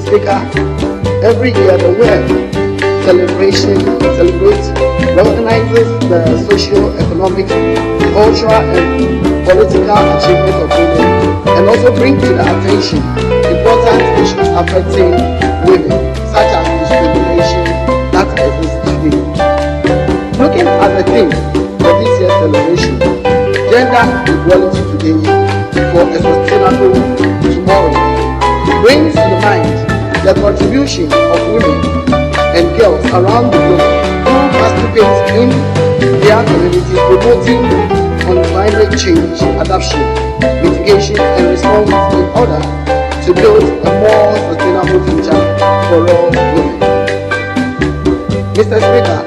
Speaker, every year the world recognizes the socio-economic, cultural, and political achievements of women, and also brings to the attention important issues affecting women, such as discrimination that exists today. Looking at the theme for this year's celebration, gender equality today for a sustainable tomorrow, brings to the mind the contribution of women and girls around the globe who participate in their communities, promoting on climate change adaptation, mitigation, and response in order to build a more sustainable future for all women. Mr. Speaker,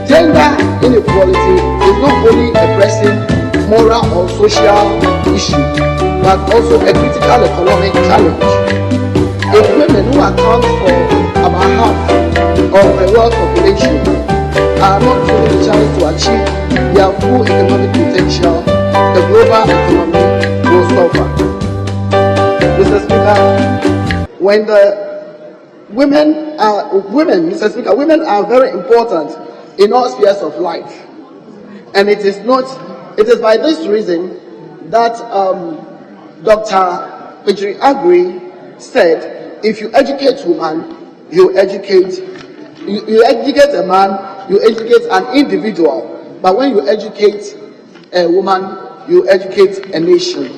gender inequality is not only a pressing moral or social issue, but also a critical economic challenge. If women, who account for about half of the world population, are not given the chance to achieve their full economic potential, the global economy will suffer. Mr. Speaker, when the women, Mr. Speaker, women are very important in all spheres of life, and it is by this reason that Dr. Pejri Agri said, if you educate woman, you educate a man, you educate an individual. But when you educate a woman, you educate a nation.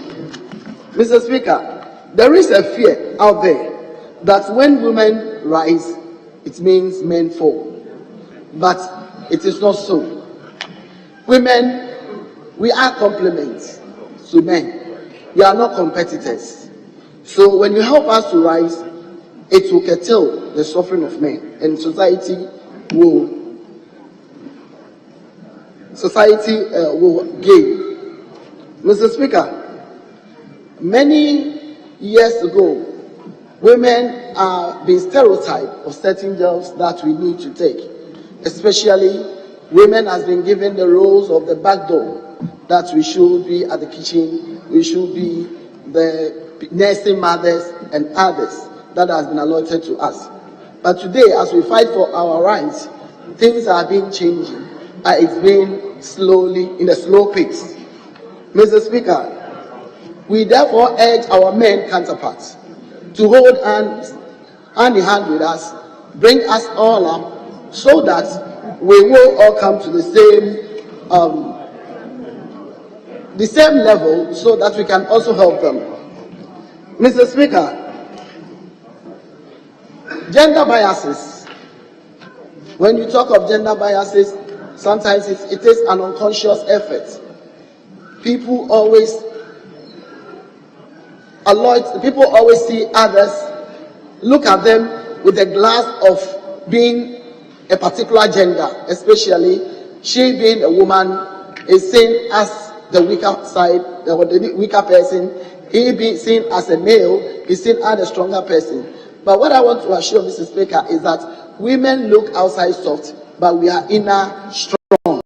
Mr. Speaker, there is a fear out there that when women rise, it means men fall. But it is not so. Women, we are complements to men. We are not competitors. So when you help us to rise, it will curtail the suffering of men, and society will gain. Mr. Speaker, many years ago, women are being stereotyped of certain jobs that we need to take. Especially, women has been given the roles of the back door, that we should be at the kitchen, we should be the nursing mothers and others that has been allotted to us. But today, as we fight for our rights, things are being changing. It's been slowly, in a slow pace. Mr. Speaker, we therefore urge our men counterparts to hold hand in hand with us, bring us all up, so that we will all come to the same level, so that we can also help them. Mr. Speaker, gender biases. When you talk of gender biases, sometimes it is an unconscious effort. People always see others, look at them with a glass of being a particular gender, especially she being a woman is seen as the weaker side, or the weaker person. He being seen as a male is seen as a stronger person. But what I want to assure Mr. Speaker is that women look outside soft, but we are inner strong.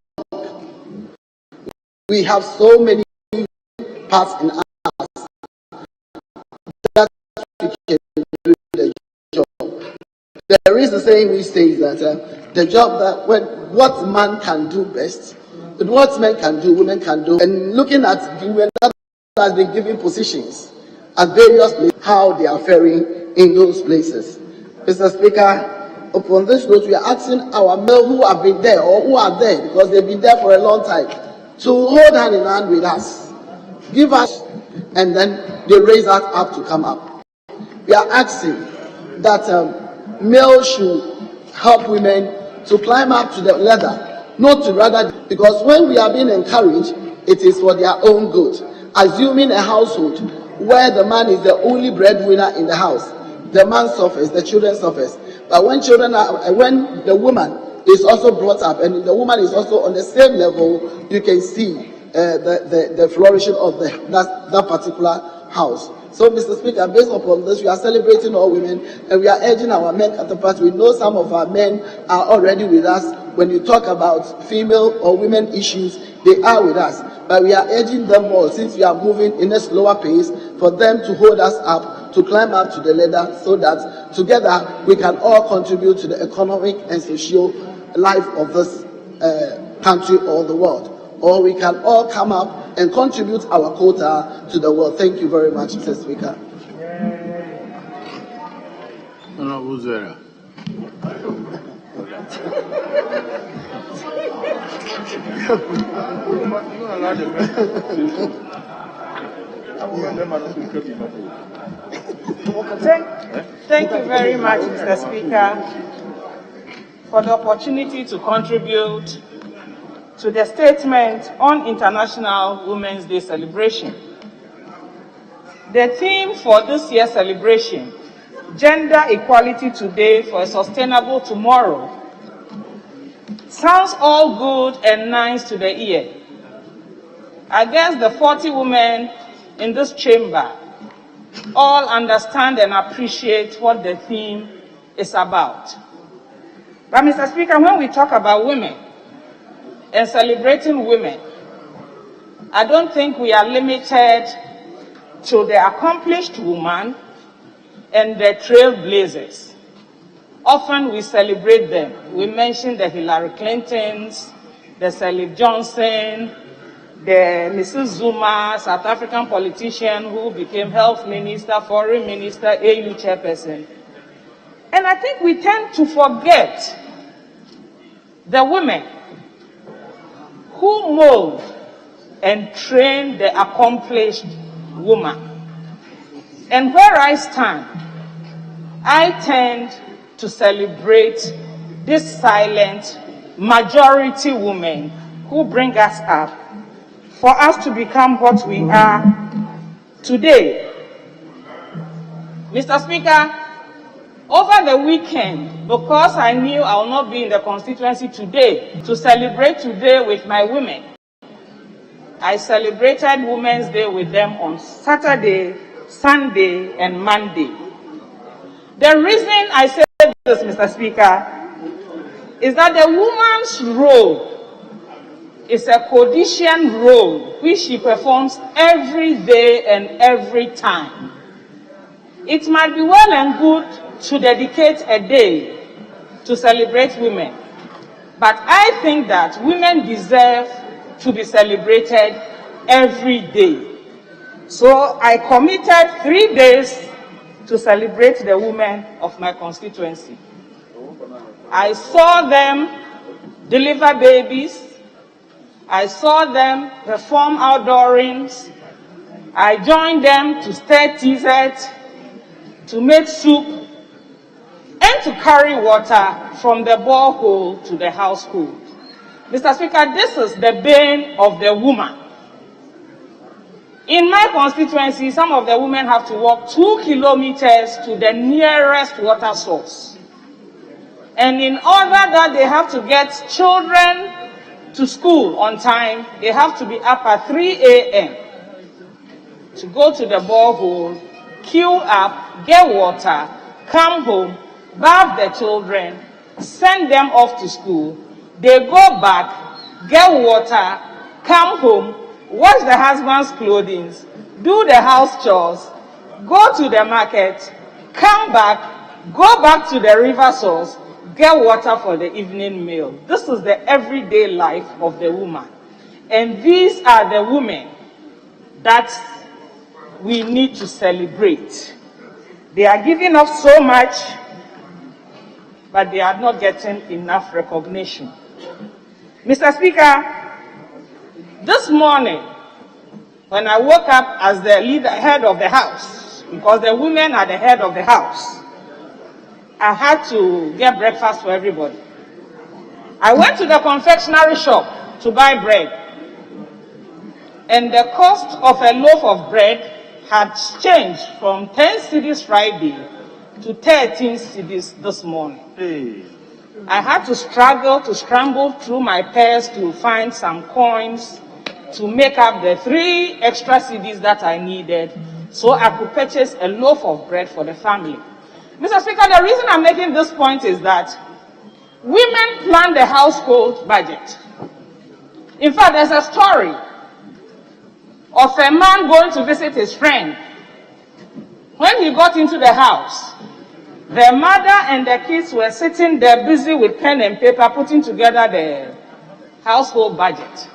We have so many parts in us that we can do the job. There is a saying which says that the job that what man can do best, but what men can do, women can do. And looking at women that has been given positions at various places, how they are faring in those places. Mr. Speaker, upon this note, we are asking our men who have been there or who are there, because they've been there for a long time, to hold hand in hand with us, give us, and then they raise us up to come up. We are asking that males should help women to climb up to the ladder, not to rather, because when we are being encouraged, it is for their own good. Assuming a household where the man is the only breadwinner in the house, the man suffers, the children suffers. But when when the woman is also brought up and the woman is also on the same level, you can see the flourishing of that particular house. So, Mr. Speaker, based upon this, we are celebrating all women, and we are urging our men counterparts. We know some of our men are already with us. When you talk about female or women issues, they are with us. But we are urging them all, since we are moving in a slower pace, for them to hold us up, to climb up to the ladder so that together we can all contribute to the economic and social life of this country or the world. Or we can all come up and contribute our quota to the world. Thank you very much, Mr. Speaker. Honorable Zera. Thank you very much, Mr. Speaker, for the opportunity to contribute to the statement on International Women's Day celebration. The theme for this year's celebration, Gender Equality Today for a Sustainable Tomorrow, sounds all good and nice to the ear. I guess the 40 women in this chamber all understand and appreciate what the theme is about. But Mr. Speaker, when we talk about women and celebrating women, I don't think we are limited to the accomplished woman and the trailblazers. Often we celebrate them. We mention the Hillary Clintons, the Sally Johnson, the Mrs. Zuma, South African politician who became health minister, foreign minister, AU chairperson. And I think we tend to forget the women who mold and train the accomplished woman. And where I stand, I tend to celebrate this silent majority women who bring us up for us to become what we are today. Mr. Speaker, over the weekend, because I knew I will not be in the constituency today to celebrate today with my women, I celebrated Women's Day with them on Saturday, Sunday, and Monday. The reason I say this, Mr. Speaker, is that the woman's role is a Codician role which she performs every day and every time. It might be well and good to dedicate a day to celebrate women, but I think that women deserve to be celebrated every day. So I committed 3 days to celebrate the women of my constituency. I saw them deliver babies. I saw them perform outdoorings. I joined them to stir teasers, to make soup, and to carry water from the borehole to the household. Mr. Speaker, this is the bane of the woman. In my constituency, some of the women have to walk 2 kilometers to the nearest water source. And in order that they have to get children to school on time, they have to be up at 3 a.m. to go to the borehole, queue up, get water, come home, bath the children, send them off to school. They go back, get water, come home, wash the husband's clothing, do the house chores, go to the market, come back, go back to the river source, get water for the evening meal. This is the everyday life of the woman. And these are the women that we need to celebrate. They are giving up so much, but they are not getting enough recognition. Mr. Speaker, this morning, when I woke up as the head of the house, because the women are the head of the house, I had to get breakfast for everybody. I went to the confectionery shop to buy bread, and the cost of a loaf of bread had changed from 10 cedis Friday to 13 cedis this morning. Hey. I had to scramble through my purse to find some coins to make up the 3 extra cedis that I needed so I could purchase a loaf of bread for the family. Mr. Speaker, the reason I'm making this point is that women plan the household budget. In fact, there's a story of a man going to visit his friend, When he got into the house, the mother and the kids were sitting there busy with pen and paper putting together the household budget.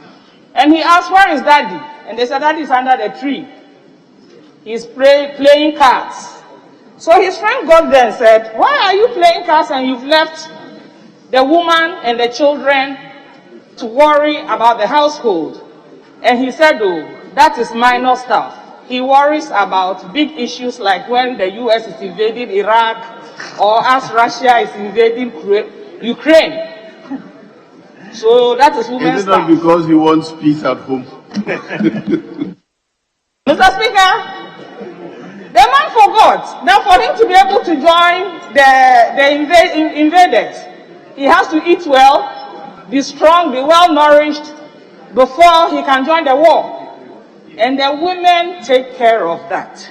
And he asked, "Where is Daddy?" And they said, "Daddy is under the tree. He's playing cards." So his friend got there and said, "Why are you playing cards and you've left the woman and the children to worry about the household?" And he said, "Oh, that is minor stuff. He worries about big issues like when the US is invading Iraq or as Russia is invading Ukraine." So that is women's stuff. Is it not because he wants peace at home? Mr. Speaker, the man forgot that for him to be able to join the invaders, he has to eat well, be strong, be well nourished before he can join the war. And the women take care of that.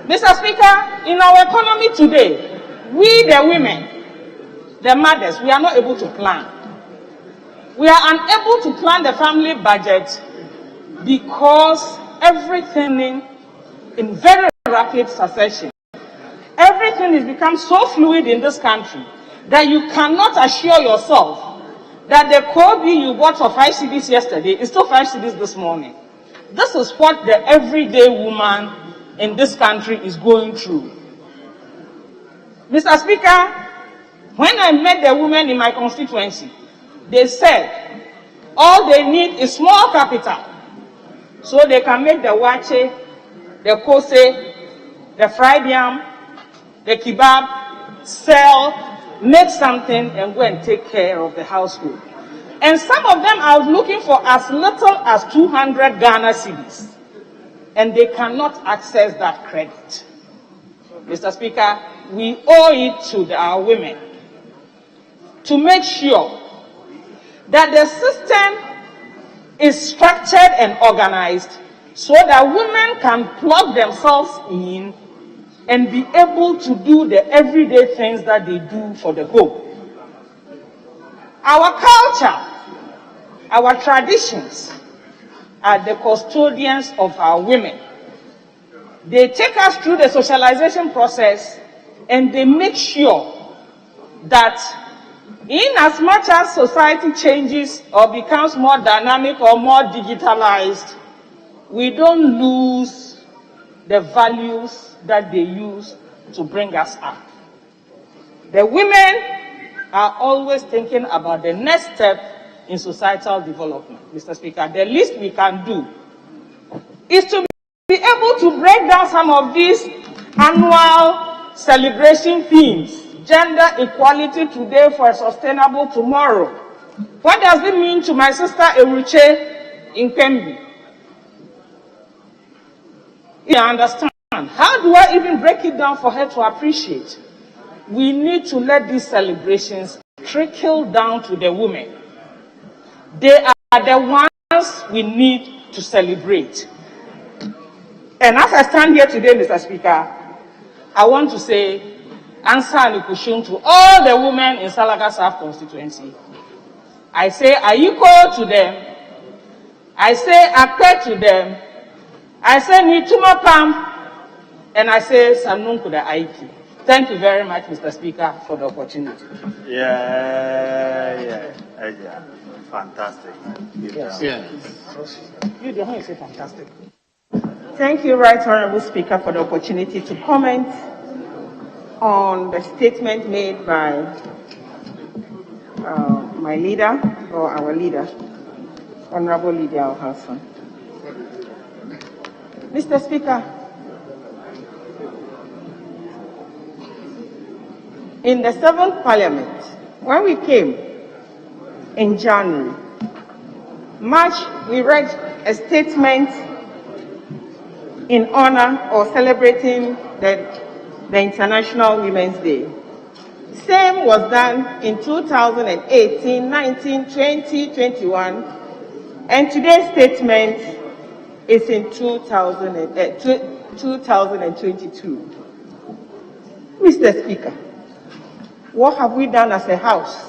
Mr. Speaker, in our economy today, we the women, the mothers, we are not able to plan. We are unable to plan the family budget because everything in very rapid succession. Everything has become so fluid in this country that you cannot assure yourself that the Kobe you bought for 5 cedis yesterday is still 5 cedis this morning. This is what the everyday woman in this country is going through. Mr. Speaker, when I met the women in my constituency, they said all they need is small capital so they can make the wache, the kose, the fried yam, the kebab, sell, make something and go and take care of the household. And some of them are looking for as little as 200 Ghana cedis, and they cannot access that credit. Mr. Speaker, we owe it to our women to make sure that the system is structured and organized so that women can plug themselves in and be able to do the everyday things that they do for the home. Our culture, our traditions are the custodians of our women. They take us through the socialization process and they make sure that in as much as society changes or becomes more dynamic or more digitalized, we don't lose the values that they use to bring us up. The women are always thinking about the next step in societal development. Mr. Speaker, the least we can do is to be able to break down some of these annual celebration themes. Gender equality today for a sustainable tomorrow. What does it mean to my sister Ewuche in Kembi? I understand. How do I even break it down for her to appreciate? We need to let these celebrations trickle down to the women. They are the ones we need to celebrate. And as I stand here today, Mr. Speaker, I want to say, answer the question to all the women in Salaga South constituency. I say Ayiko to them. I say Akpe to them. I say Nituma Pam. And I say Sanung to the Aiki. Thank you very much, Mr. Speaker, for the opportunity. Yeah. Fantastic. Yes. You the one you say fantastic. Thank you, Right Honorable Speaker, for the opportunity to comment on the statement made by my leader, or our leader, Honorable Lydia O'Hanson. Mr. Speaker, in the 7th Parliament, when we came in January, March, we read a statement in honor or celebrating the International Women's Day. Same was done in 2018, 19, 20, 21, and today's statement is in 2022. Mr. Speaker, what have we done as a house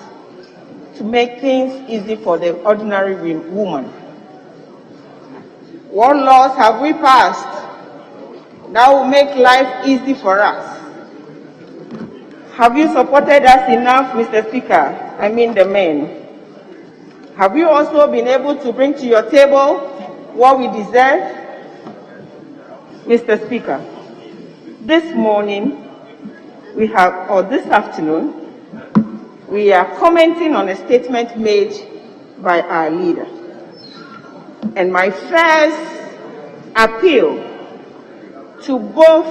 to make things easy for the ordinary woman? What laws have we passed that will make life easy for us. Have you supported us enough, Mr. Speaker? I mean the men. Have you also been able to bring to your table what we deserve? Mr. Speaker, this morning, this afternoon, we are commenting on a statement made by our leader. And my first appeal to both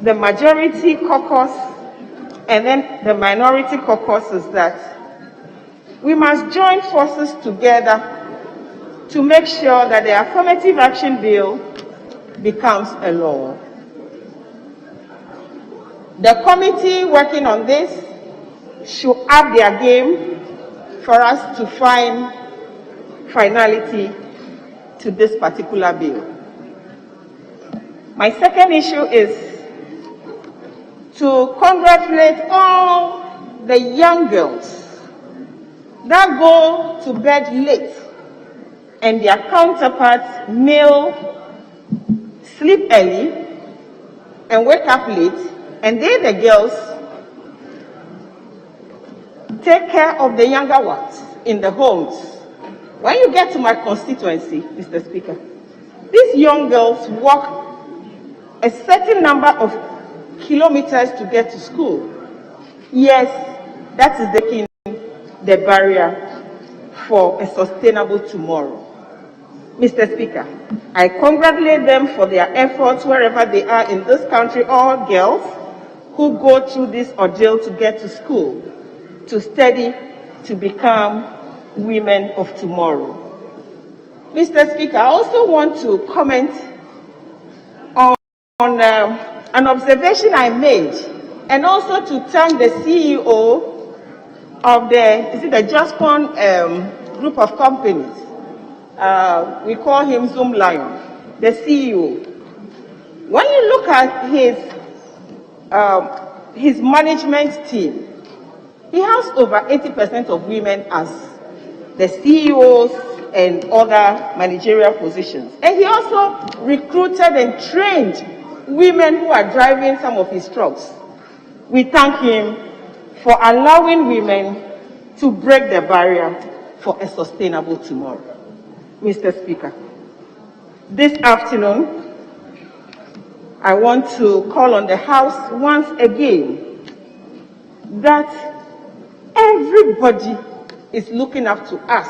the majority caucus and then the minority caucus is that we must join forces together to make sure that the affirmative action bill becomes a law. The committee working on this should up their game for us to find finality to this particular bill. My second issue is to congratulate all the young girls that go to bed late and their counterparts, male, sleep early and wake up late, and they, the girls, take care of the younger ones in the homes. When you get to my constituency, Mr. Speaker, these young girls walk a certain number of kilometers to get to school. Yes, that is the barrier for a sustainable tomorrow. Mr. Speaker, I congratulate them for their efforts wherever they are in this country, all girls who go through this ordeal to get to school, to study, to become women of tomorrow. Mr. Speaker, I also want to comment on an observation I made, and also to thank the CEO of the JustCon group of companies. We call him Zoom Lion, the CEO. When you look at his management team, he has over 80% of women as the CEOs and other managerial positions. And he also recruited and trained women who are driving some of his trucks. We thank him for allowing women to break the barrier for a sustainable tomorrow. Mr. Speaker, this afternoon, I want to call on the House once again that everybody is looking up to us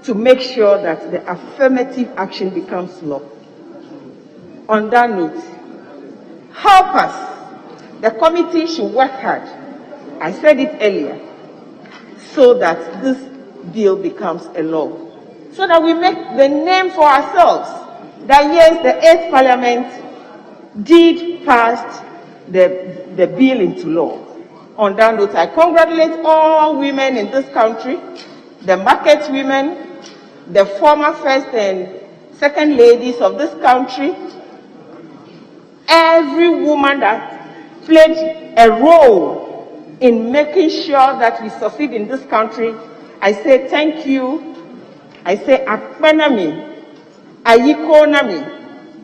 to make sure that the affirmative action becomes law. On that note, help us. The committee should work hard. I said it earlier, so that this bill becomes a law. So that we make the name for ourselves that yes, the 8th Parliament did pass the bill into law. On that note, I congratulate all women in this country, the market women, the former first and second ladies of this country, every woman that played a role in making sure that we succeed in this country. I say thank you. I say akpenami, ayikonami,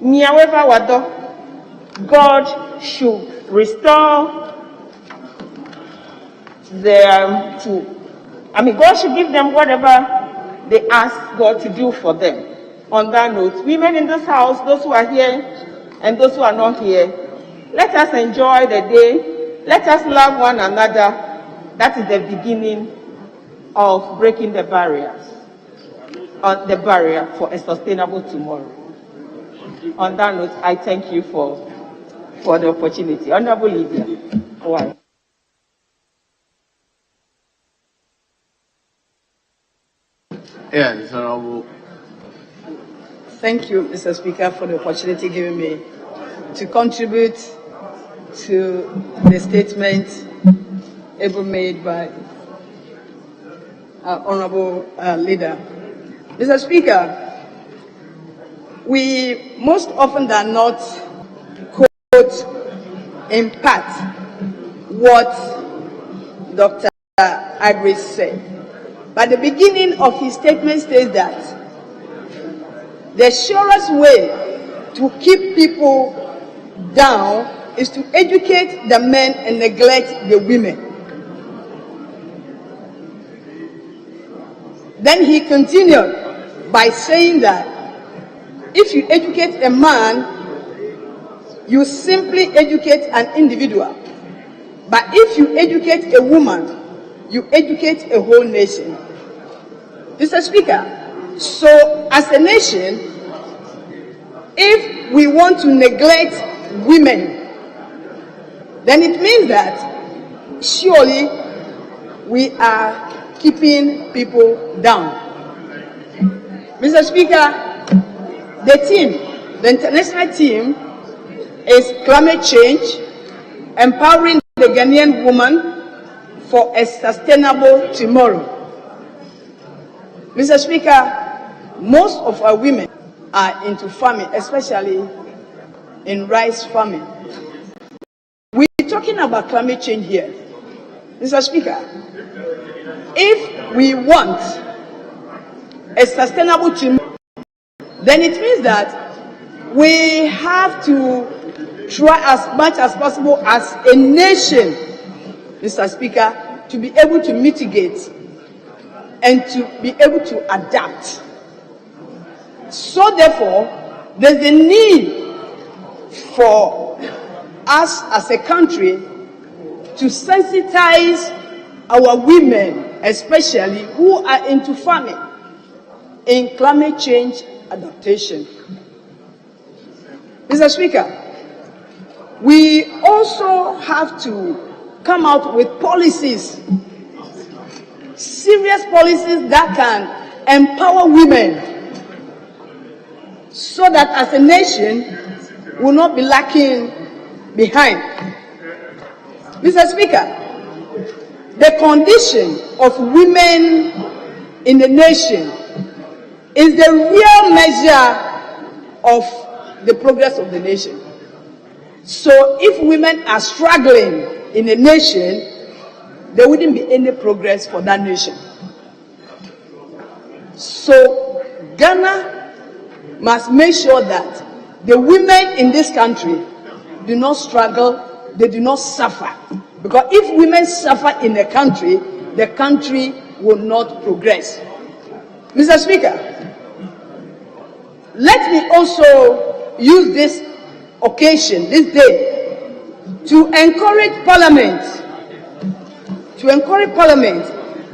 miaweva wado. God should restore them God should give them whatever they ask God to do for them. On that note, women in this house, those who are here and those who are not here, let us enjoy the day. Let us love one another. That is the beginning of breaking the barriers, the barrier for a sustainable tomorrow. On that note, I thank you for the opportunity. Honorable Lydia. Why? Yes, Honorable. Thank you, Mr. Speaker, for the opportunity given me to contribute to the statement able made by our honorable leader. Mr. Speaker, we most often than not quote in part what Dr. Agri said. But the beginning of his statement says that the surest way to keep people down is to educate the men and neglect the women. Then he continued by saying that if you educate a man, you simply educate an individual. But if you educate a woman, you educate a whole nation. Mr. Speaker, so as a nation, if we want to neglect women, then it means that surely we are keeping people down. Mr. Speaker, the international team is climate change, empowering the Ghanaian woman for a sustainable tomorrow. Mr. Speaker, most of our women are into farming, especially in rice farming. We're talking about climate change here. Mr. Speaker, if we want a sustainable tomorrow, then it means that we have to try as much as possible as a nation, Mr. Speaker, to be able to mitigate and to be able to adapt. So therefore, there's a need for us as a country to sensitize our women, especially who are into farming, in climate change adaptation. Mr. Speaker, we also have to come out with policies, serious policies that can empower women, so that as a nation we will not be lacking behind. Mr. Speaker, the condition of women in the nation is the real measure of the progress of the nation. So if women are struggling in a nation, there wouldn't be any progress for that nation. So Ghana must make sure that the women in this country do not struggle, they do not suffer. Because if women suffer in a country, the country will not progress. Mr. Speaker, let me also use this occasion, this day, to encourage Parliament.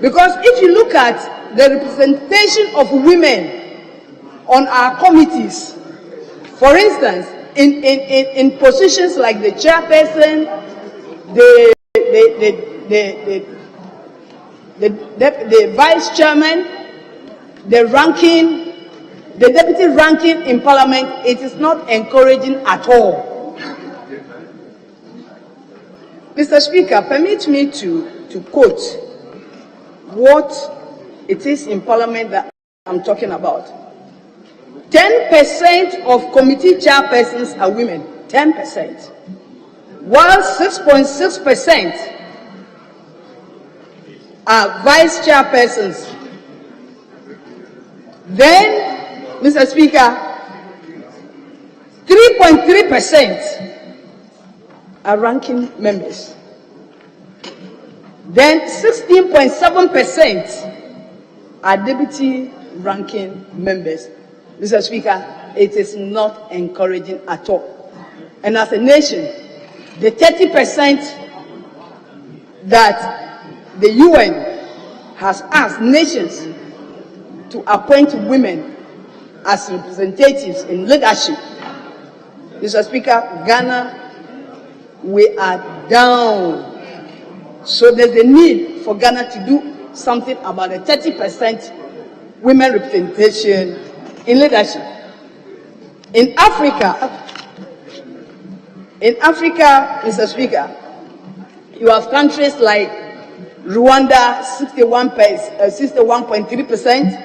Because if you look at the representation of women on our committees, for instance, in positions like the chairperson, the vice chairman, the deputy ranking in Parliament, it is not encouraging at all. Mr. Speaker, permit me to quote what it is in Parliament that I'm talking about. 10% of committee chairpersons are women, 10%, while 6.6% are vice chairpersons. Then, Mr. Speaker, 3.3% are ranking members. Then 16.7% are deputy ranking members. Mr. Speaker, it is not encouraging at all. And as a nation, the 30% that the UN has asked nations to appoint women as representatives in leadership, Mr. Speaker, Ghana, we are down. So there's a need for Ghana to do something about the 30% women representation in leadership. In Africa, Mr. Speaker, you have countries like Rwanda, 61.3%,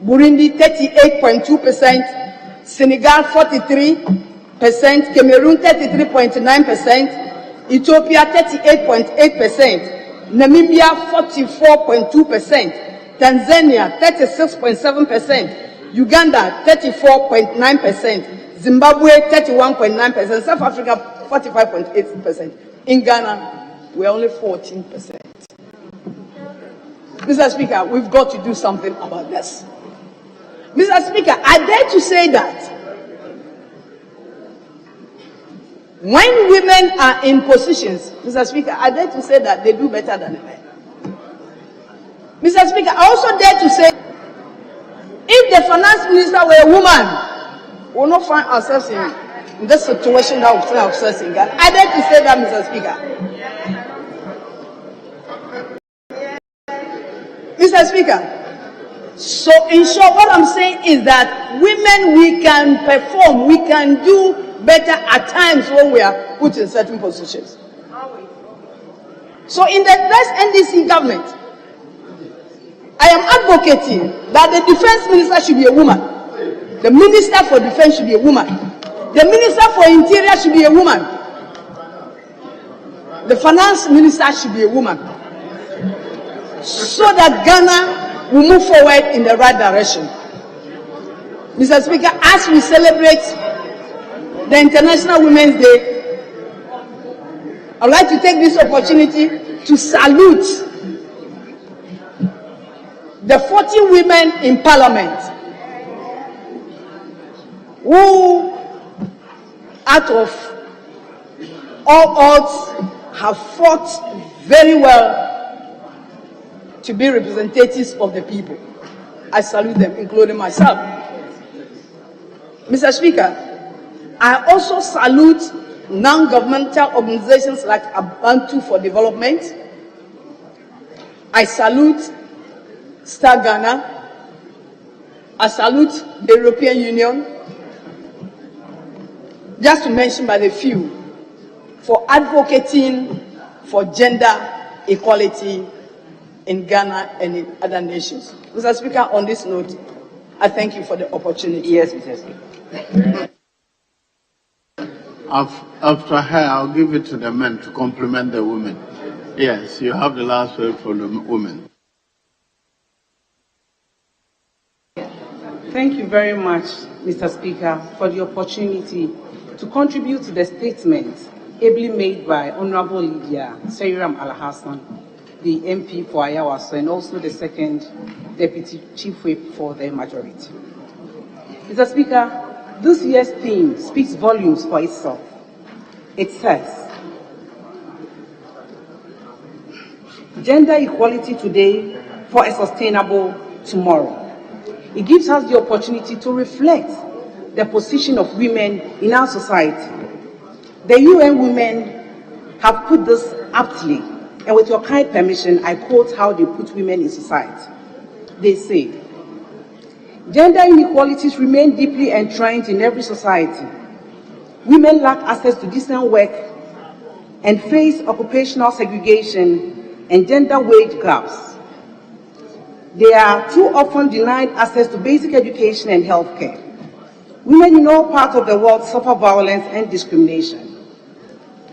Burundi, 38.2%, Senegal, 43%, Cameroon, 33.9%, Ethiopia, 38.8%, Namibia, 44.2%, Tanzania, 36.7%, Uganda, 34.9%, Zimbabwe 31.9%, South Africa 45.8%. In Ghana, we're only 14%. Mr. Speaker, we've got to do something about this. Mr. Speaker, I dare to say that when women are in positions, Mr. Speaker, I dare to say that they do better than men. Mr. Speaker, I also dare to say, if the finance minister were a woman, we will not find ourselves in this situation that we find ourselves in Ghana. I dare to say that, Mr. Speaker. Mr. Speaker, so in short, what I'm saying is that women, we can perform, we can do better at times when we are put in certain positions. So in the next NDC government, I am advocating that the defense minister should be a woman. The minister for defense should be a woman. The minister for interior should be a woman. The finance minister should be a woman. So that Ghana will move forward in the right direction. Mr. Speaker, as we celebrate the International Women's Day, I'd like to take this opportunity to salute the 40 women in Parliament who, out of all odds, have fought very well to be representatives of the people. I salute them, including myself. Mr. Speaker, I also salute non-governmental organizations like Abantu for Development. I salute Star Ghana. I salute the European Union, just to mention by the few, for advocating for gender equality in Ghana and in other nations. Mr. Speaker, on this note, I thank you for the opportunity. Yes, Mr. Speaker. After her, I'll give it to the men to compliment the women. Yes, you have the last word for the women. Thank you very much, Mr. Speaker, for the opportunity to contribute to the statement ably made by Honorable Lydia Seriram Alhassan, the MP for Ayawaso, and also the second Deputy Chief Whip for the majority. Mr. Speaker, this year's theme speaks volumes for itself. It says, gender equality today for a sustainable tomorrow. It gives us the opportunity to reflect the position of women in our society. The UN Women have put this aptly, and with your kind permission, I quote how they put women in society. They say, gender inequalities remain deeply entrenched in every society. Women lack access to decent work and face occupational segregation and gender wage gaps. They are too often denied access to basic education and health care. Women in all parts of the world suffer violence and discrimination.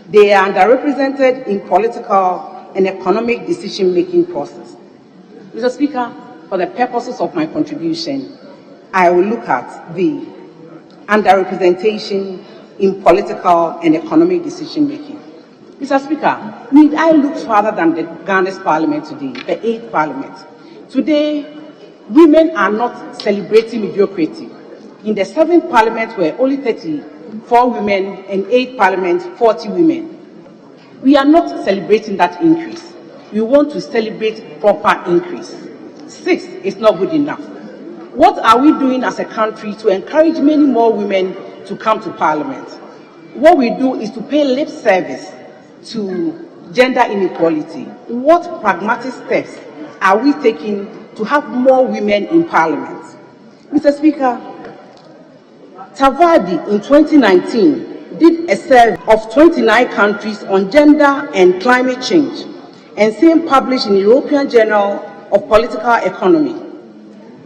They are underrepresented in political and economic decision-making process. Mr. Speaker, for the purposes of my contribution, I will look at the underrepresentation in political and economic decision-making. Mr. Speaker, need I look further than the Ghana's parliament today, the 8th parliament? Today, women are not celebrating mediocrity. In the 7th parliament were only 34 women, and 8th parliament, 40 women. We are not celebrating that increase. We want to celebrate proper increase. 6 is not good enough. What are we doing as a country to encourage many more women to come to parliament? What we do is to pay lip service to gender inequality. What pragmatic steps are we taking to have more women in parliament? Mr. Speaker, Tavadi in 2019 did a survey of 29 countries on gender and climate change, and same published in the European Journal of Political Economy.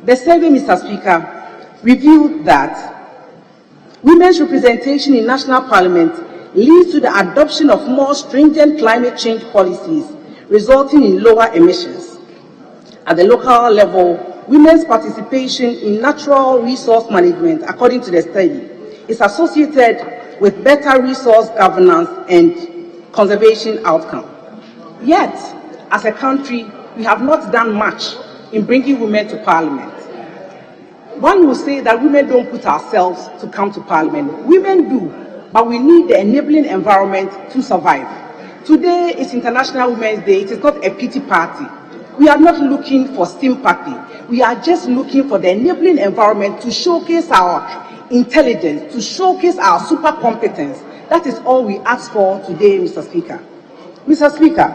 The survey, Mr. Speaker, revealed that women's representation in national parliament leads to the adoption of more stringent climate change policies, resulting in lower emissions. At the local level, women's participation in natural resource management, according to the study, is associated with better resource governance and conservation outcome. Yet, as a country, we have not done much in bringing women to Parliament. One will say that women don't put ourselves to come to Parliament. Women do, but we need the enabling environment to survive. Today is International Women's Day. It is not a pity party. We are not looking for sympathy. We are just looking for the enabling environment to showcase our intelligence, to showcase our super competence. That is all we ask for today, Mr. Speaker. Mr. Speaker,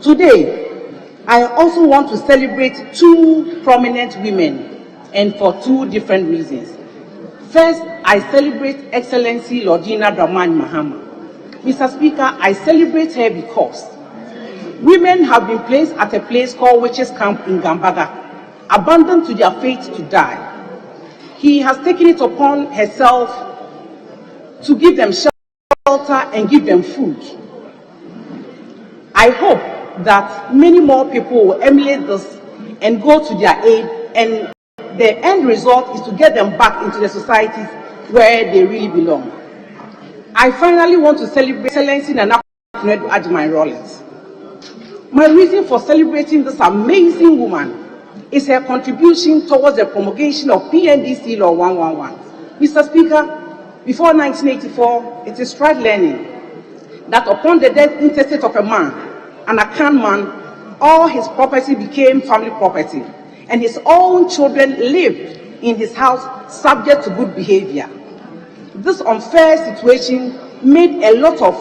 today, I also want to celebrate two prominent women, and for two different reasons. First, I celebrate Excellency Lordina Dramani Mahama. Mr. Speaker, I celebrate her because women have been placed at a place called Witches Camp in Gambaga, abandoned to their fate to die. He has taken it upon herself to give them shelter and give them food. I hope that many more people will emulate this and go to their aid, and the end result is to get them back into the societies where they really belong. I finally want to celebrate Excellency Nana Adjumani Rawlings. My reason for celebrating this amazing woman is her contribution towards the promulgation of PNDC Law 111. Mr. Speaker, before 1984, it is tried learning that upon the death intestate of a man, an Akan man, all his property became family property, and his own children lived in his house subject to good behavior. This unfair situation made a lot of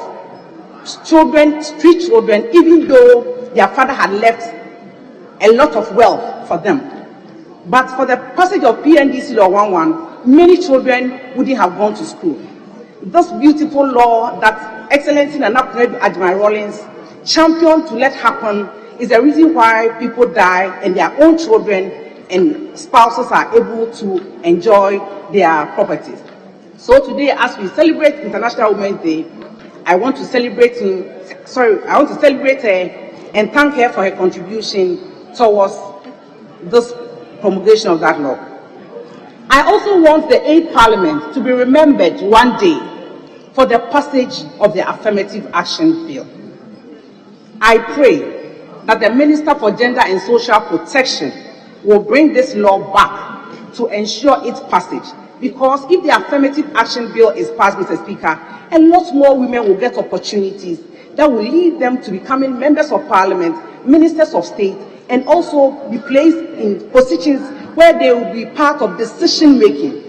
children, street children, even though their father had left a lot of wealth for them. But for the passage of PNDC Law 111, many children wouldn't have gone to school. This beautiful law that Excellency Nana Adjumani Rawlings championed to let happen is the reason why people die and their own children and spouses are able to enjoy their properties. So today, as we celebrate International Women's Day, I want to celebrate her and thank her for her contribution towards this promulgation of that law. I also want the 8th Parliament to be remembered one day for the passage of the Affirmative Action Bill. I pray that the Minister for Gender and Social Protection will bring this law back to ensure its passage. Because if the Affirmative Action Bill is passed, Mr. Speaker, a lot more women will get opportunities that will lead them to becoming members of Parliament, ministers of state, and also be placed in positions where they will be part of decision making.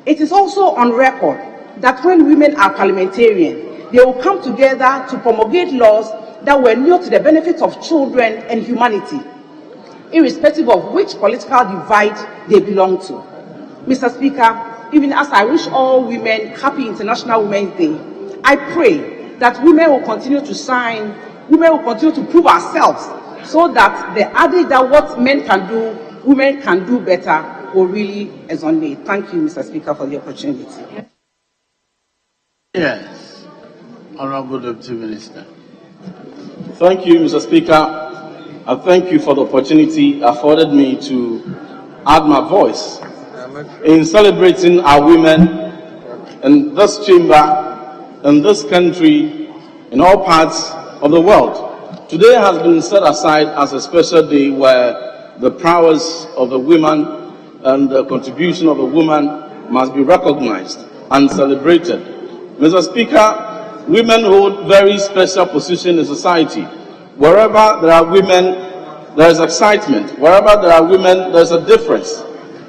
It is also on record that when women are parliamentarians, they will come together to promulgate laws that were new to the benefit of children and humanity, irrespective of which political divide they belong to. Mr. Speaker, even as I wish all women happy International Women's Day, I pray that women will continue to shine, women will continue to prove ourselves, so that the adage that what men can do, women can do better will really resonate. Thank you, Mr. Speaker, for the opportunity. Yes, Honorable Deputy Minister. Thank you, Mr. Speaker. I thank you for the opportunity afforded me to add my voice in celebrating our women in this chamber, in this country, in all parts of the world. Today has been set aside as a special day where the prowess of the woman and the contribution of the woman must be recognized and celebrated. Mr. Speaker, women hold very special position in society. Wherever there are women, there is excitement. Wherever there are women, there's a difference.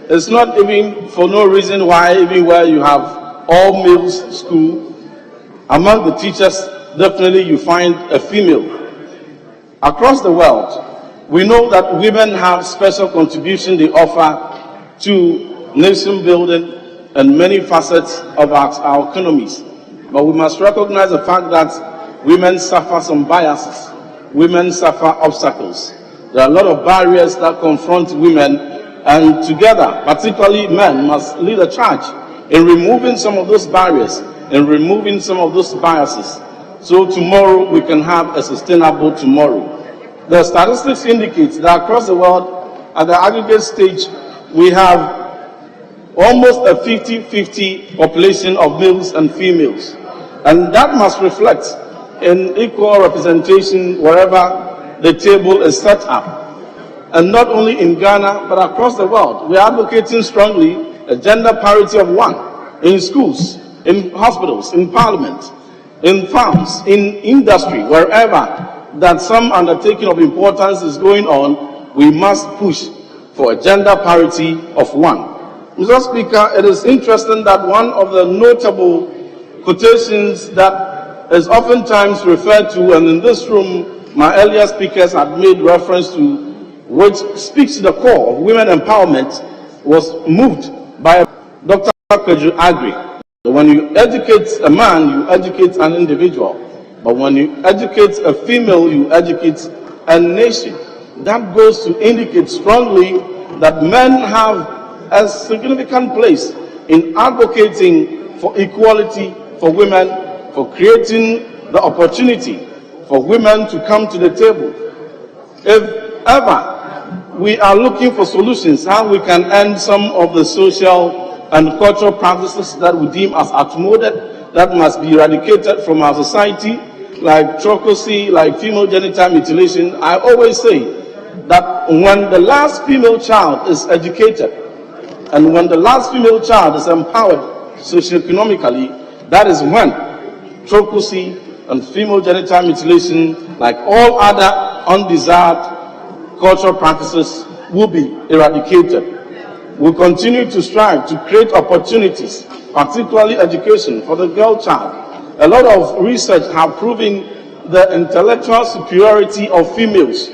It's not even for no reason why, even where you have all males school, among the teachers, definitely you find a female. Across the world, we know that women have special contribution they offer to nation building and many facets of our economies. But we must recognize the fact that women suffer some biases. Women suffer obstacles. There are a lot of barriers that confront women, and together, particularly men, must lead a charge in removing some of those barriers, in removing some of those biases, so tomorrow we can have a sustainable tomorrow. The statistics indicate that across the world, at the aggregate stage, we have almost a 50-50 population of males and females. And that must reflect in equal representation wherever the table is set up. And not only in Ghana, but across the world. We are advocating strongly a gender parity of 1 in schools, in hospitals, in parliament, in farms, in industry, wherever that some undertaking of importance is going on, we must push for a gender parity of 1. Mr. Speaker, it is interesting that one of the notable quotations that is oftentimes referred to, and in this room, my earlier speakers had made reference to, which speaks to the core of women empowerment, was moved by Dr. Pedro Agri. When you educate a man, you educate an individual. But when you educate a female, you educate a nation. That goes to indicate strongly that men have a significant place in advocating for equality for women, for creating the opportunity for women to come to the table. If ever we are looking for solutions, how we can end some of the social and cultural practices that we deem as outmoded, that must be eradicated from our society, like trochasy, like female genital mutilation. I always say that when the last female child is educated, and when the last female child is empowered socioeconomically, that is when trochasy and female genital mutilation, like all other undesired cultural practices, will be eradicated. We'll continue to strive to create opportunities, particularly education, for the girl child. A lot of research have proven the intellectual superiority of females,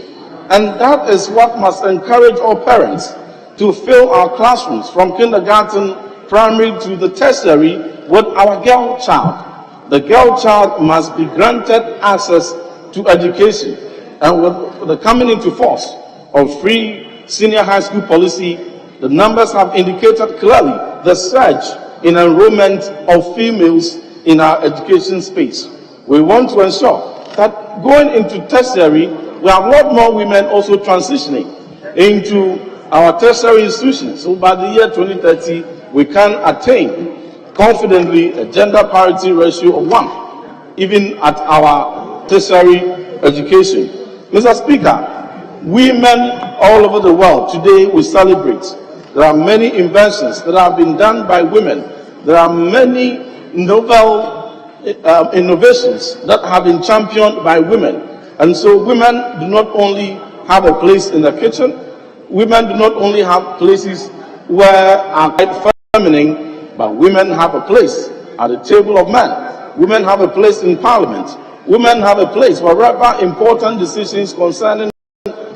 and that is what must encourage all parents to fill our classrooms from kindergarten, primary to the tertiary with our girl child. The girl child must be granted access to education, and with the coming into force of free senior high school policy, the numbers have indicated clearly the surge in enrollment of females in our education space. We want to ensure that going into tertiary, we have a lot more women also transitioning into our tertiary institutions. So by the year 2030, we can attain confidently a gender parity ratio of 1, even at our tertiary education. Mr. Speaker, women all over the world today we celebrate. There are many inventions that have been done by women. There are many novel innovations that have been championed by women. And so women do not only have a place in the kitchen, women do not only have places where are quite feminine, but women have a place at the table of men. Women have a place in parliament. Women have a place wherever important decisions concerning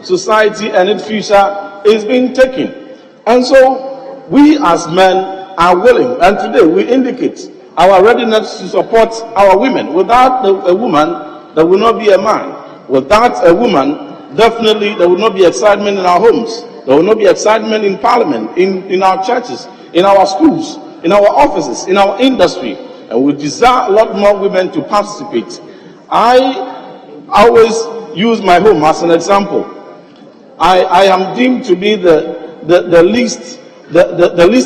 society and its future is being taken. And so we as men are willing, and today we indicate our readiness to support our women. Without a woman, there will not be a man. Without a woman, definitely there will not be excitement in our homes. There will not be excitement in parliament, in our churches, in our schools, in our offices, in our industry. And we desire a lot more women to participate. I always use my home as an example. I am deemed to be the least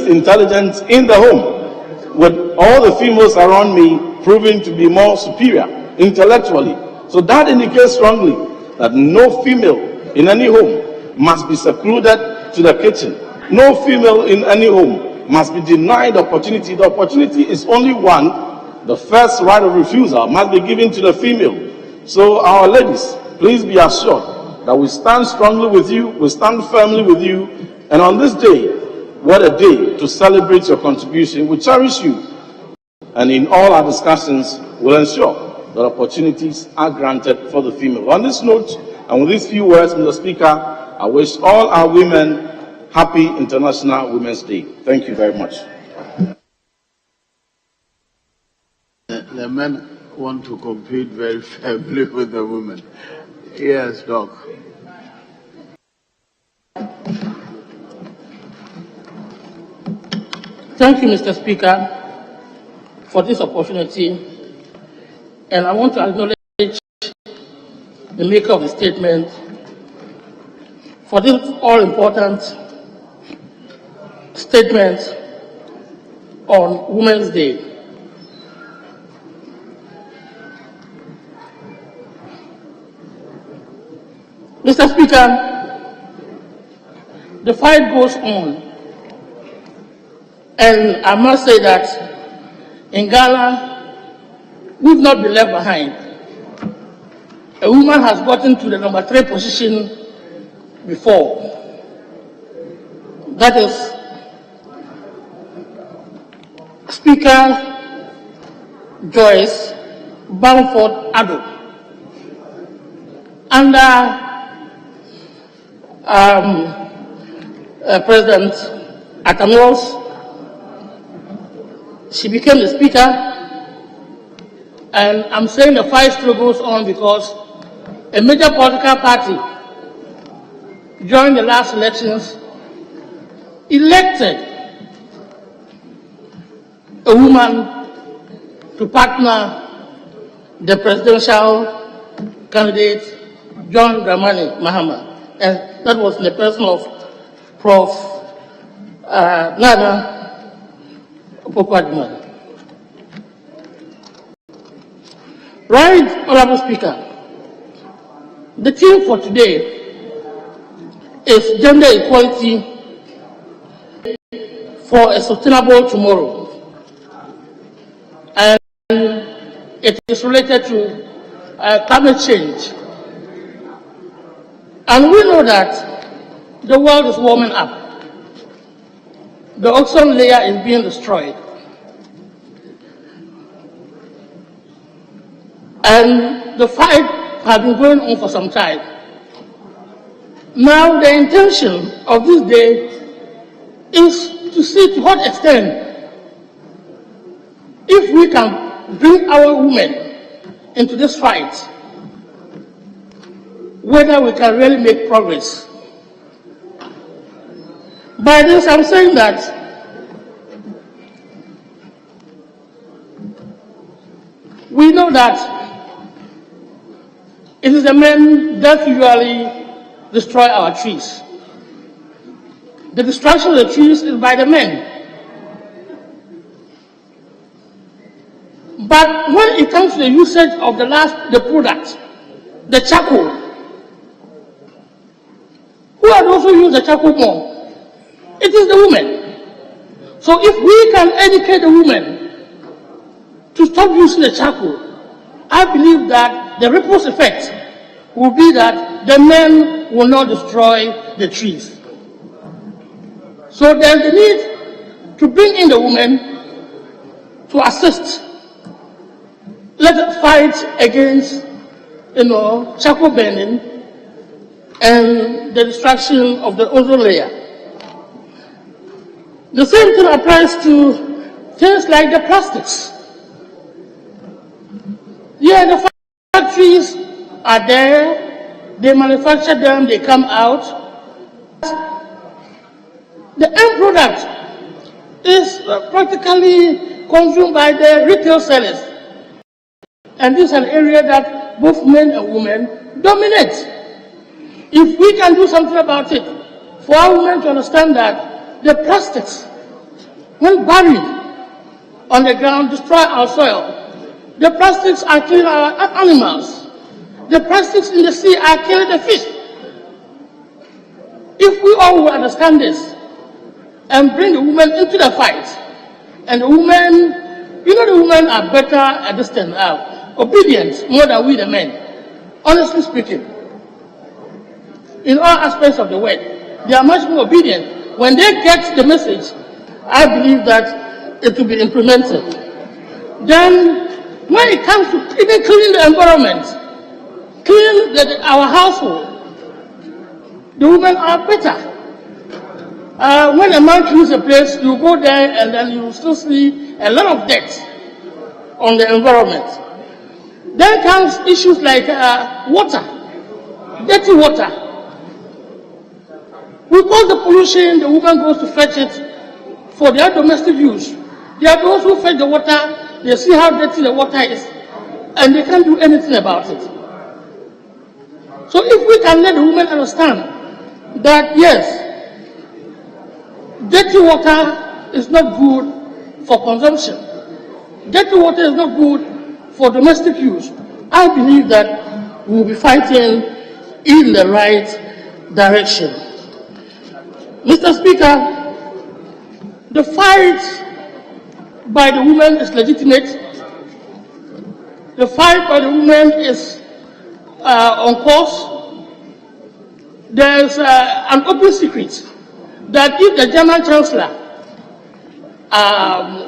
intelligent in the home, with all the females around me proving to be more superior intellectually. So that indicates strongly that no female in any home must be secluded to the kitchen. No female in any home must be denied opportunity. The opportunity is only one. The first right of refusal must be given to the female. So our ladies, please be assured that we stand strongly with you, we stand firmly with you, and on this day, what a day to celebrate your contribution. We cherish you, and in all our discussions, we'll ensure that opportunities are granted for the female. On this note, and with these few words, Mr. Speaker, I wish all our women happy International Women's Day. Thank you very much. The men want to compete very fairly with the women. Yes, Doc. Thank you, Mr. Speaker, for this opportunity. And I want to acknowledge the maker of the statement for this all-important statement on Women's Day. Mr. Speaker, the fight goes on, and I must say that in Ghana, we've not been left behind. A woman has gotten to the number 3 position before. That is Speaker Joyce Bamford Addo. Under President Atamuos, she became the Speaker, and I'm saying the fight still goes on because a major political party during the last elections elected a woman to partner the presidential candidate John Dramani Mahama, and that was in the person of Prof. Nana Opoku-Agyeman. Right, Honorable Speaker, the theme for today is gender equality for a sustainable tomorrow, and it is related to climate change. And we know that the world is warming up. The ozone layer is being destroyed. And the fight has been going on for some time. Now, the intention of this day is to see to what extent, if we can bring our women into this fight, whether we can really make progress. By this, I'm saying that we know that it is the men that usually destroy our trees. The destruction of the trees is by the men. But when it comes to the usage of the product, the charcoal, who are those who use the charcoal more? It is the women. So if we can educate the women to stop using the charcoal, I believe that the ripple effect will be that the men will not destroy the trees. So there's the need to bring in the women to assist. Let's fight against, charcoal burning and the destruction of the ozone layer. The same thing applies to things like the plastics. Yeah, the factories are there, they manufacture them, they come out. The end product is practically consumed by the retail sellers. And this is an area that both men and women dominate. If we can do something about it, for our women to understand that the plastics, when buried on the ground, destroy our soil. The plastics are killing our animals. The plastics in the sea are killing the fish. If we all will understand this and bring the women into the fight, and the women, the women are better at this than obedient more than we the men, honestly speaking. In all aspects of the world, they are much more obedient. When they get the message, I believe that it will be implemented. Then, when it comes to even cleaning the environment, cleaning our household, the women are better. When a man cleans a place, you go there and then you still see a lot of dirt on the environment. Then comes issues like water, dirty water. We cause the pollution, the woman goes to fetch it for their domestic use. There are those who fetch the water, they see how dirty the water is, and they can't do anything about it. So if we can let the women understand that, yes, dirty water is not good for consumption. Dirty water is not good for domestic use. I believe that we will be fighting in the right direction. Mr. Speaker, the fight by the women is legitimate. The fight by the women is on course. There is an open secret that if the German Chancellor,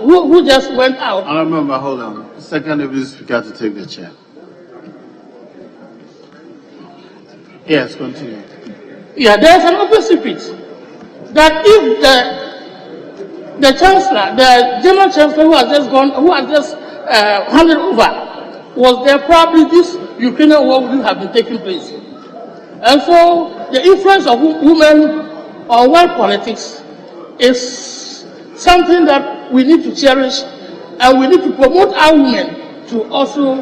who just went out... I remember, hold on. Second Deputy Speaker to take the chair. Yes, continue. Yeah, there's an open secret that if the Chancellor, the German Chancellor who has just handed over, was there, probably this Ukrainian war would have been taking place. And so the influence of women on world politics is something that we need to cherish, and we need to promote our women to also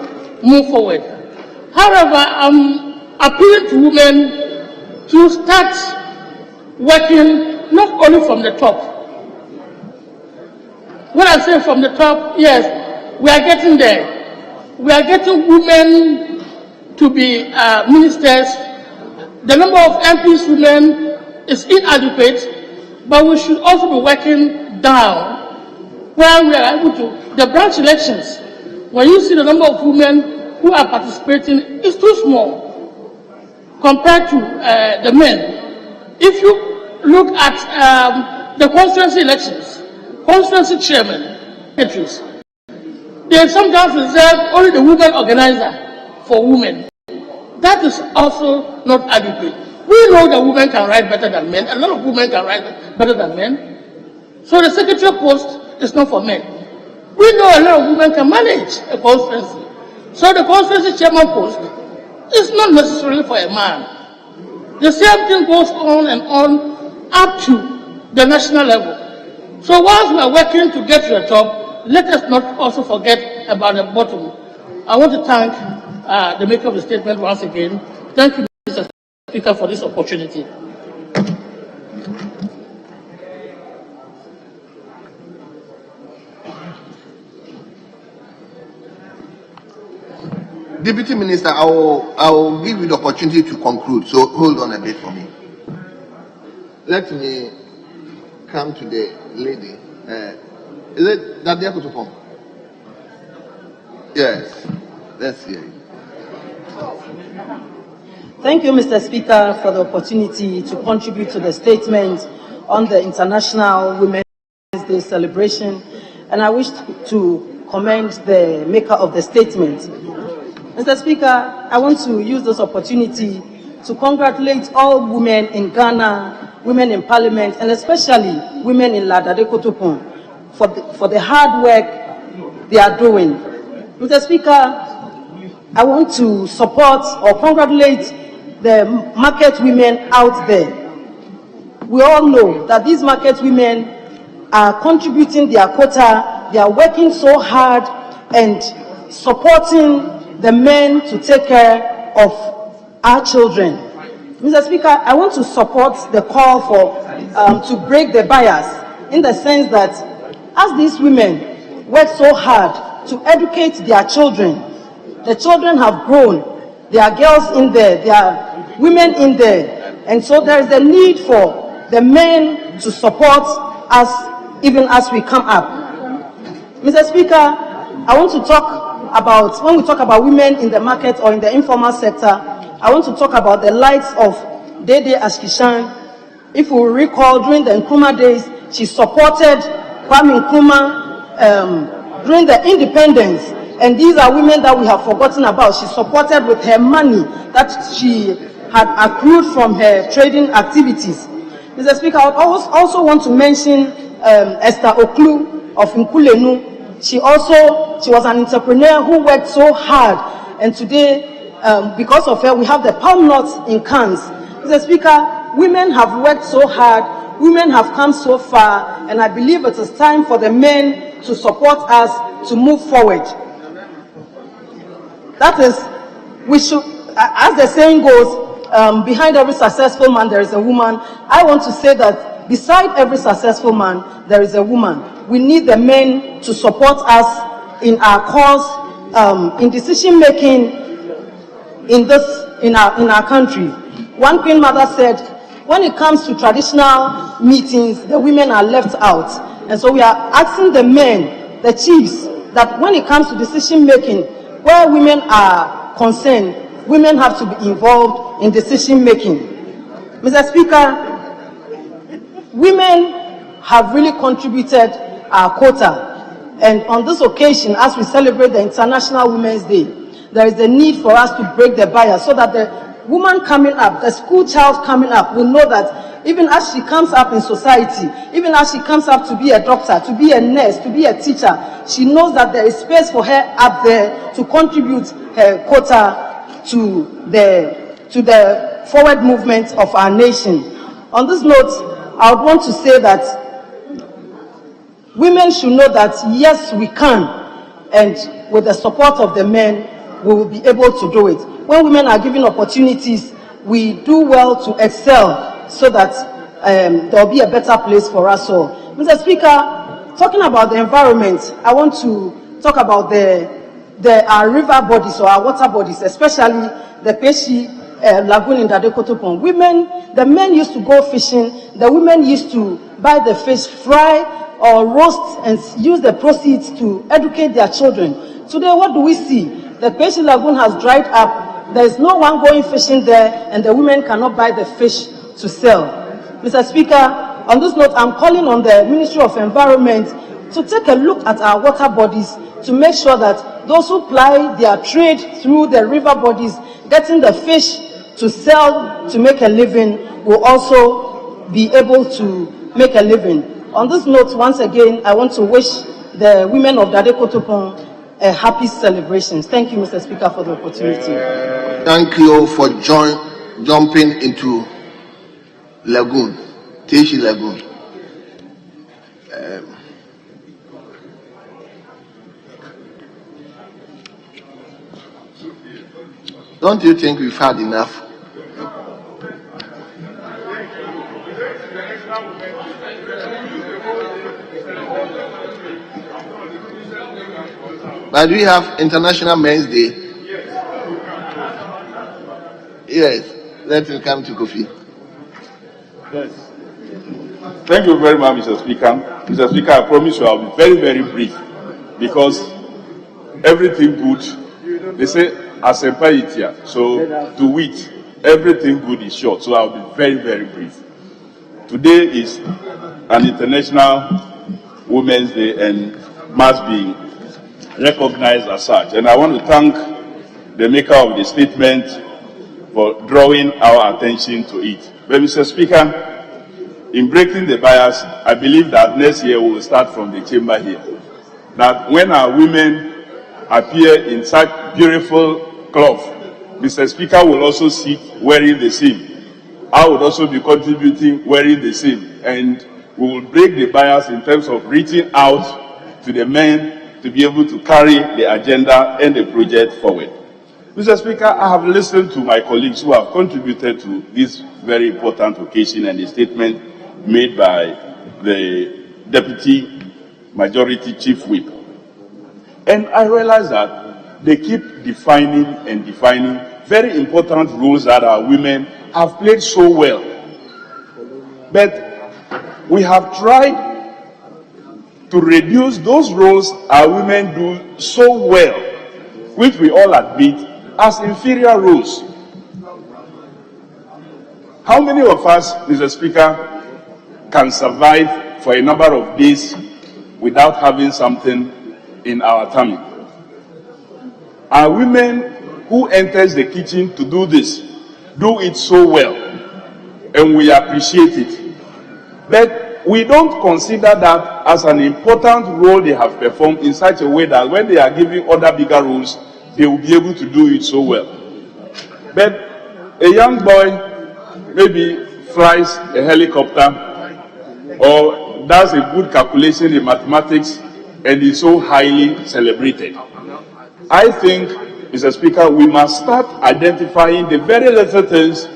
move forward. However, I'm appealing to women to start working not only from the top. When I say from the top, yes, we are getting there. We are getting women to be ministers. The number of MPs women is inadequate, but we should also be working down where we are able to. The branch elections, when you see the number of women who are participating, is too small compared to the men. If you look at the constituency elections, constituency chairman, secretaries, they sometimes reserve only the women organizer for women. That is also not adequate. We know that women can write better than men. A lot of women can write better than men. So the secretary post is not for men. We know a lot of women can manage a constituency. So the constituency chairman post is not necessarily for a man. The same thing goes on and on up to the national level. So whilst we are working to get to the top, let us not also forget about the bottom. I want to thank the maker of the statement once again. Thank you, Mr. Speaker, for this opportunity. Deputy Minister, I will give you the opportunity to conclude, so hold on a bit for me. Let me come to the lady. Is it that they have to come? Yes, let's hear you. Thank you, Mr. Speaker, for the opportunity to contribute to the statement on the International Women's Day celebration, and I wish to commend the maker of the statement. Mr. Speaker, I want to use this opportunity to congratulate all women in Ghana, women in Parliament, and especially women in Ladade Kotopon for the hard work they are doing. Mr. Speaker, I want to support or congratulate the market women out there. We all know that these market women are contributing their quota, they are working so hard and supporting the men to take care of our children. Mr. Speaker, I want to support the call for to break the bias, in the sense that as these women work so hard to educate their children, the children have grown, there are girls in there, there are women in there, and so there is a need for the men to support us even as we come up. Mr. Speaker, I want to talk about, when we talk about women in the market or in the informal sector, I want to talk about the likes of Dede Ashkishan. If we recall, during the Nkrumah days, she supported Kwame Nkrumah during the independence, and these are women that we have forgotten about. She supported with her money that she had accrued from her trading activities. Mr. Speaker, I would also want to mention Esther Oklu of Nkulenu. She was an entrepreneur who worked so hard, and today, because of her, we have the palm nuts in cans. Mr. Speaker, women have worked so hard. Women have come so far, and I believe it is time for the men to support us to move forward. That is, we should, as the saying goes, behind every successful man there is a woman. I want to say that beside every successful man there is a woman. we need the men to support us in our cause, in decision making in our country. One Queen Mother said, when it comes to traditional meetings, the women are left out. And so we are asking the men, the chiefs, that when it comes to decision making, where women are concerned, women have to be involved in decision making. Mr. Speaker, women have really contributed our quota. And on this occasion, as we celebrate the International Women's Day, there is a need for us to break the bias so that the woman coming up, the school child coming up, will know that even as she comes up in society, even as she comes up to be a doctor, to be a nurse, to be a teacher, she knows that there is space for her up there to contribute her quota to the forward movement of our nation. On this note, I would want to say that women should know that yes, we can, and with the support of the men, we will be able to do it. When women are given opportunities, we do well to excel so that there will be a better place for us all. Mr. Speaker, talking about the environment, I want to talk about our river bodies or our water bodies, especially the Peshi Lagoon in Dadekotopon. The men used to go fishing, the women used to buy the fish, fry or roast and use the proceeds to educate their children. Today, what do we see? The Peshi Lagoon has dried up. There is no one going fishing there, and the women cannot buy the fish to sell. Mr. Speaker, on this note, I'm calling on the Ministry of Environment to take a look at our water bodies to make sure that those who ply their trade through the river bodies, getting the fish to sell to make a living, will also be able to make a living. On this note, once again, I want to wish the women of Dadekotopon a happy celebrations. Thank you, Mr. Speaker, for the opportunity. Thank you for jumping into Lagoon, Teshi Lagoon. Don't you think we've had enough? But we have International Men's Day. Yes, let him come to Kofi. Yes. Thank you very much, Mr. Speaker. Mr. Speaker, I promise you I'll be very, very brief because everything good, they say, as a paitia, so to wit, everything good is short, so I'll be very, very brief. Today is an International Women's Day and must be recognized as such. And I want to thank the maker of the statement for drawing our attention to it. But Mr. Speaker, in breaking the bias, I believe that next year we will start from the chamber here. That when our women appear in such beautiful cloth, Mr. Speaker will also sit wearing the same. I would also be contributing wearing the same. And we will break the bias in terms of reaching out to the men to be able to carry the agenda and the project forward. Mr. Speaker, I have listened to my colleagues who have contributed to this very important occasion and the statement made by the Deputy Majority Chief Whip. And I realize that they keep defining and defining very important roles that our women have played so well. But we have tried to reduce those roles our women do so well, which we all admit as inferior roles. How many of us, Mr. Speaker, can survive for a number of days without having something in our tummy? Our women who enters the kitchen to do this do it so well, and we appreciate it. But we don't consider that as an important role they have performed in such a way that when they are given other bigger roles, they will be able to do it so well. But a young boy maybe flies a helicopter or does a good calculation in mathematics and is so highly celebrated. I think, Mr. Speaker, we must start identifying the very little things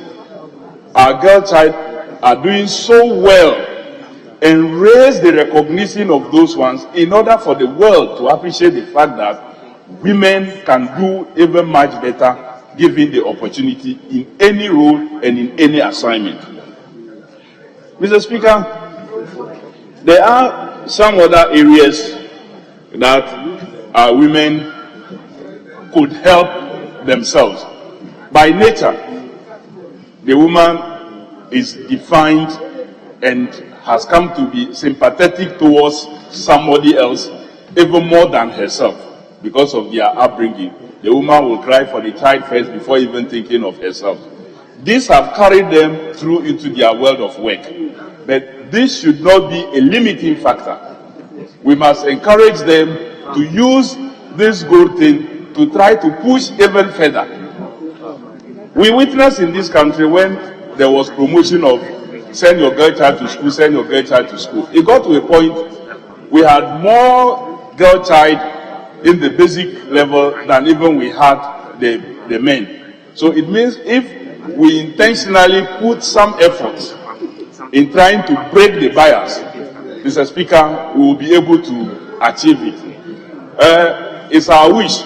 our girl child are doing so well and raise the recognition of those ones in order for the world to appreciate the fact that women can do even much better given the opportunity in any role and in any assignment. Mr. Speaker, there are some other areas that our women could help themselves. By nature, the woman is defined and has come to be sympathetic towards somebody else even more than herself because of their upbringing. The woman will cry for the child first before even thinking of herself. These have carried them through into their world of work. But this should not be a limiting factor. We must encourage them to use this good thing to try to push even further. We witnessed in this country when there was promotion of send your girl child to school, send your girl child to school. It got to a point we had more girl child in the basic level than even we had the men. So it means if we intentionally put some efforts in trying to break the bias, Mr. Speaker, we will be able to achieve it. It's our wish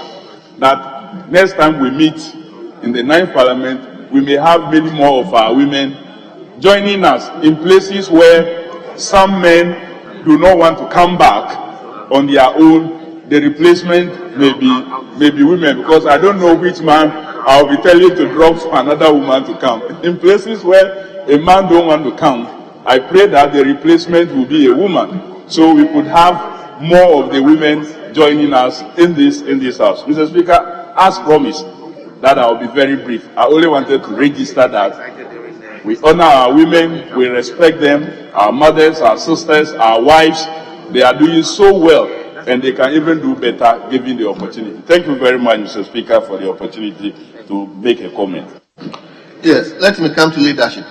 that next time we meet in the 9th Parliament, we may have many more of our women joining us in places where some men do not want to come back on their own. The replacement may be women, because I don't know which man I'll be telling to drop for another woman to come. In places where a man don't want to come, I pray that the replacement will be a woman, so we could have more of the women joining us in this house. Mr. Speaker, as promised, that I will be very brief. I only wanted to register that we honor our women, we respect them, our mothers, our sisters, our wives. They are doing so well, and they can even do better given the opportunity. Thank you very much, Mr. Speaker, for the opportunity to make a comment. Yes, let me come to leadership.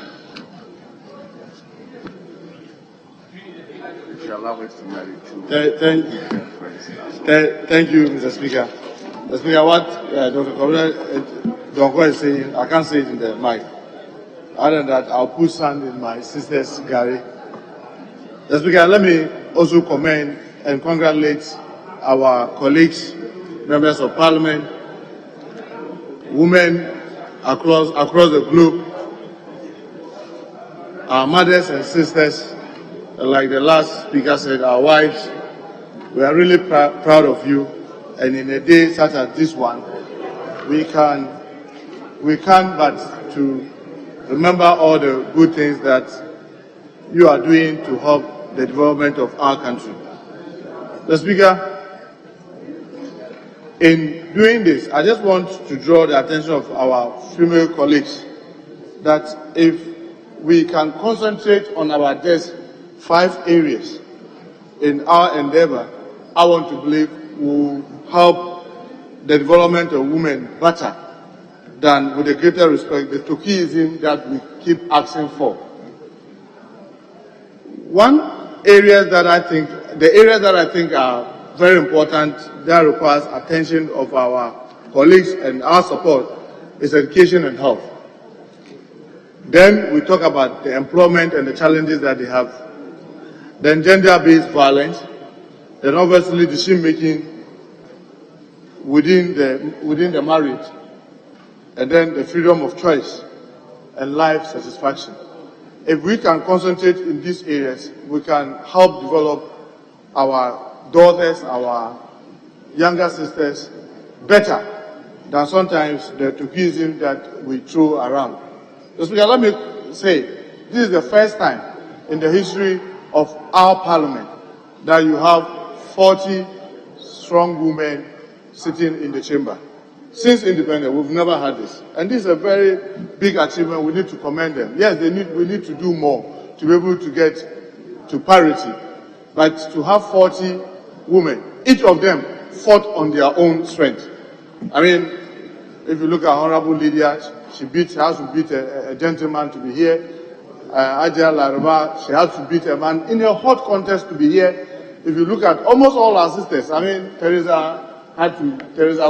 Thank you, Mr. Speaker. Mr. Speaker, what Dr. Donko is saying, I can't say it in the mic. Other than that, I'll put sand in my sister's Gary. Mr. Speaker, let me also commend and congratulate our colleagues, members of Parliament, women across the globe, our mothers and sisters, like the last speaker said, our wives. We are really proud of you, and in a day such as this one, we can't but to remember all the good things that you are doing to help the development of our country. Mr. Speaker, in doing this, I just want to draw the attention of our female colleagues that if we can concentrate on our desk 5 areas in our endeavor, I want to believe will help the development of women better than, with a greater respect, the tokenism that we keep asking for. The areas that I think are very important, that requires attention of our colleagues and our support, is education and health. Then we talk about the employment and the challenges that they have. Then gender-based violence. Then obviously decision-making within the marriage. And then the freedom of choice and life satisfaction. If we can concentrate in these areas, we can help develop our daughters, our younger sisters better than sometimes the tokenism that we throw around. So let me say, this is the first time in the history of our Parliament that you have 40 strong women sitting in the chamber. Since independence, we've never had this. And this is a very big achievement. We need to commend them. Yes, we need to do more to be able to get to parity. But to have 40 women, each of them fought on their own strength. I mean, if you look at Honorable Lydia, she has to beat a gentleman to be here. Ajay Laraba, she has to beat a man in a hot contest to be here. If you look at almost all our sisters, I mean, Teresa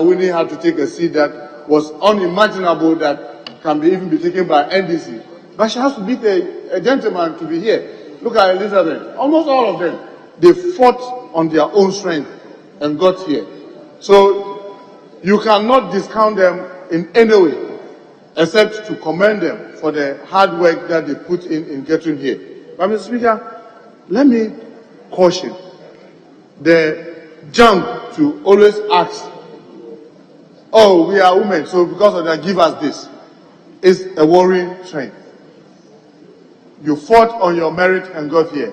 Winnie had to take a seat that was unimaginable that can even be taken by NDC. But she has to beat a gentleman to be here. Look at Elizabeth. Almost all of them, they fought on their own strength and got here. So you cannot discount them in any way, except to commend them for the hard work that they put in getting here. But Mr. Speaker, let me caution the jump to always ask, oh, we are women, so because of that, give us this. It's a worrying trend. You fought on your merit and got here.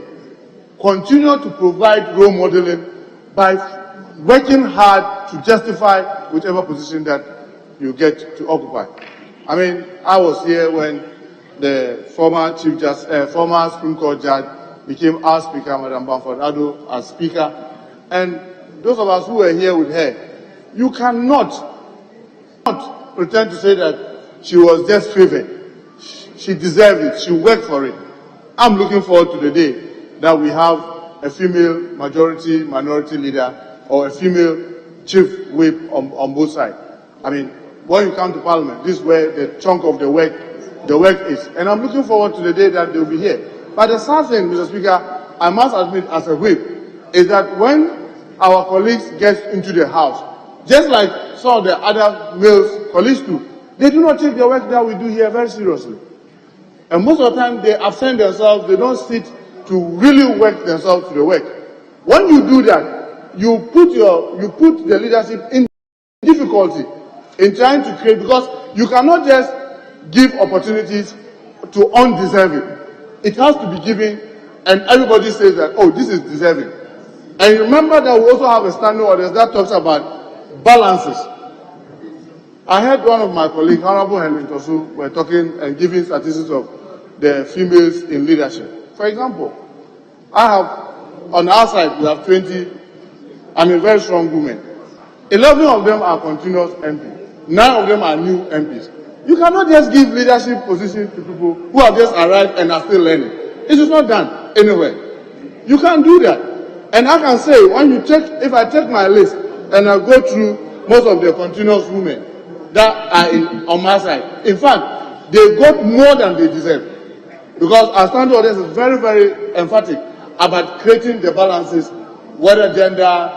Continue to provide role modeling by working hard to justify whichever position that you get to occupy. I mean, I was here when the former former Supreme Court judge became our Speaker, Madam Bamford Addo, as Speaker. And those of us who were here with her, you cannot pretend to say that she was just favored. She deserved it. She worked for it. I'm looking forward to the day that we have a female majority, minority leader, or a female chief whip on both sides. I mean, when you come to Parliament, this is where the chunk of the work is. And I'm looking forward to the day that they'll be here. But the sad thing, Mr. Speaker, I must admit as a whip, is that when our colleagues get into the House, just like some of the other male colleagues do, they do not take the work that we do here very seriously. And most of the time, they absent themselves, they don't sit to really work themselves to the work. When you do that, you put the leadership in difficulty in trying to create, because you cannot just give opportunities to undeserving. It has to be given, and everybody says that, oh, this is deserving. And remember that we also have a standing order that talks about balances. I heard one of my colleagues, Honorable Helen Tosu, were talking and giving statistics of the females in leadership. For example, on our side, we have 20, very strong women. 11 of them are continuous MPs. 9 of them are new MPs. You cannot just give leadership positions to people who have just arrived and are still learning. It is not done anywhere. You can't do that. And I can say, if I take my list and I go through most of the continuous women that are on my side, in fact, they got more than they deserve. Because our standing orders is very, very emphatic about creating the balances, whether gender,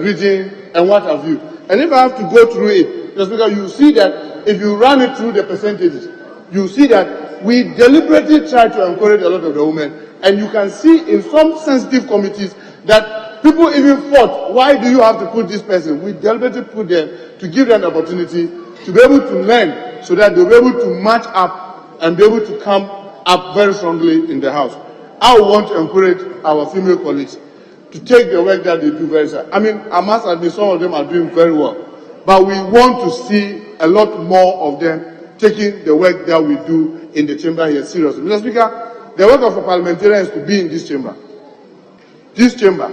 region, and what have you. And if I have to go through it, just because you see that if you run it through the percentages, you see that we deliberately try to encourage a lot of the women. And you can see in some sensitive committees that people even fought, why do you have to put this person? We deliberately put them to give them the opportunity to be able to learn so that they'll be able to match up and be able to come up very strongly in the House. I want to encourage our female colleagues to take the work that they do very seriously. I must admit some of them are doing very well. But we want to see a lot more of them taking the work that we do in the chamber here seriously. Mr. Speaker, the work of a parliamentarian is to be in this chamber. This chamber.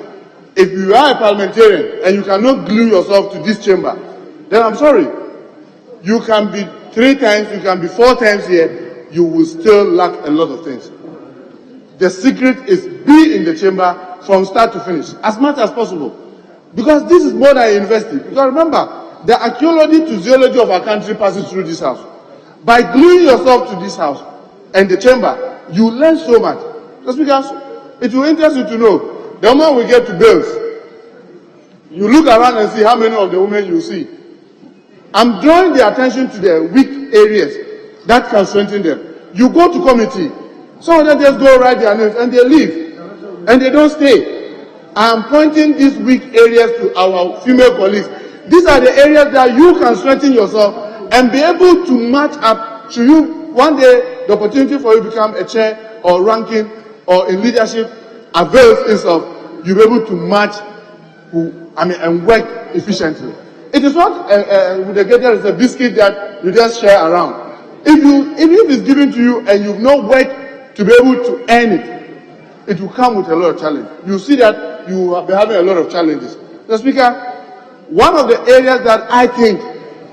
If you are a parliamentarian and you cannot glue yourself to this chamber, then I'm sorry. You can be 3 times, you can be 4 times here, you will still lack a lot of things. The secret is be in the chamber from start to finish, as much as possible. Because this is more than a university. Because remember, the archaeology to zoology of our country passes through this house. By gluing yourself to this house and the chamber, you learn so much. Just because it will interest you to know, the moment we get to bills, you look around and see how many of the women you see. I'm drawing the attention to the weak areas that can strengthen them. You go to committee, some of them just go write their names and they leave. And they don't stay. I am pointing these weak areas to our female colleagues. These are the areas that you can strengthen yourself and be able to match up. Should you one day the opportunity for you to become a chair or ranking or in leadership avails itself, you'll be able to match and work efficiently. It is not with the get there is a biscuit that you just share around. If it's given to you and you've not worked to be able to earn it, it will come with a lot of challenge. You see that you have been having a lot of challenges. Mr. Speaker, one of the areas that I think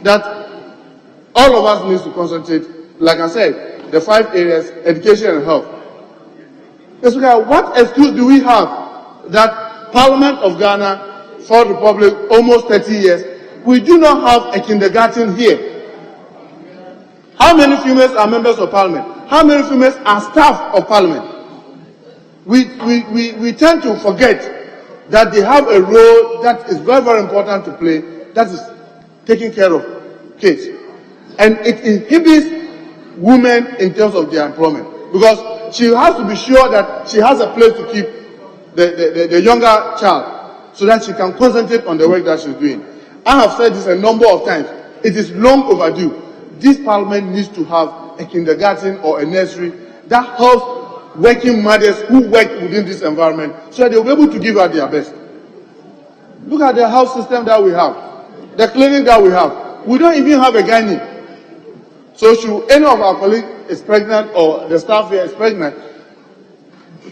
that all of us need to concentrate, like I said, the 5 areas, education and health. Mr. Speaker, what excuse do we have that Parliament of Ghana, Fourth Republic, almost 30 years, we do not have a kindergarten here? How many females are members of Parliament? How many females are staff of Parliament? we tend to forget that they have a role that is very, very important to play, that is taking care of kids. And it inhibits women in terms of their employment, because she has to be sure that she has a place to keep the younger child so that she can concentrate on the work that she's doing. I have said this a number of times. It is long overdue. This parliament needs to have a kindergarten or a nursery that helps working mothers who work within this environment so that they'll be able to give her their best. Look at the health system that we have, the clinic that we have. We don't even have a gynae. So should any of our colleagues is pregnant or the staff here is pregnant,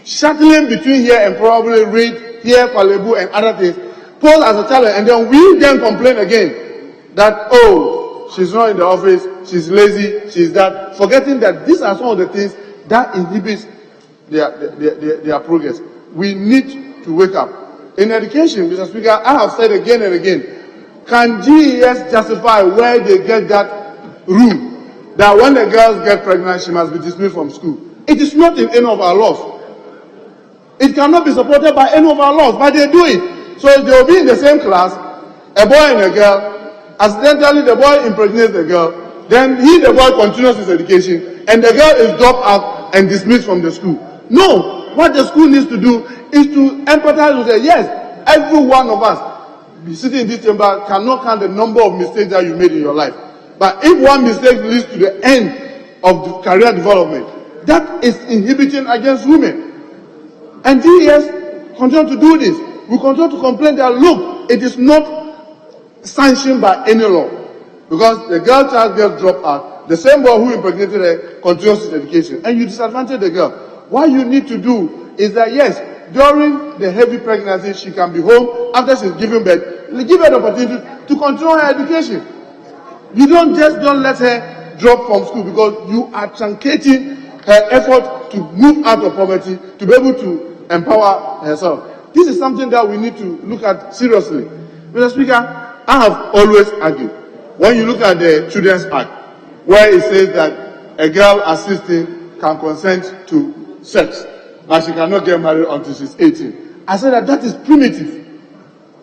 shuttling between here and probably read here, Palebu and other things, pose as a challenge, and then we then complain again that, oh, she's not in the office, she's lazy, she's that, forgetting that these are some of the things that inhibits their progress. We need to wake up. In education, Mr. Speaker, I have said again and again, can GES justify where they get that rule that when the girls get pregnant, she must be dismissed from school? It is not in any of our laws. It cannot be supported by any of our laws, but they do it. So if they will be in the same class, a boy and a girl, accidentally the boy impregnates the girl, then the boy continues his education, and the girl is dropped out and dismissed from the school. No, what the school needs to do is to empathize with her. Yes, every one of us sitting in this chamber cannot count the number of mistakes that you made in your life. But if one mistake leads to the end of the career development, that is inhibiting against women. And GES continue to do this. We continue to complain that, look, it is not sanctioned by any law. Because the girl child gets dropped out, the same boy who impregnated her continues his education, and you disadvantage the girl. What you need to do is that, yes, during the heavy pregnancy, she can be home after she's given birth. Give her the opportunity to continue her education. You don't let her drop from school, because you are truncating her effort to move out of poverty, to be able to empower herself. This is something that we need to look at seriously. Mr. Speaker, I have always argued, when you look at the Children's Act, where it says that a girl assisting can consent to sex, but she cannot get married until she's 18. I said that is primitive.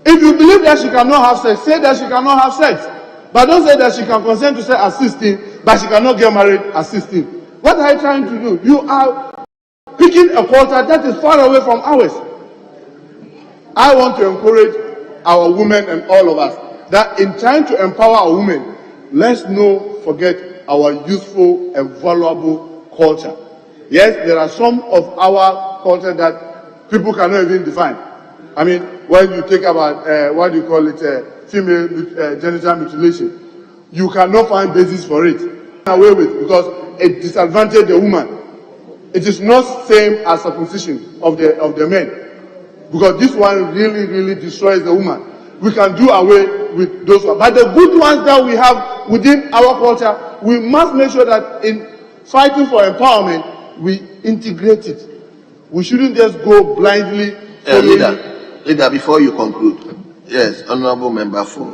If you believe that she cannot have sex, say that she cannot have sex. But don't say that she can consent to sex at 16, but she cannot get married at 16. What are you trying to do? You are picking a quota that is far away from ours. I want to encourage our women and all of us that in trying to empower our women, let's not forget our useful and valuable culture. Yes, there are some of our culture that people cannot even define. I mean, when you think about, female genital mutilation, you cannot find basis for it. Away with, because it disadvantages the woman. It is not same as circumcision of the men, because this one really destroys the woman. We can do away with those ones, but the good ones that we have within our culture, we must make sure that in fighting for empowerment, we integrate it. We shouldn't just go blindly. Leader, before you conclude, yes, Honourable Member for.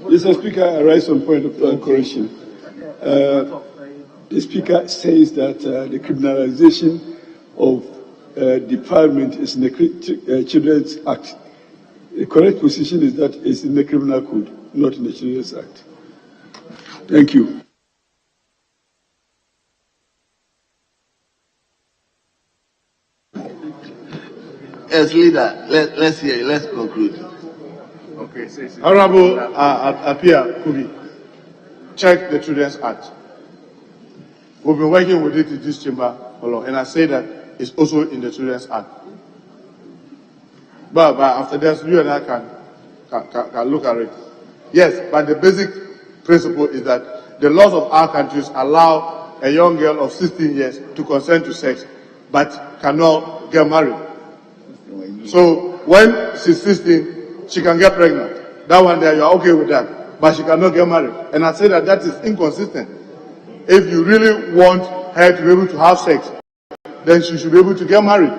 Mr. Speaker, I raise some point of correction. The Speaker says that the criminalization of defilement is in the Children's Act. The correct position is that it's in the Criminal Code, not in the Children's Act. Thank you. Yes, leader, let's hear you. Let's conclude. Okay, Honorable Apia Kubi, check the Children's Act. We've been working with it in this chamber for long, and I say that it's also in the Children's Act. But after that, you and I can look at it. Yes, but the basic principle is that the laws of our countries allow a young girl of 16 years to consent to sex, but cannot get married. So when she's 16, she can get pregnant. That one there, you are okay with that. But she cannot get married. And I say that is inconsistent. If you really want her to be able to have sex, then she should be able to get married.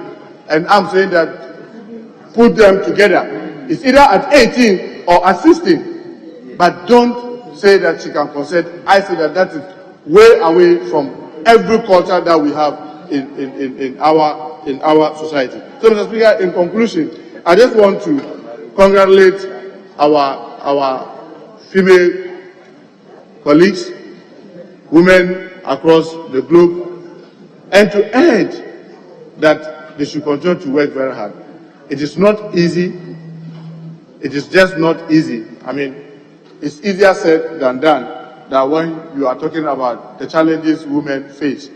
And I'm saying that put them together. It's either at 18 or at 16. But don't say that she can consent. I say that is way away from every culture that we have in our in our society. So, Mr. Speaker, in conclusion, I just want to congratulate our female colleagues, women across the globe, and to urge that they should continue to work very hard. It is not easy. It is just not easy. I mean, it's easier said than done. That when you are talking about the challenges women face,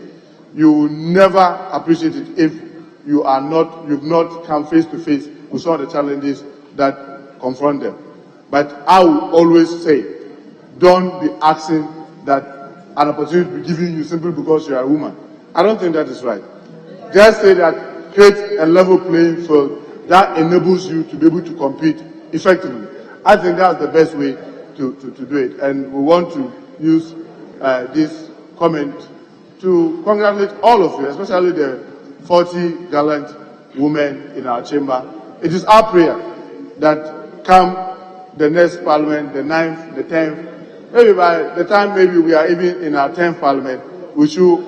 you will never appreciate it if you've not come face to face with some of the challenges that confront them. But I will always say, don't be asking that an opportunity be given you simply because you are a woman. I don't think that is right. Just say that create a level playing field that enables you to be able to compete effectively. I think that's the best way to do it. And we want to use this comment to congratulate all of you, especially the 40 gallant women in our chamber. It is our prayer that come the next parliament, the 9th, the 10th, maybe by the time maybe we are even in our 10th parliament, we should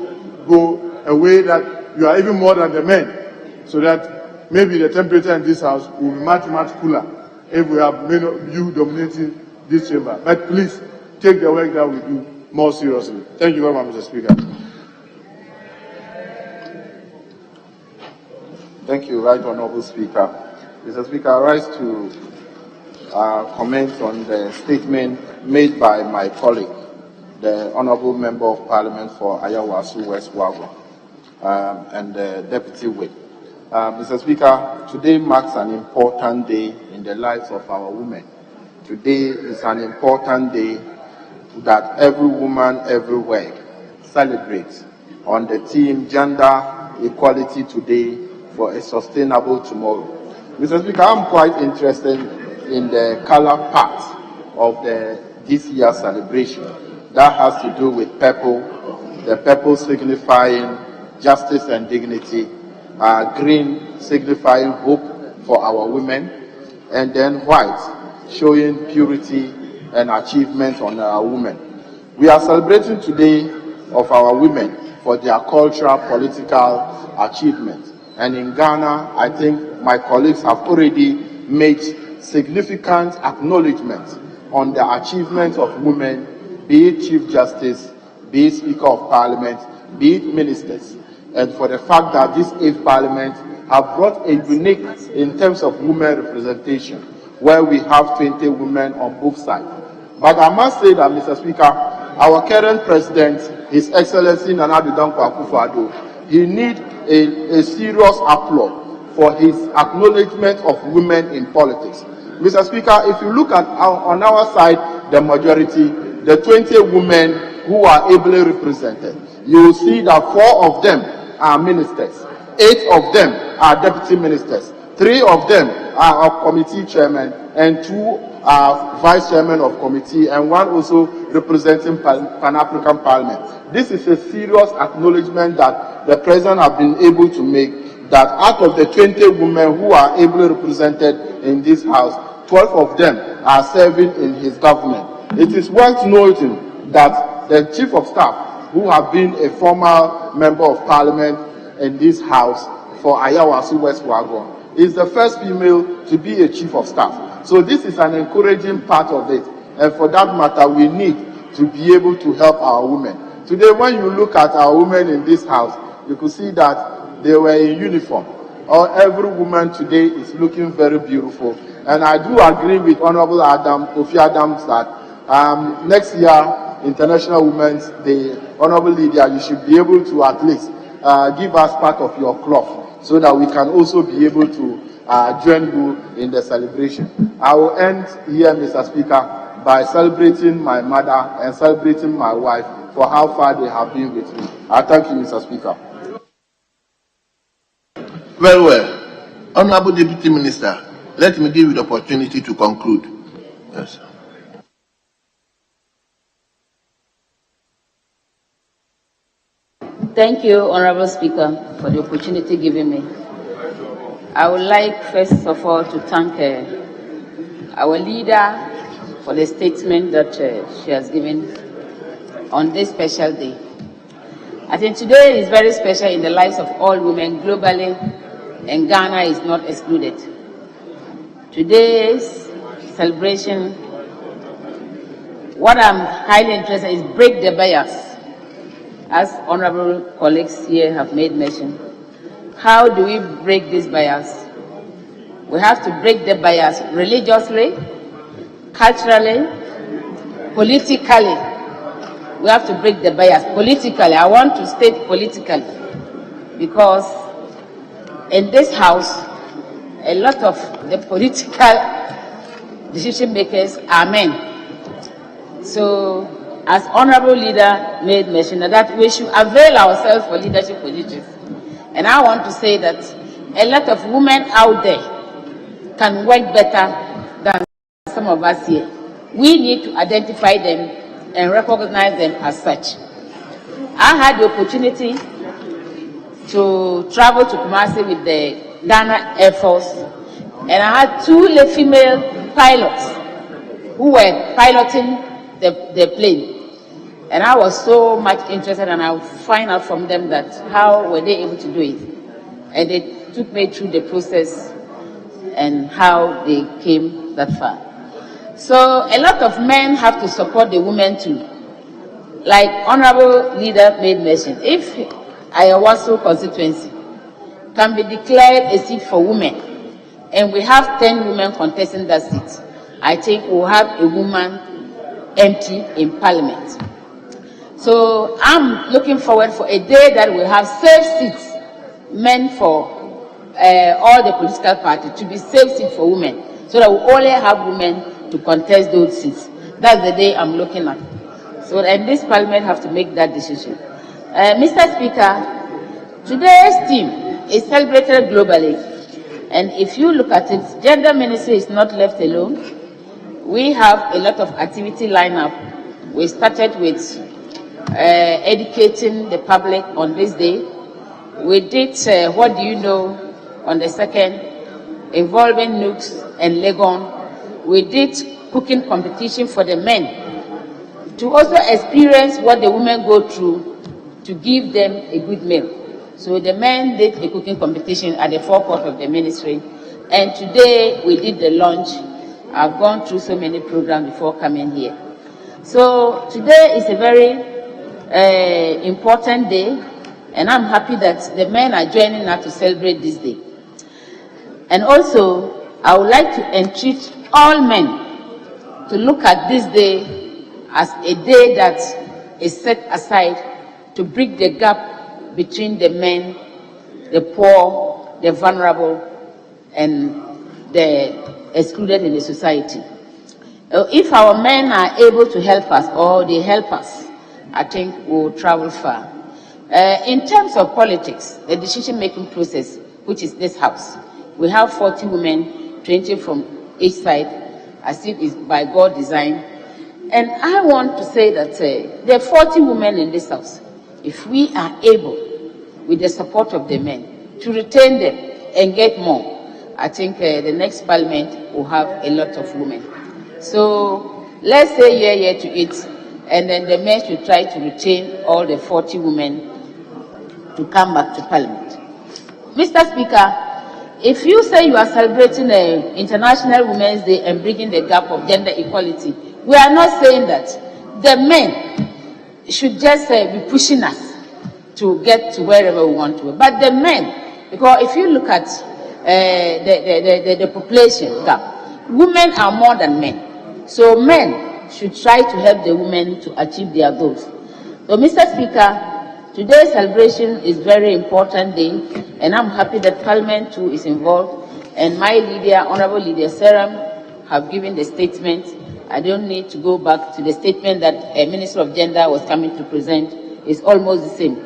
go a way that you are even more than the men, so that maybe the temperature in this house will be much, much cooler if we have many of you dominating this chamber. But please take the work that we do more seriously. Thank you very much, Mr. Speaker. Thank you, Right Honourable Speaker. Mr. Speaker, I rise to comment on the statement made by my colleague, the Honourable Member of Parliament for Ayawasu West Wago, and the Deputy Whip. Mr. Speaker, today marks an important day in the lives of our women. Today is an important day that every woman everywhere celebrates on the theme Gender Equality Today for a Sustainable Tomorrow. Mr. Speaker, I'm quite interested in the color part of this year's celebration. That has to do with purple, the purple signifying justice and dignity, green signifying hope for our women, and then white showing purity and achievement on our women. We are celebrating today of our women for their cultural, political achievements. And in Ghana, I think my colleagues have already made significant acknowledgements on the achievements of women, be it Chief Justice, be it Speaker of Parliament, be it ministers, and for the fact that this 8th Parliament have brought a unique in terms of women representation, where we have 20 women on both sides. But I must say that, Mr. Speaker, our current President, His Excellency Nana Addo Dankwa Akufo-Addo, he needs a serious applaud for his acknowledgement of women in politics. Mr. Speaker, if you look at on our side, the majority, the 20 women who are ably represented, you will see that 4 of them are ministers, 8 of them are deputy ministers, 3 of them are committee chairmen, and 2 are vice chairmen of committee, and 1 also representing Pan-African Parliament. This is a serious acknowledgement that the President has been able to make, that out of the 20 women who are ably represented in this House, 12 of them are serving in his government. It is worth noting that the Chief of Staff, who have been a former Member of Parliament in this House for Ayawasu West Wagon, is the first female to be a Chief of Staff. So this is an encouraging part of it. And for that matter, we need to be able to help our women. Today, when you look at our women in this House, you could see that they were in uniform. Every woman today is looking very beautiful. And I do agree with Honorable Kofi Adams that next year, International Women's Day, Honorable Lydia, you should be able to at least give us part of your cloth so that we can also be able to join you in the celebration. I will end here, Mr. Speaker, by celebrating my mother and celebrating my wife for how far they have been with me. I thank you, Mr. Speaker. Very well. Honorable Deputy Minister, let me give you the opportunity to conclude. Yes. Thank you, Honorable Speaker, for the opportunity given me. I would like, first of all, to thank our leader for the statement that she has given on this special day. I think today is very special in the lives of all women globally, and Ghana is not excluded. Today's celebration, what I'm highly interested in is break the bias, as honorable colleagues here have made mention. How do we break this bias? We have to break the bias religiously, culturally, politically. We have to break the bias politically. I want to state politically, because in this house, a lot of the political decision makers are men. So, as honorable leader made mention that we should avail ourselves for leadership positions. And I want to say that a lot of women out there can work better than some of us here. We need to identify them and recognize them as such. I had the opportunity to travel to Kumasi with the Ghana Air Force, and I had 2 female pilots who were piloting the plane. And I was so much interested, and I would find out from them that how were they able to do it. And they took me through the process and how they came that far. So a lot of men have to support the women too. Like honorable leader made mention, if Ayawaso constituency can be declared a seat for women, and we have 10 women contesting that seat, I think we'll have a woman MP in Parliament. So I'm looking forward for a day that we'll have safe seats meant for all the political parties, to be safe seats for women, so that we only have women to contest those seats. That's the day I'm looking at. So, and this Parliament have to make that decision. Mr. Speaker, today's theme is celebrated globally, and if you look at it, gender ministry is not left alone. We have a lot of activity lined up. We started with educating the public on this day. We did What Do You Know on the 2nd, involving Nooks and Legon. We did cooking competition for the men to also experience what the women go through, to give them a good meal. So the men did a cooking competition at the forecourt of the ministry, and today we did the lunch. I've gone through so many programs before coming here. So today is a very important day, and I'm happy that the men are joining us to celebrate this day. And also, I would like to entreat all men to look at this day as a day that is set aside to bridge the gap between the men, the poor, the vulnerable, and the excluded in the society. If our men are able to help us, or they help us, I think we'll travel far. In terms of politics, the decision-making process, which is this house, we have 40 women, 20 from each side, as if it's by God design. And I want to say that there are 40 women in this house. If we are able, with the support of the men, to retain them and get more, I think the next Parliament will have a lot of women. So let's say yeah to it, and then the men should try to retain all the 40 women to come back to Parliament. Mr. Speaker, if you say you are celebrating International Women's Day and bridging the gap of gender equality, we are not saying that. The men should just be pushing us to get to wherever we want to. But the men, because if you look at the population gap, women are more than men. So men should try to help the women to achieve their goals. So, Mr. Speaker, today's celebration is very important day, and I'm happy that Parliament too is involved. And my leader, Honorable Leader Seram, have given the statement. I don't need to go back to the statement that a Minister of Gender was coming to present. It's almost the same.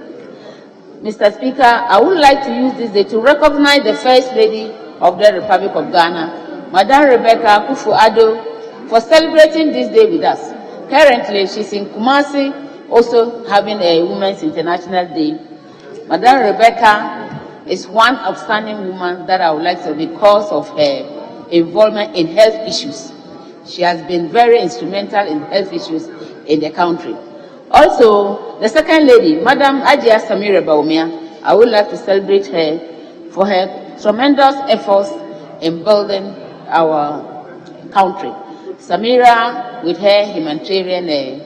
Mr. Speaker, I would like to use this day to recognize the First Lady of the Republic of Ghana, Madam Rebecca Kufu-Addo, for celebrating this day with us. Currently, she's in Kumasi, also having a Women's International Day. Madam Rebecca is one outstanding woman that I would like to, because of her involvement in health issues. She has been very instrumental in health issues in the country. Also, the second lady, Madam Ajia Samira Baumia, I would like to celebrate her for her tremendous efforts in building our country. Samira, with her humanitarian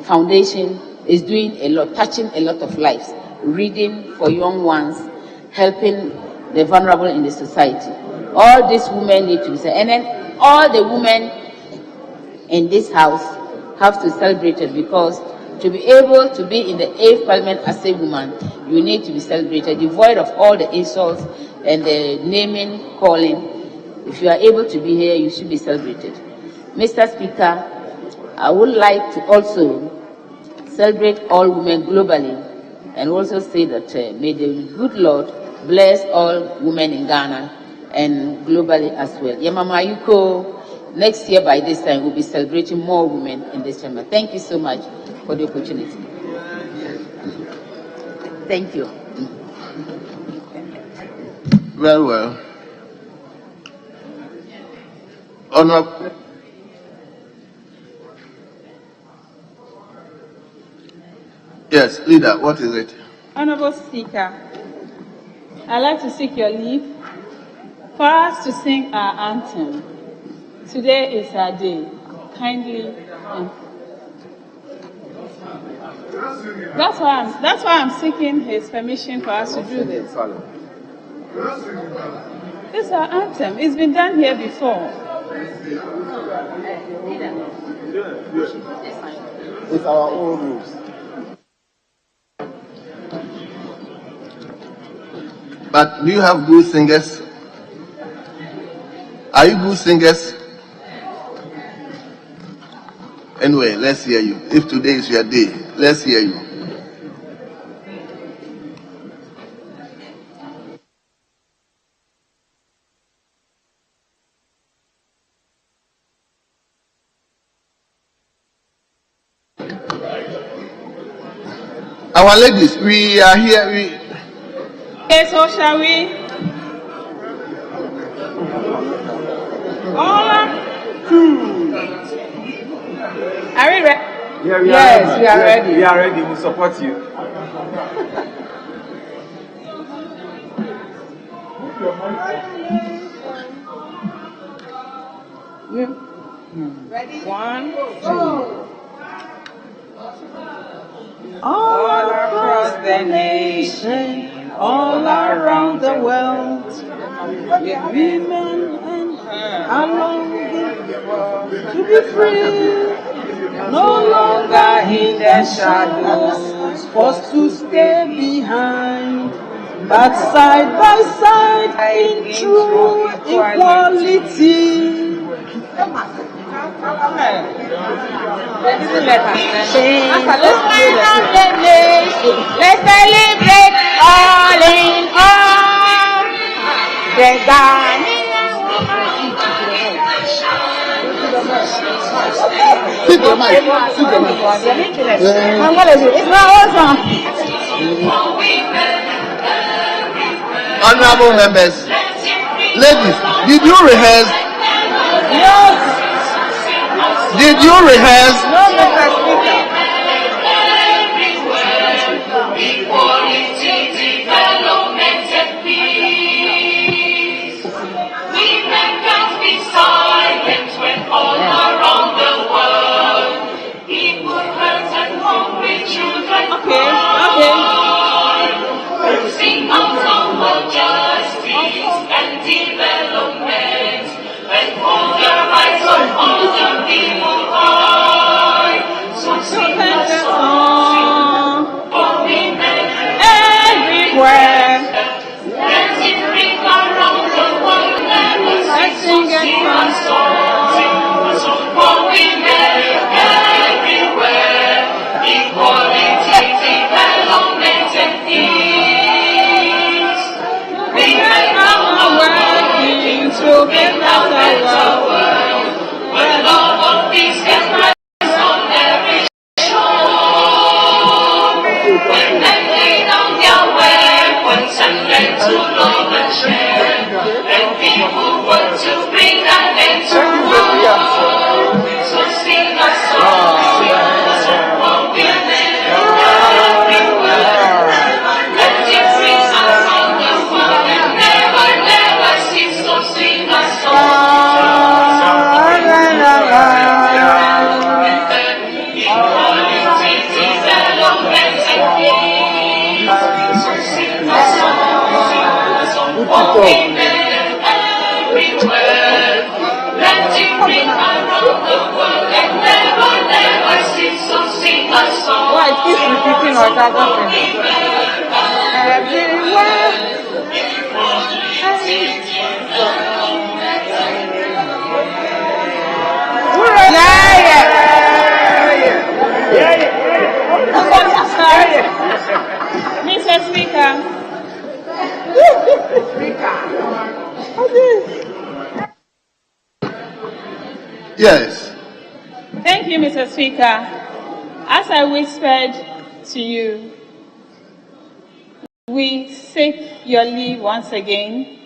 foundation, is doing a lot, touching a lot of lives, reading for young ones, helping the vulnerable in the society. All these women need to be said, and then all the women in this house have to celebrate it, because to be able to be in the 8th Parliament as a woman, you need to be celebrated, devoid of all the insults and the naming, calling. If you are able to be here, you should be celebrated. Mr. Speaker, I would like to also celebrate all women globally, and also say that may the good Lord bless all women in Ghana and globally as well. Yamama Yuko, next year by this time we'll be celebrating more women in this chamber. Thank you so much for the opportunity. Thank you. Very well. Honorable. Yes, leader, what is it? Honorable Speaker, I'd like to seek your leave for us to sing our anthem. Today is our day. Kindly. That's why I'm seeking his permission for us to do this. This is our anthem. It's been done here before. It's our own rules. But do you have good singers? Are you good singers? Anyway, let's hear you. If today is your day, let's hear you. Our ladies, we are here. Okay, so shall we? Are we ready? Yeah, we are ready. We are ready. We support you. Ready? 1, 2. All across the nation, all around the world, women are longing to be free, no longer in the shadows, forced to stay behind, but side by side in true equality. Let's celebrate all in all. The Ghanaian woman. It's not awesome. Honorable members, ladies, did you rehearse? Yes. Did you rehearse? No, Mr. Speaker. Equality, development, and peace. Women can't be silent when all around the world people hurt and hungry children cry. Sing out for justice and development, and for the rights of all the people high. So Mr. Speaker. Yes. Thank you, Mr. Speaker. As I whispered to you, we seek your leave once again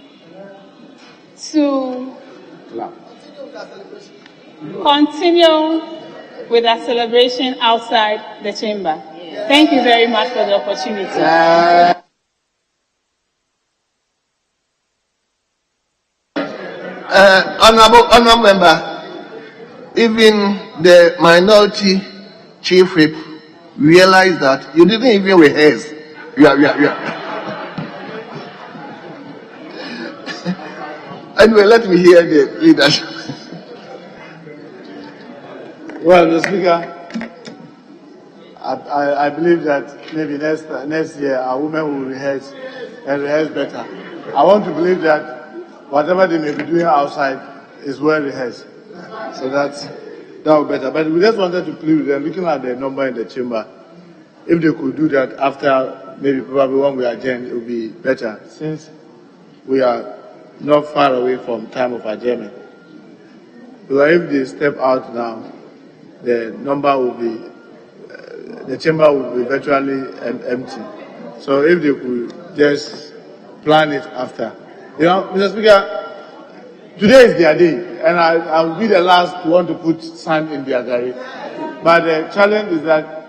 to continue with our celebration outside the chamber. Thank you very much for the opportunity. Honorable member, even the minority chief whip realized that you didn't even rehearse. Anyway, let me hear the leadership. Well, Mr. Speaker, I believe that maybe next year our women will rehearse and rehearse better. I want to believe that whatever they may be doing outside is well rehearsed. So that would be better. But we just wanted to plead with them, looking at the number in the chamber, if they could do that after maybe probably when we adjourn, it would be better, since we are not far away from time of adjournment. Because if they step out now, the number will be, the chamber will be virtually empty. So if they could just plan it after. You know, Mr. Speaker, today is their day, and I will be the last to want to put sand in their gari. But the challenge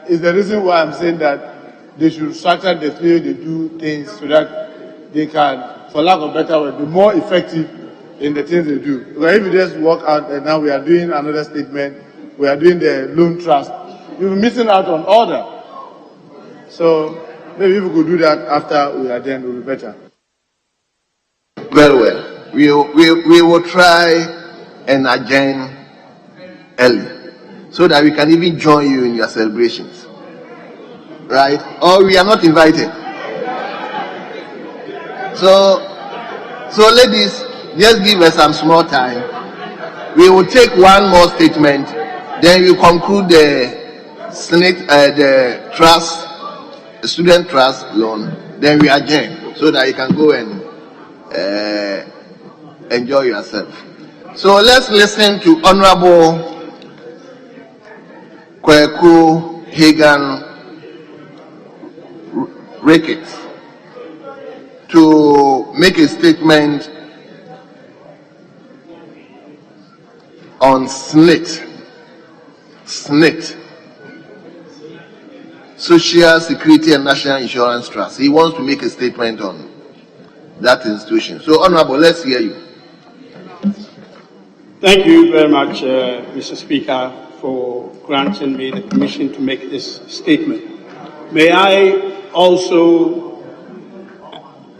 is the reason why I'm saying that they should structure the way they do things so that they can, for lack of better word, be more effective in the things they do. Because if you just walk out and now we are doing another statement, we are doing the loan trust, you'll be missing out on order. So maybe if we could do that after we are done, it will be better. Very well. We will try and adjourn early so that we can even join you in your celebrations. Right? Or we are not invited. So ladies, just give us some small time. We will take one more statement, then we conclude the Senate, the trust, the student trust loan, then we adjourn so that you can go and enjoy yourself. So let's listen to Honorable Kweku Hagan Ricketts to make a statement on SNIT, Social Security and National Insurance Trust. He wants to make a statement on that institution. So, Honorable, let's hear you. Thank you very much, Mr. Speaker, for granting me the permission to make this statement. May I also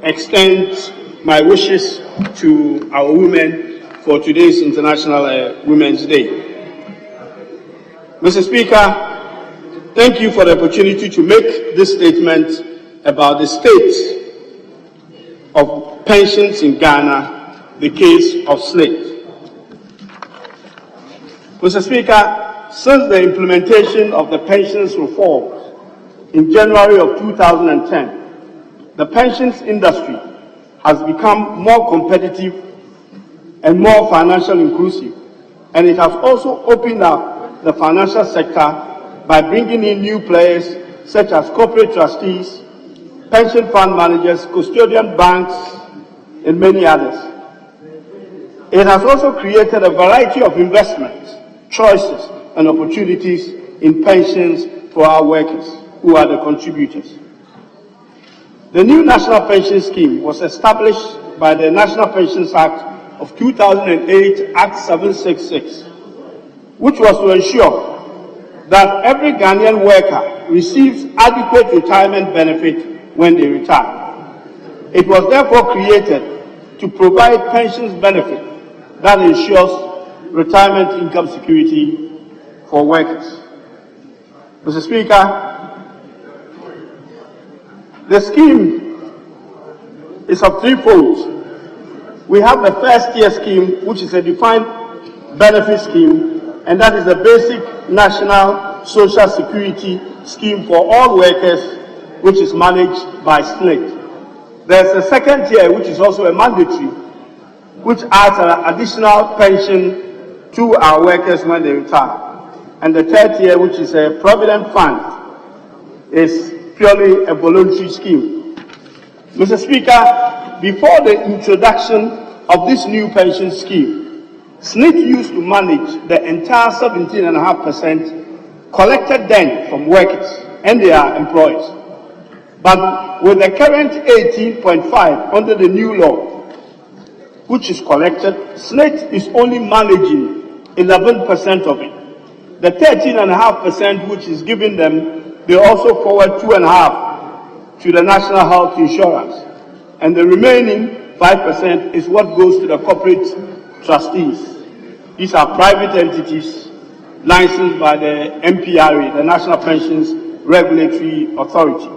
extend my wishes to our women for today's International Women's Day. Mr. Speaker, thank you for the opportunity to make this statement about the state of pensions in Ghana, the case of SNIT. Mr. Speaker, since the implementation of the pensions reforms in January of 2010, the pensions industry has become more competitive and more financially inclusive, and it has also opened up the financial sector by bringing in new players such as corporate trustees, pension fund managers, custodian banks, and many others. It has also created a variety of investments, choices, and opportunities in pensions for our workers, who are the contributors. The new National Pension Scheme was established by the National Pensions Act of 2008, Act 766, which was to ensure that every Ghanaian worker receives adequate retirement benefit when they retire. It was therefore created to provide pensions benefit that ensures retirement income security for workers. Mr. Speaker, The scheme is of threefold. We have the first tier scheme, which is a defined benefit scheme, and that is the basic national social security scheme for all workers, which is managed by SNIT. There's a second tier, which is also a mandatory, which adds an additional pension to our workers when they retire. And the third tier, which is a provident fund, is purely a voluntary scheme. Mr. Speaker, before the introduction of this new pension scheme, SNIT used to manage the entire 17.5% collected then from workers and their employees. But with the current 18.5 under the new law, which is collected, SNIT is only managing 11% of it. The 13.5% which is given them, they also forward 2.5 to the National Health Insurance. And the remaining 5% is what goes to the corporate trustees. These are private entities licensed by the MPRA, the National Pensions Regulatory Authority.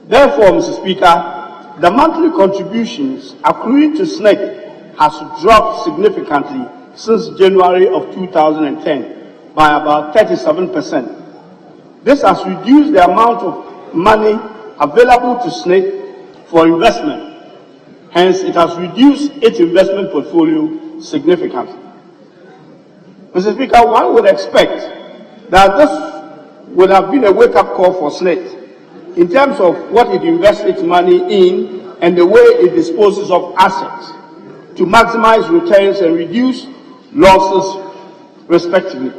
Therefore, Mr. Speaker, the monthly contributions accruing to SNIT has dropped significantly since January of 2010 by about 37%. This has reduced the amount of money available to SNIT for investment. Hence, it has reduced its investment portfolio significantly. Mr. Speaker, one would expect that this would have been a wake-up call for SNIT in terms of what it invests its money in and the way it disposes of assets to maximize returns and reduce losses, respectively.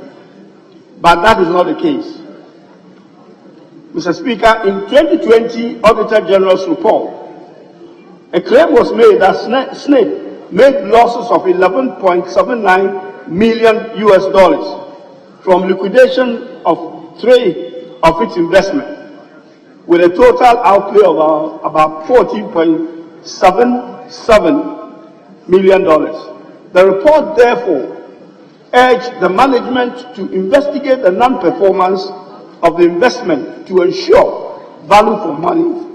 But that is not the case. Mr. Speaker, in 2020 Auditor General's report, a claim was made that SNIT made losses of $11.79 million from liquidation of 3 of its investments, with a total outlay of about $14.77 million. The report, therefore, urged the management to investigate the non-performance of the investment to ensure value for money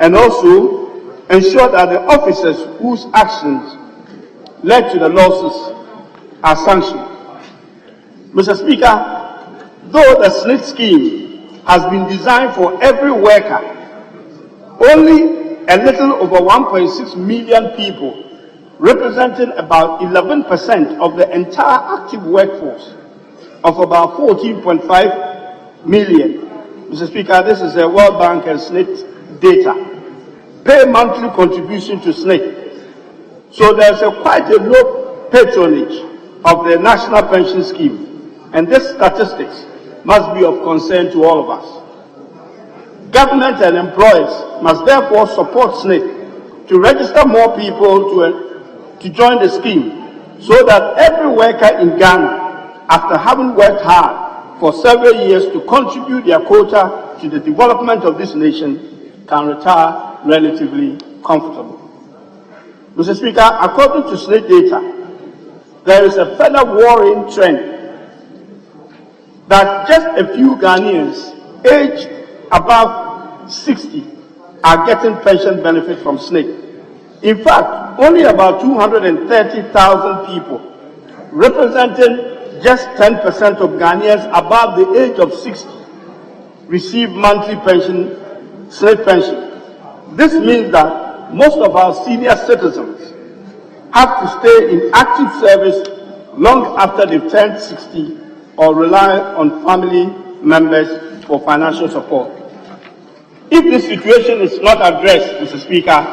and also ensure that the officers whose actions led to the losses are sanctioned. Mr. Speaker, though the SNIT scheme has been designed for every worker, only a little over 1.6 million people, representing about 11% of the entire active workforce of about 14.5 million. Mr. Speaker, this is a World Bank and SNIT data. Pay monthly contribution to SNIT. So there's quite a low patronage of the National Pension Scheme. And this statistics must be of concern to all of us. Government and employers must therefore support SNIT to register more people to join the scheme so that every worker in Ghana, after having worked hard for several years to contribute their quota to the development of this nation, can retire relatively comfortable. Mr. Speaker, according to SNIT data, there is a further worrying trend that just a few Ghanaians aged above 60 are getting pension benefit from SNIT. In fact, only about 230,000 people, representing just 10% of Ghanaians above the age of 60, receive monthly pension, SNIT pension. This means that most of our senior citizens have to stay in active service long after they've turned 60 or rely on family members for financial support. If this situation is not addressed, Mr. Speaker,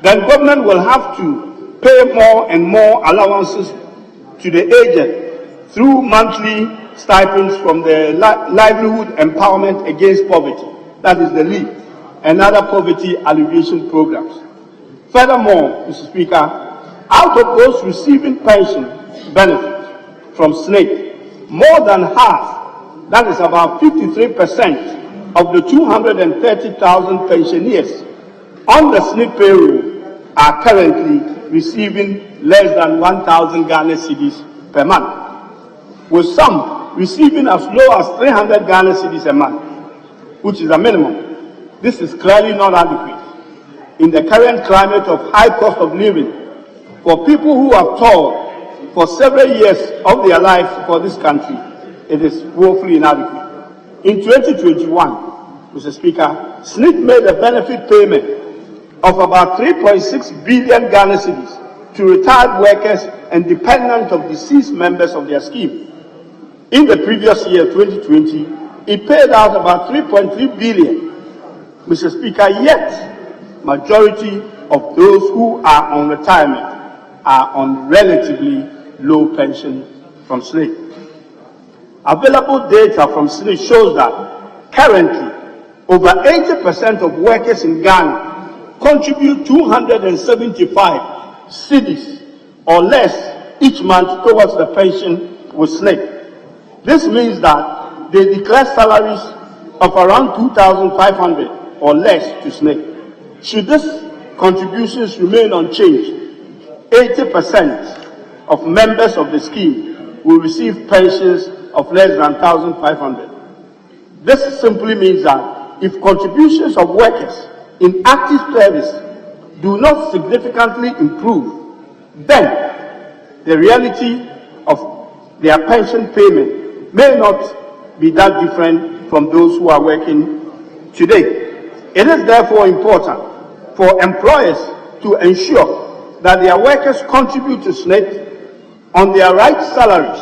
then government will have to pay more and more allowances to the aged through monthly stipends from the Livelihood Empowerment Against Poverty, that is the LEAP, and other poverty alleviation programs. Furthermore, Mr. Speaker, out of those receiving pension benefits from SNIT, more than half, that is about 53% of the 230,000 pensioners on the SNIT payroll are currently receiving less than 1,000 Ghana cedis per month, with some receiving as low as 300 Ghana cedis a month, which is a minimum. This is clearly not adequate in the current climate of high cost of living for people who have toiled for several years of their lives for this country. It is woefully inadequate. In 2021, Mr. Speaker, SNIT made a benefit payment of about 3.6 billion Ghana cedis to retired workers and dependents of deceased members of their scheme. In the previous year, 2020, it paid out about 3.3 billion. Mr. Speaker, yet majority of those who are on retirement are on relatively low pension from SNIT. Available data from SNIT shows that currently over 80% of workers in Ghana contribute 275 cedis or less each month towards the pension with SNIT. This means that they declare salaries of around 2,500 or less to SNIT. Should these contributions remain unchanged, 80% of members of the scheme will receive pensions of less than 1,500. This simply means that if contributions of workers in active service do not significantly improve, then the reality of their pension payment may not be that different from those who are working today. It is therefore important for employers to ensure that their workers contribute to SNIT on their right salaries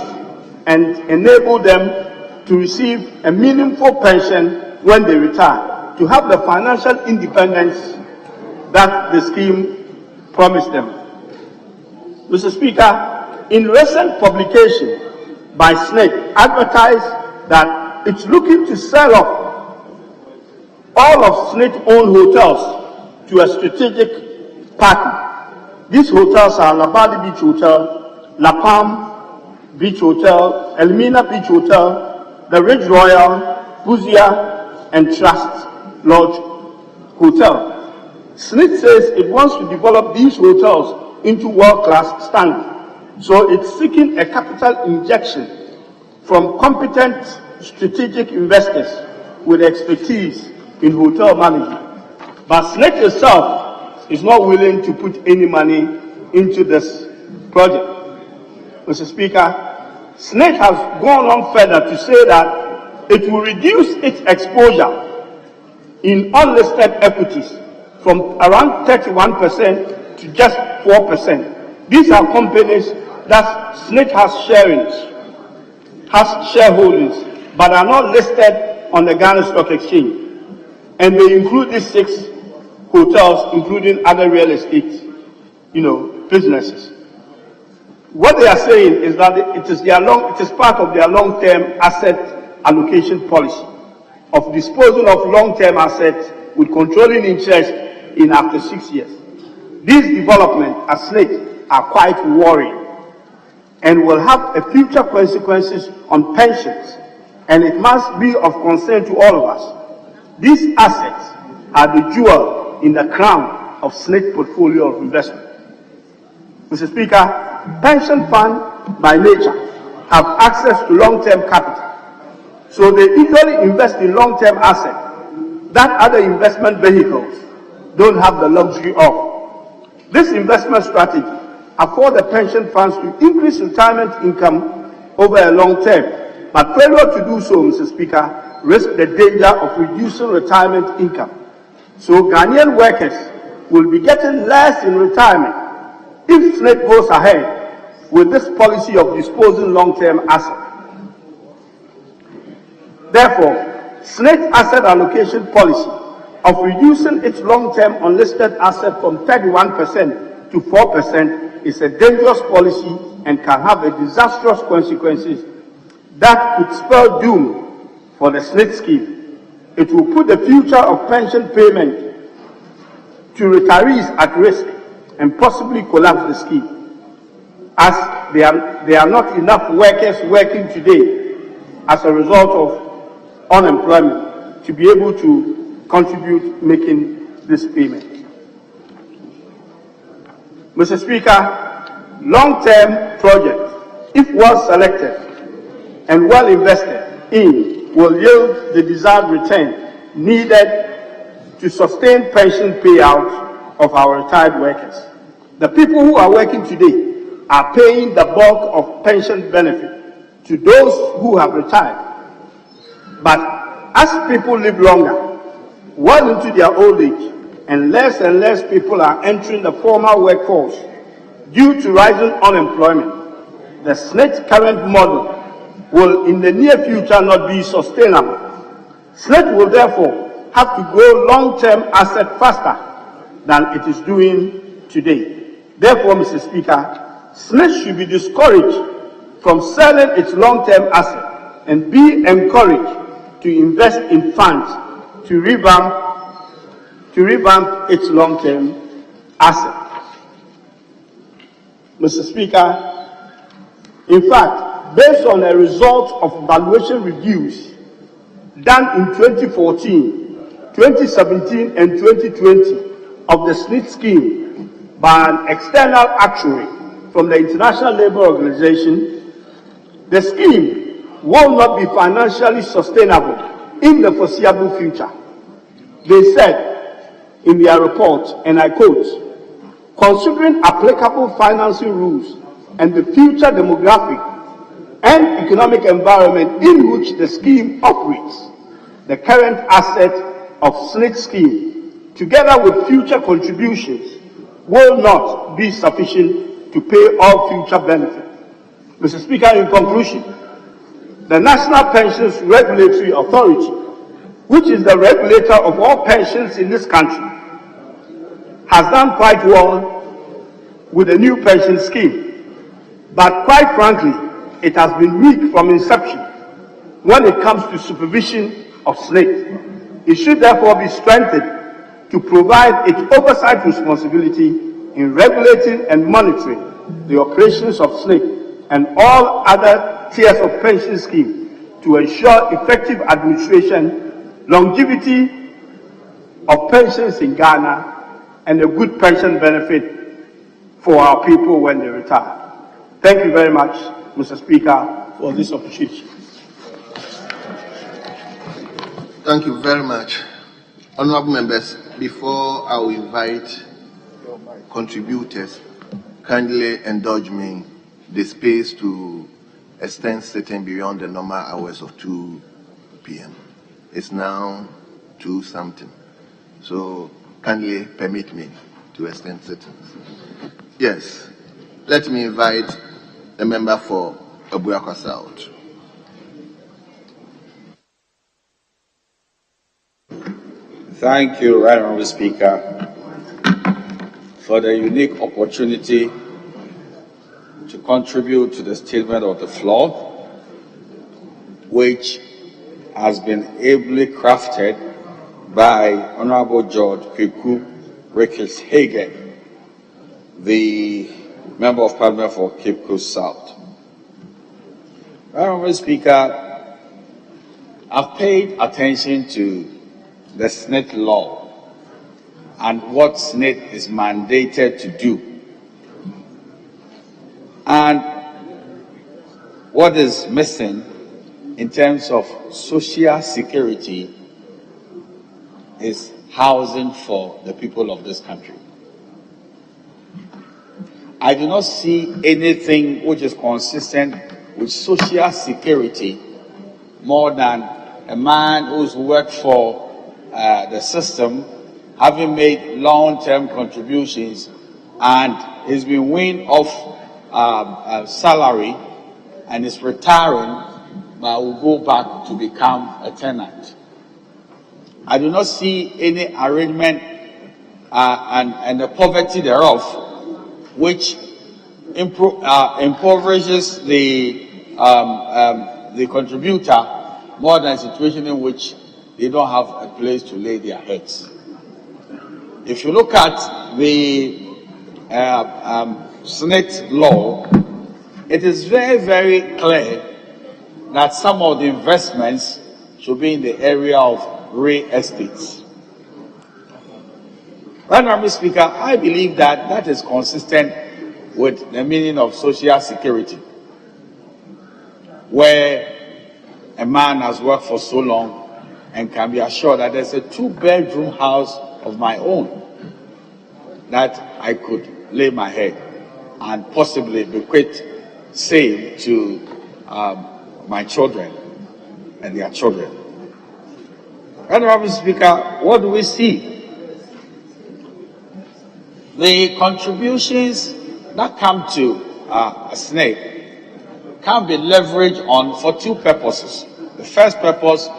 and enable them to receive a meaningful pension when they retire, to have the financial independence that the scheme promised them. Mr. Speaker, in recent publication by SNIT advertised that it's looking to sell off all of SNIT-owned hotels to a strategic partner. These hotels are Labadi Beach Hotel, La Palm Beach Hotel, Elmina Beach Hotel, the Ridge Royal, Buzia, and Trust Lodge Hotel. SNIT says it wants to develop these hotels into world-class standard. So it's seeking a capital injection from competent strategic investors with expertise in hotel management. But SNIT itself is not willing to put any money into this project. Mr. Speaker, SNIT has gone on further to say that it will reduce its exposure in unlisted equities from around 31% to just 4%. These are companies that SNIT has shareholdings, but are not listed on the Ghana Stock Exchange. And they include these 6 hotels, including other real estate, businesses. What they are saying is that it is part of their long-term asset allocation policy of disposal of long-term assets with controlling interest in after 6 years. These developments at SNIT are quite worrying and will have a future consequences on pensions, and it must be of concern to all of us. These assets are the jewel in the crown of SNIT portfolio of investment. Mr. Speaker, pension funds by nature have access to long-term capital, so they usually invest in long-term assets that other investment vehicles don't have the luxury of. This investment strategy affords the pension funds to increase retirement income over a long term, but failure to do so, Mr. Speaker, risks the danger of reducing retirement income. So Ghanaian workers will be getting less in retirement if SNIT goes ahead with this policy of disposing long-term assets. Therefore, SNIT asset allocation policy of reducing its long-term unlisted asset from 31% to 4% is a dangerous policy and can have a disastrous consequences that could spell doom for the SNIT scheme. It will put the future of pension payment to retirees at risk and possibly collapse the scheme, as there are not enough workers working today as a result of unemployment to be able to contribute making this payment. Mr. Speaker, long-term projects, if well selected and well invested in, will yield the desired return needed to sustain pension payouts of our retired workers. The people who are working today are paying the bulk of pension benefit to those who have retired. But as people live longer, well into their old age, and less people are entering the formal workforce due to rising unemployment, the SNIT current model will in the near future not be sustainable. SNIT will therefore have to grow long-term asset faster than it is doing today. Therefore, Mr. Speaker, SNIT should be discouraged from selling its long-term asset and be encouraged to invest in funds to revamp its long-term asset. Mr. Speaker, in fact, based on the results of valuation reviews done in 2014, 2017, and 2020 of the SNIT scheme by an external actuary from the International Labour Organization, the scheme will not be financially sustainable in the foreseeable future. They said in their report, and I quote, "Considering applicable financing rules and the future demographic and economic environment in which the scheme operates, the current asset of SNIT scheme, together with future contributions, will not be sufficient to pay all future benefits." Mr. Speaker, in conclusion, the National Pensions Regulatory Authority, which is the regulator of all pensions in this country, has done quite well with the new pension scheme. But quite frankly, it has been weak from inception when it comes to supervision of SNIT. It should therefore be strengthened to provide its oversight responsibility in regulating and monitoring the operations of SNIT and all other tiers of pension schemes to ensure effective administration, longevity of pensions in Ghana, and a good pension benefit for our people when they retire. Thank you very much, Mr. Speaker, for this opportunity. Thank you very much. Honorable members, before I will invite contributors, kindly indulge me the space to extend sitting beyond the normal hours of 2 p.m. It's now 2 something. So kindly permit me to extend sitting. Yes, let me invite a member for Abuaka South. Thank you, Right Honourable Speaker, for the unique opportunity to contribute to the statement of the floor, which has been ably crafted by Honourable George Kweku Rickles-Hagen, the Member of Parliament for Cape Coast South. Honourable Speaker, I've paid attention to the SNIT law and what SNIT is mandated to do. And what is missing in terms of social security is housing for the people of this country. I do not see anything which is consistent with social security more than a man who's worked for the system, having made long-term contributions, and he's been weaned off salary and is retiring, but will go back to become a tenant. I do not see any arrangement and the poverty thereof, which impoverishes the contributor more than a situation in which they don't have a place to lay their heads. If you look at the SNIT law, it is very, very clear that some of the investments should be in the area of real estates. Right now, Mr. Speaker, I believe that that is consistent with the meaning of social security, where a man has worked for so long and can be assured that there's a 2-bedroom house of my own that I could lay my head and possibly bequeath same to my children and their children. Honorable Speaker, what do we see? The contributions that come to SNAID can be leveraged on for 2 purposes. The first purpose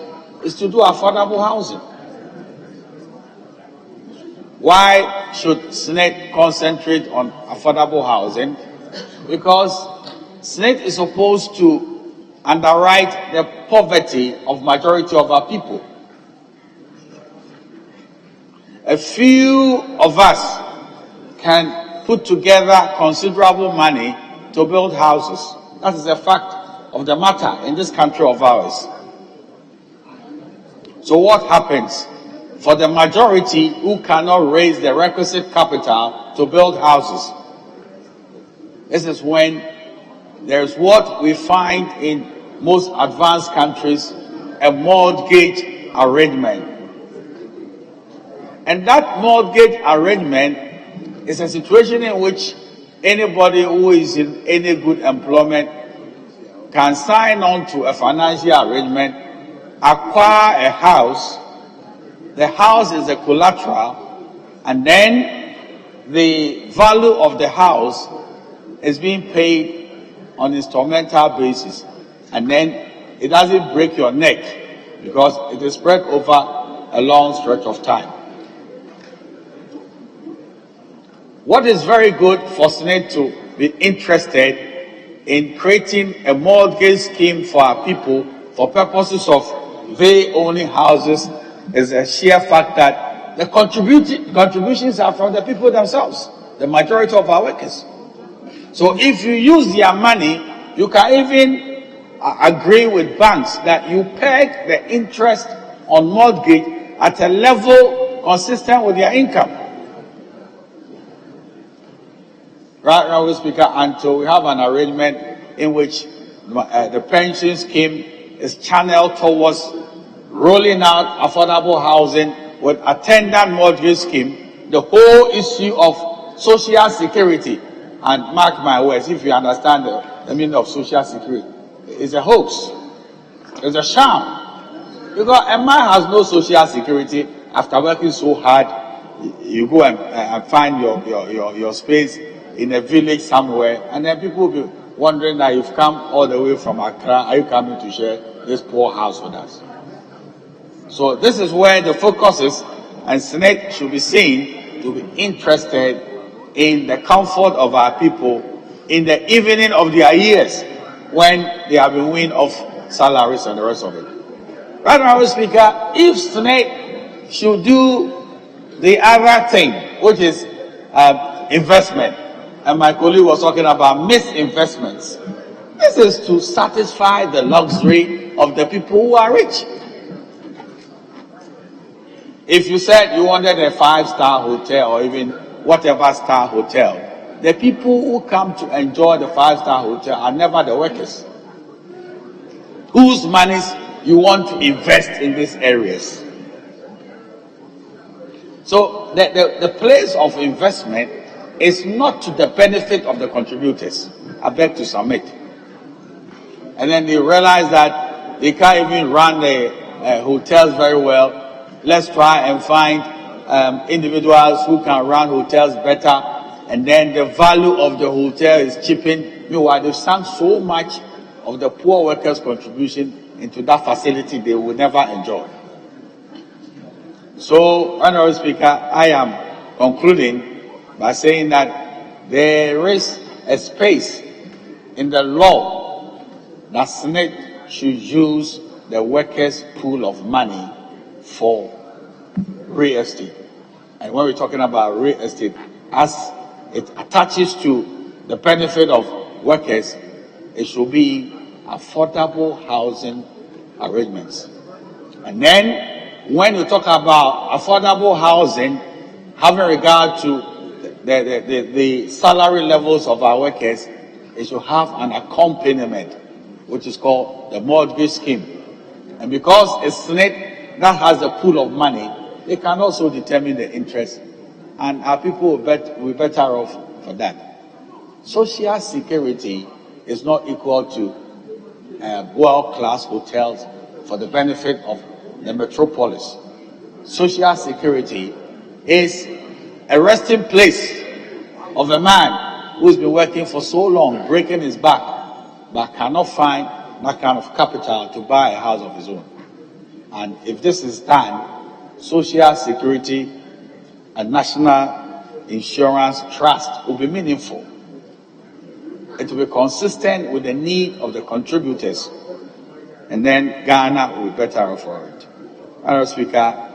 is to do affordable housing. Why should SNAID concentrate on affordable housing? Because SNAID is supposed to underwrite the poverty of majority of our people. A few of us can put together considerable money to build houses. That is a fact of the matter in this country of ours. So what happens for the majority who cannot raise the requisite capital to build houses? This is when there's what we find in most advanced countries, a mortgage arrangement. And that mortgage arrangement is a situation in which anybody who is in any good employment can sign on to a financial arrangement, acquire a house, the house is a collateral, and then the value of the house is being paid on instrumental basis. And then it doesn't break your neck because it is spread over a long stretch of time. What is very good for SNAID to be interested in creating a mortgage scheme for our people for purposes of they owning houses is a sheer fact that the contributions are from the people themselves, the majority of our workers. So if you use their money, you can even agree with banks that you peg the interest on mortgage at a level consistent with their income. Right now, Mr. Speaker, until we have an arrangement in which the pension scheme is channeled towards rolling out affordable housing with attendant mortgage scheme, the whole issue of social security, and mark my words, if you understand the meaning of social security, is a hoax. It's a sham. Because a man has no social security after working so hard. You go and find your space in a village somewhere, and then people will be wondering that you've come all the way from Accra, are you coming to share this poor house with us? So this is where the focus is, and SNAID should be seen to be interested in the comfort of our people in the evening of their years when they have been weaned off salaries and the rest of it. Right now, Mr. Speaker, if SNAID should do the other thing, which is investment, and my colleague was talking about misinvestments, this is to satisfy the luxury of the people who are rich. If you said you wanted a 5-star hotel or even whatever star hotel, the people who come to enjoy the 5-star hotel are never the workers, whose monies you want to invest in these areas. So the place of investment is not to the benefit of the contributors. I beg to submit. And then they realize that they can't even run the hotels very well. Let's try and find individuals who can run hotels better, and then the value of the hotel is cheapened. Meanwhile, they've sunk so much of the poor workers' contribution into that facility they will never enjoy. So, Honorable Speaker, I am concluding by saying that there is a space in the law that SNAID should use the workers' pool of money for real estate. And when we're talking about real estate, as it attaches to the benefit of workers, it should be affordable housing arrangements. And then when you talk about affordable housing, having regard to the salary levels of our workers, it should have an accompaniment, which is called the mortgage scheme. And because it's SNAID that has a pool of money, they can also determine the interest, and our people will be better off for that. Social security is not equal to world-class hotels for the benefit of the metropolis. Social security is a resting place of a man who's been working for so long, breaking his back, but cannot find that kind of capital to buy a house of his own. And if this is done, social security and national insurance trust will be meaningful. It will be consistent with the need of the contributors, and then Ghana will be better off for it. Madam Speaker,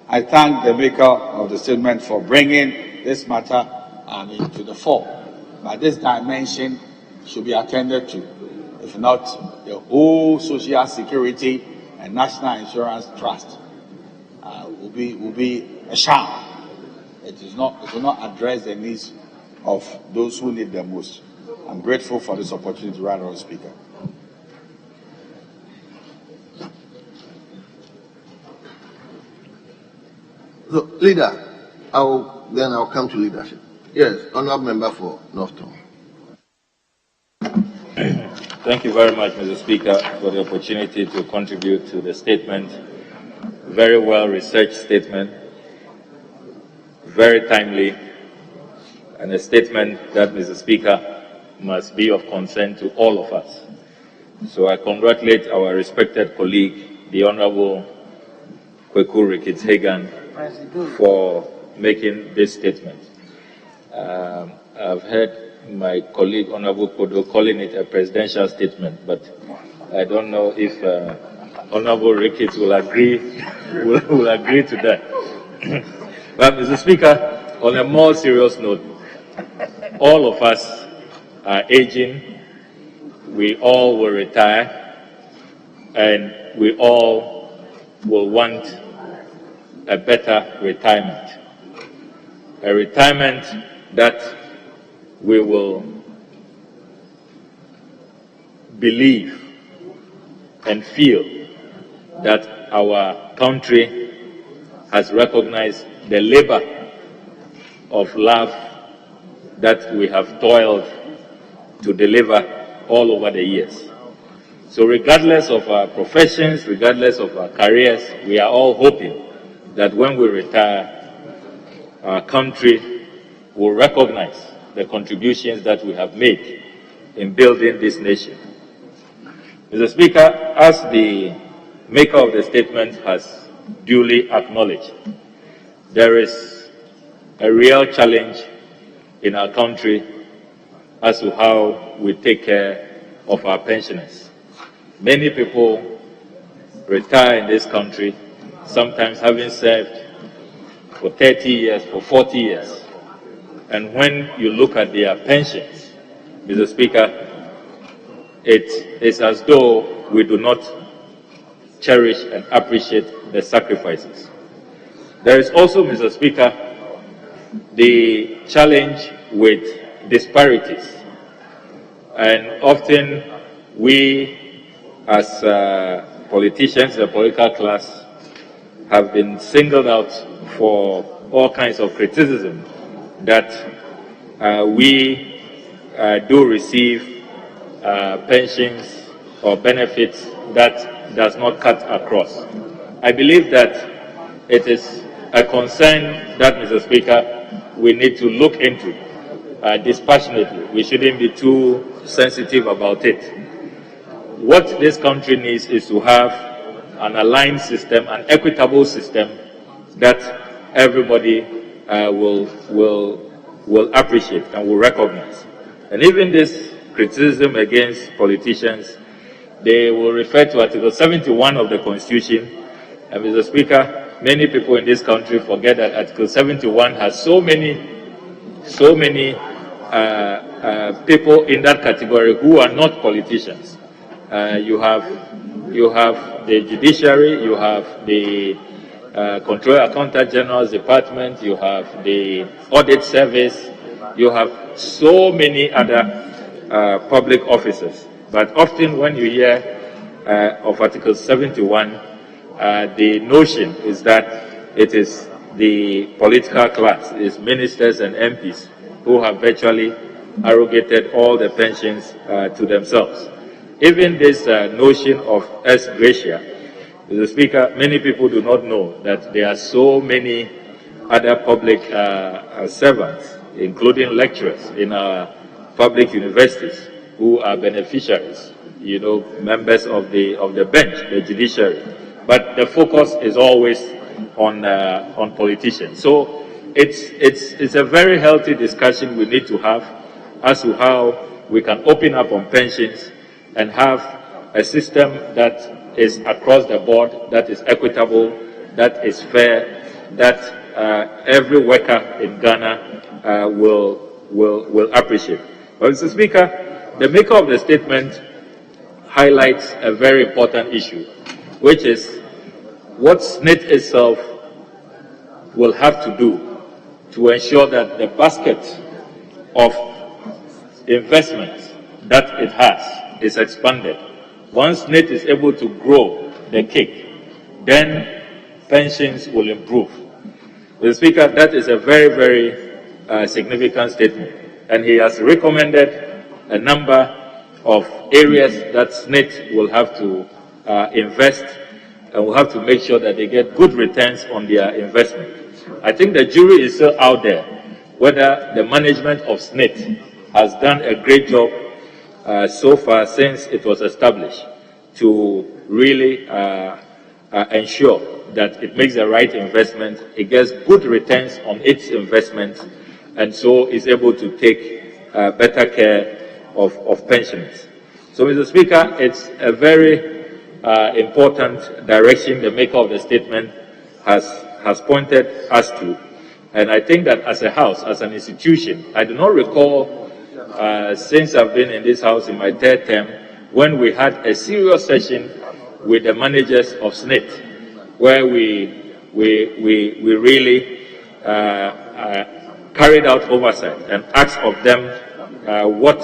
I thank the maker of the statement for bringing this matter to the fore. But this dimension should be attended to. If not, the whole social security and national insurance trust will be a sham. It will not address the needs of those who need them most. I'm grateful for this opportunity, Honorable Speaker. So, leader, I'll come to leadership. Yes, honorable member for Northton. Thank you very much, Mr. Speaker, for the opportunity to contribute to the statement. Very well researched statement, very timely, and a statement that, Mr. Speaker, must be of concern to all of us. So I congratulate our respected colleague, the Honorable Kweku Ricketts-Hagan, for making this statement. I've heard my colleague, Honorable Kodo, calling it a presidential statement, but I don't know if Honorable Ricketts will agree will agree to that. But, Mr. Speaker, on a more serious note, all of us are aging, we all will retire, and we all will want a better retirement. A retirement that we will believe and feel that our country has recognized the labor of love that we have toiled to deliver all over the years. So regardless of our professions, regardless of our careers, we are all hoping that when we retire, our country will recognize the contributions that we have made in building this nation. Mr. Speaker, as the maker of the statement has duly acknowledged, there is a real challenge in our country as to how we take care of our pensioners. Many people retire in this country, sometimes having served for 30 years, for 40 years. And when you look at their pensions, Mr. Speaker, it is as though we do not cherish and appreciate the sacrifices. There is also, Mr. Speaker, the challenge with disparities. And often we, as politicians, the political class, have been singled out for all kinds of criticism that we do receive pensions or benefits that does not cut across. I believe that it is a concern that, Mr. Speaker, we need to look into dispassionately. We shouldn't be too sensitive about it. What this country needs is to have an aligned system, an equitable system that everybody will appreciate and will recognize. And even this criticism against politicians, they will refer to Article 71 of the Constitution. And Mr. Speaker, many people in this country forget that Article 71 has so many people in that category who are not politicians. You have the judiciary, you have the Controller Accountant General's Department, you have the Audit Service, you have so many other public officers. But often when you hear of Article 71, the notion is that it is the political class, it's ministers and MPs who have virtually arrogated all the pensions to themselves. Even this notion of ex gratia, Mr. Speaker, many people do not know that there are so many other public servants, including lecturers in our public universities, who are beneficiaries, you know, members of the bench, the judiciary. But the focus is always on politicians. So it's a very healthy discussion we need to have as to how we can open up on pensions and have a system that is across the board, that is equitable, that is fair, that every worker in Ghana will appreciate. But Mr. Speaker, the maker of the statement highlights a very important issue, which is what SNIT itself will have to do to ensure that the basket of investments that it has is expanded. Once SNIT is able to grow the cake, then pensions will improve. Mr. Speaker, that is a very, very significant statement. And he has recommended a number of areas that SNIT will have to invest and will have to make sure that they get good returns on their investment. I think the jury is still out there whether the management of SNIT has done a great job so far since it was established to really ensure that it makes the right investment, it gets good returns on its investment, and so is able to take better care of pensioners. So, Mr. Speaker, it's a very important direction the maker of the statement has pointed us to. And I think that as a house, as an institution, I do not recall since I've been in this house in my third term when we had a serious session with the managers of SNIT, where we really carried out oversight and asked of them what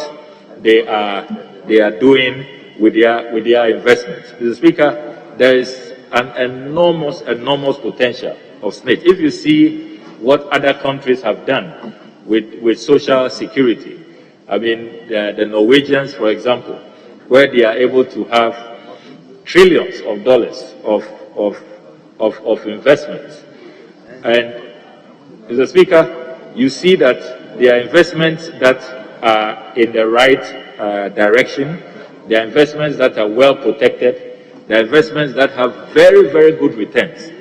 they are doing with their investments. Mr. Speaker, there is an enormous potential of SNIT. If you see what other countries have done with social security, I mean, the Norwegians, for example, where they are able to have trillions of dollars of investments. And, Mr. Speaker, you see that there are investments that are in the right direction. There are investments that are well protected. There are investments that have very, very good returns.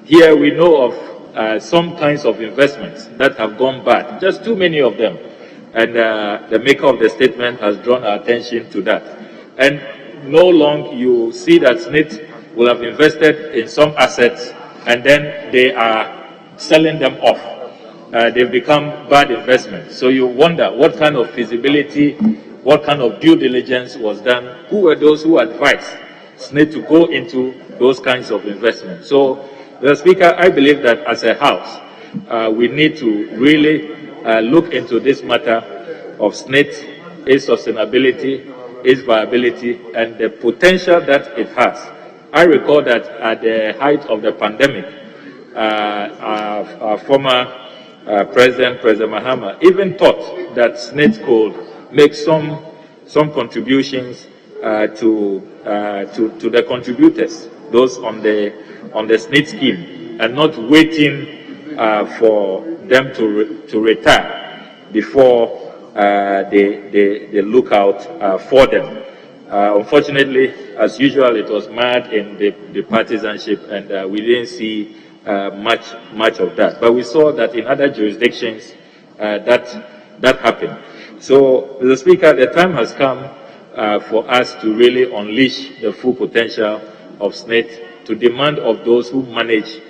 Here we know of some kinds of investments that have gone bad, just too many of them. And the maker of the statement has drawn our attention to that. And no longer you see that SNIT will have invested in some assets and then they are selling them off. They've become bad investments. So you wonder what kind of feasibility, what kind of due diligence was done, who were those who advised SNIT to go into those kinds of investments. So, Mr. Speaker, I believe that as a house, we need to really look into this matter of SNIT, its sustainability, its viability, and the potential that it has. I recall that at the height of the pandemic, our former President Mahama, even thought that SNIT could make some contributions to the contributors, those on the SNIT scheme, and not waiting for them to retire before they look out for them. Unfortunately, as usual, it was mad in the partisanship, and we didn't see much of that. But we saw that in other jurisdictions that happened. So, Mr. Speaker, the time has come for us to really unleash the full potential of SNIT, to demand of those who manage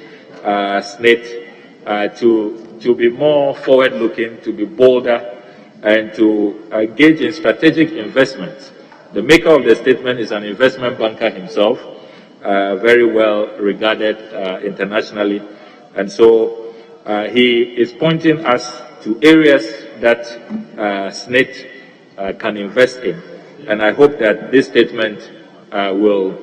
SNIT to be more forward-looking, to be bolder, and to engage in strategic investments. The maker of the statement is an investment banker himself, very well regarded internationally, and so he is pointing us to areas that SNIT can invest in, and I hope that this statement will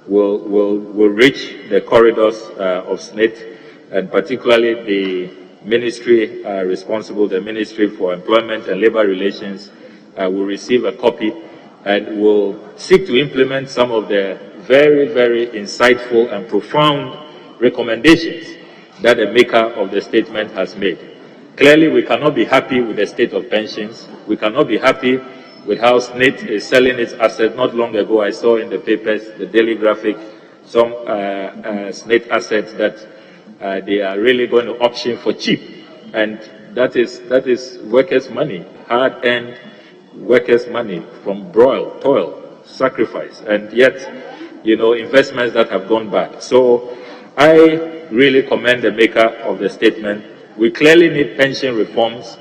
will reach the corridors of SNIT, and particularly the ministry responsible, the Ministry for Employment and Labor Relations, will receive a copy and will seek to implement some of the very, very insightful and profound recommendations that the maker of the statement has made. Clearly, we cannot be happy with the state of pensions. We cannot be happy with how SNIT is selling its assets. Not long ago, I saw in the papers, the Daily Graphic, some SNIT assets that they are really going to auction for cheap. And that is workers' money, hard-earned workers' money from toil, sacrifice, and yet, investments that have gone bad. So I really commend the maker of the statement. We clearly need pension reforms.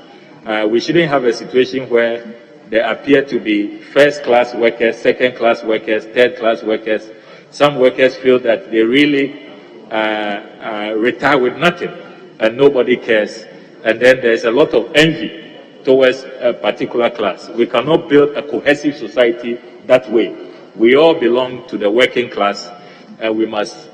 We shouldn't have a situation where there appear to be first-class workers, second-class workers, third-class workers. Some workers feel that they really retire with nothing and nobody cares. And then there's a lot of envy towards a particular class. We cannot build a cohesive society that way. We all belong to the working class, and we must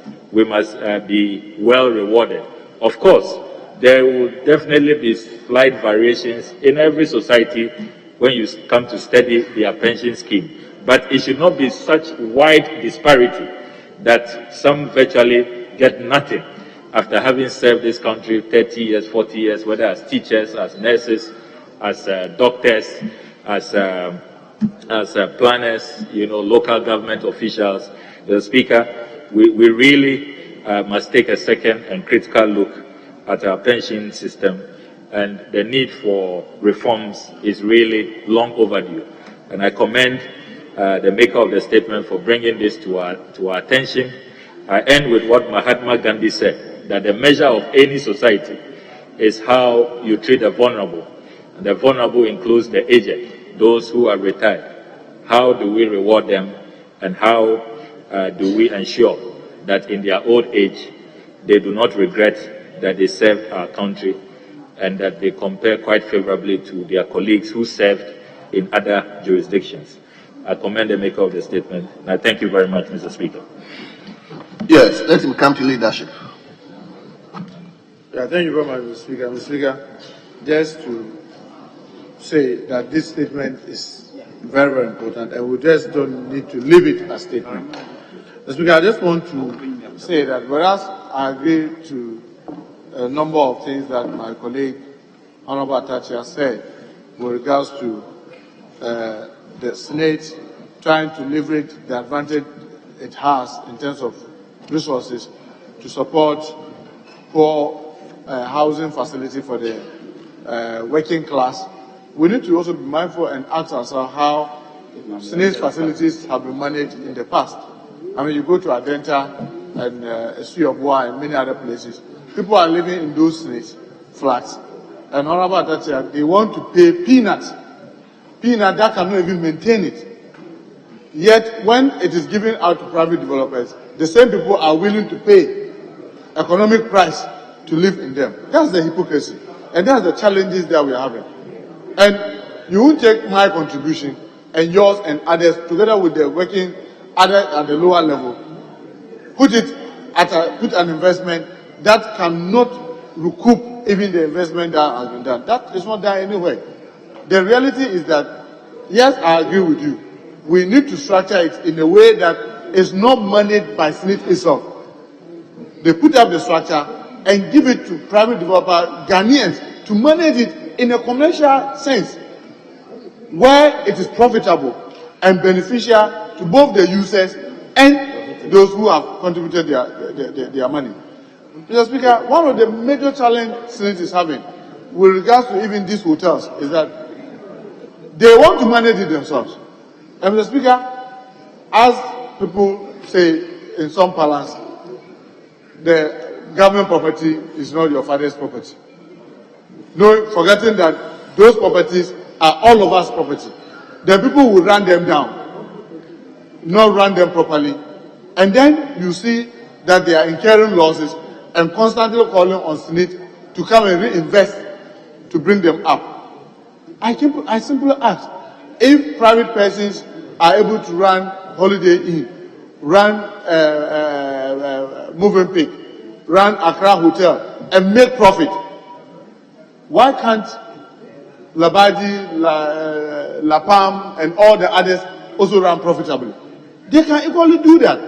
be well rewarded. Of course, there will definitely be slight variations in every society when you come to study their pension scheme. But it should not be such wide disparity that some virtually get nothing after having served this country 30 years, 40 years, whether as teachers, as nurses, as doctors, as planners, local government officials. The Speaker, we really must take a second and critical look at our pension system, and the need for reforms is really long overdue. And I commend the maker of the statement for bringing this to our attention. I end with what Mahatma Gandhi said, that the measure of any society is how you treat the vulnerable. And the vulnerable includes the aged, those who are retired. How do we reward them, and how do we ensure that in their old age they do not regret that they served our country, and that they compare quite favorably to their colleagues who served in other jurisdictions. I commend the maker of the statement, and I thank you very much, Mr. Speaker. Yes, let him come to leadership. Yeah, thank you very much, Mr. Speaker. Mr. Speaker, just to say that this statement is very, very important, and we just don't need to leave it as a statement. Mr. Speaker, I just want to say that whereas I agree to a number of things that my colleague, Honorable Atachi, has said with regards to the Senate trying to leverage the advantage it has in terms of resources to support poor housing facility for the working class. We need to also be mindful and ask ourselves how Senate facilities have been managed in the past. I mean, you go to Adenta and Esuyobwa and many other places. People are living in those Senate flats. And Honorable Atachi, they want to pay peanuts. Peanut that cannot even maintain it. Yet, when it is given out to private developers, the same people are willing to pay economic price to live in them. That's the hypocrisy. And that's the challenges that we are having. And you won't take my contribution and yours and others together with the working other at the lower level, put an investment that cannot recoup even the investment that has been done. That is not done anyway. The reality is that, yes, I agree with you. We need to structure it in a way that is not managed by SNIT itself. They put up the structure and give it to private developer Ghanaians to manage it in a commercial sense, where it is profitable and beneficial to both the users and those who have contributed their money. Mr. Speaker, one of the major challenges Senate is having with regards to even these hotels is that they want to manage it themselves. And Mr. Speaker, as people say in some parlance, the government property is not your father's property. No, forgetting that those properties are all of us property. The people will run them down, not run them properly. And then you see that they are incurring losses and constantly calling on SNIT to come and reinvest to bring them up. I simply ask, if private persons are able to run Holiday Inn run Moving Pick, run Accra Hotel, and make profit. Why can't Labadi, La Palm, and all the others also run profitably? They can equally do that.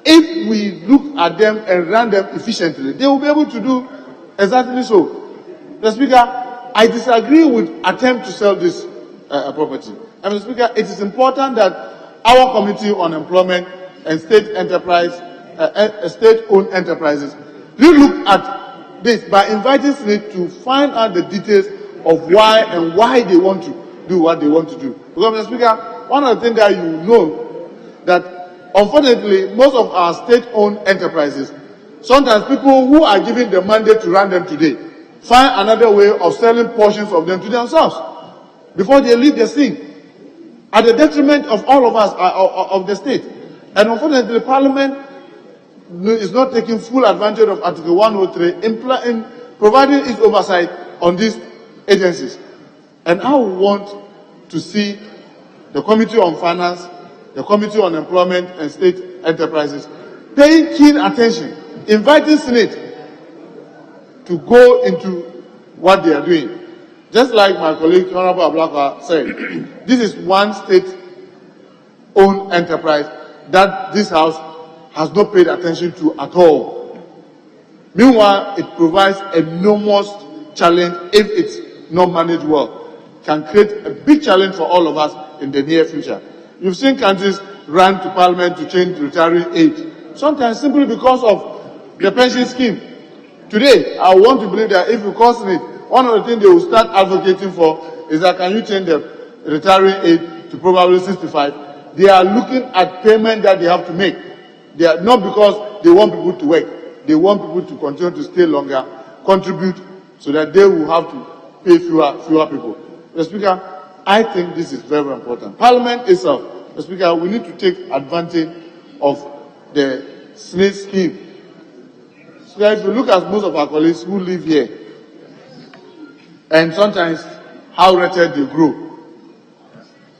If we look at them and run them efficiently, they will be able to do exactly so. Mr. Speaker, I disagree with attempt to sell this property. And Mr. Speaker, it is important that our Committee on Employment and state-owned enterprises really look at this by inviting Senate to find out the details of why they want to do what they want to do. Because, Mr. Speaker, one of the things that you know that unfortunately most of our state-owned enterprises, sometimes people who are given the mandate to run them today find another way of selling portions of them to themselves before they leave the scene, at the detriment of all of us, of the state. And unfortunately, Parliament is not taking full advantage of Article 103 in providing its oversight on these agencies. And I want to see the Committee on Finance, the Committee on Employment and State Enterprises paying keen attention, inviting Senate to go into what they are doing. Just like my colleague Honorable Ablaka said, this is one state-owned enterprise that this House has not paid attention to at all. Meanwhile, it provides enormous challenge if it's not managed well. Can create a big challenge for all of us in the near future. You've seen countries run to Parliament to change retiring age, sometimes simply because of the pension scheme. Today, I want to believe that if you call Senate, one of the things they will start advocating for is that can you change the retiring age to probably 65? They are looking at payment that they have to make. They are not because they want people to work. They want people to continue to stay longer, contribute, so that they will have to pay fewer people. Mr. Speaker, I think this is very, very important. Parliament itself, Mr. Speaker, we need to take advantage of the Senate scheme. So that if you look at most of our colleagues who live here, and sometimes how wretched they grow,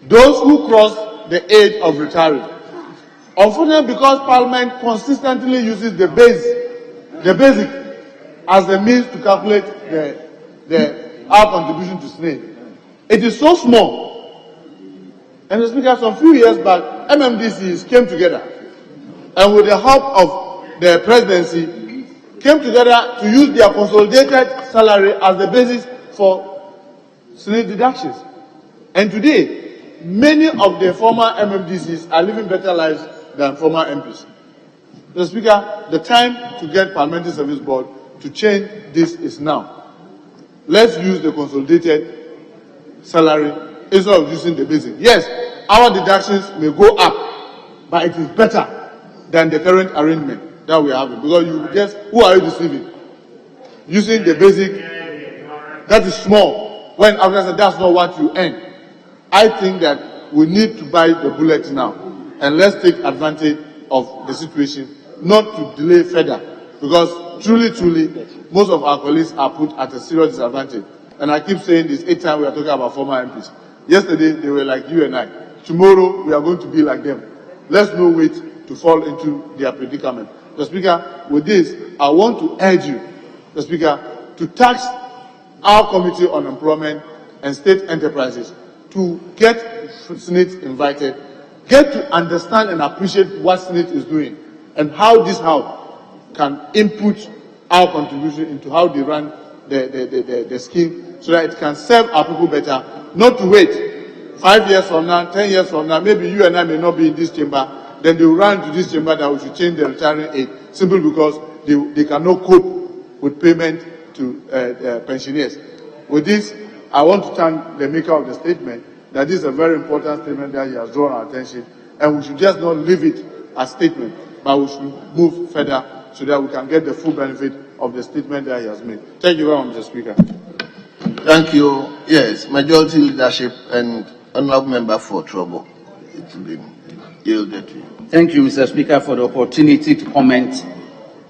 those who cross the age of retiring, unfortunately, because Parliament consistently uses the basic as a means to calculate our contribution to Senate, it is so small. And Mr. Speaker, some few years back, MMDCs came together, and with the help of the presidency, came together to use their consolidated salary as the basis for Senate deductions. And today, many of the former MMDCs are living better lives than former MPs. Mr. Speaker, the time to get Parliamentary Service Board to change this is now. Let's use the consolidated salary instead of using the basic. Yes, our deductions may go up, but it is better than the current arrangement that we are having. Because you guess, who are you deceiving? Using the basic, that is small, when after that's not what you earn. I think that we need to bite the bullet now, and let's take advantage of the situation, not to delay further, because truly, most of our colleagues are put at a serious disadvantage. And I keep saying this each time we are talking about former MPs. Yesterday, they were like you and I. Tomorrow, we are going to be like them. Let's not wait to fall into their predicament. Mr. Speaker, with this, I want to urge you, Mr. Speaker, to tax our Committee on Employment and State Enterprises to get Senate invited, get to understand and appreciate what Senate is doing, and how this House can input our contribution into how they run the scheme, so that it can serve our people better, not to wait 5 years from now, 10 years from now, maybe you and I may not be in this chamber, then they will run to this chamber that we should change the retiring age, simply because they cannot cope with payment to pensioners. With this, I want to thank the maker of the statement, that this is a very important statement that he has drawn our attention, and we should just not leave it as statement, but we should move further so that we can get the full benefit of the statement that he has made. Thank you very much, Mr. Speaker. Thank you. Yes, majority leadership and honorable member for trouble. It's been yielded to you. Thank you, Mr. Speaker, for the opportunity to comment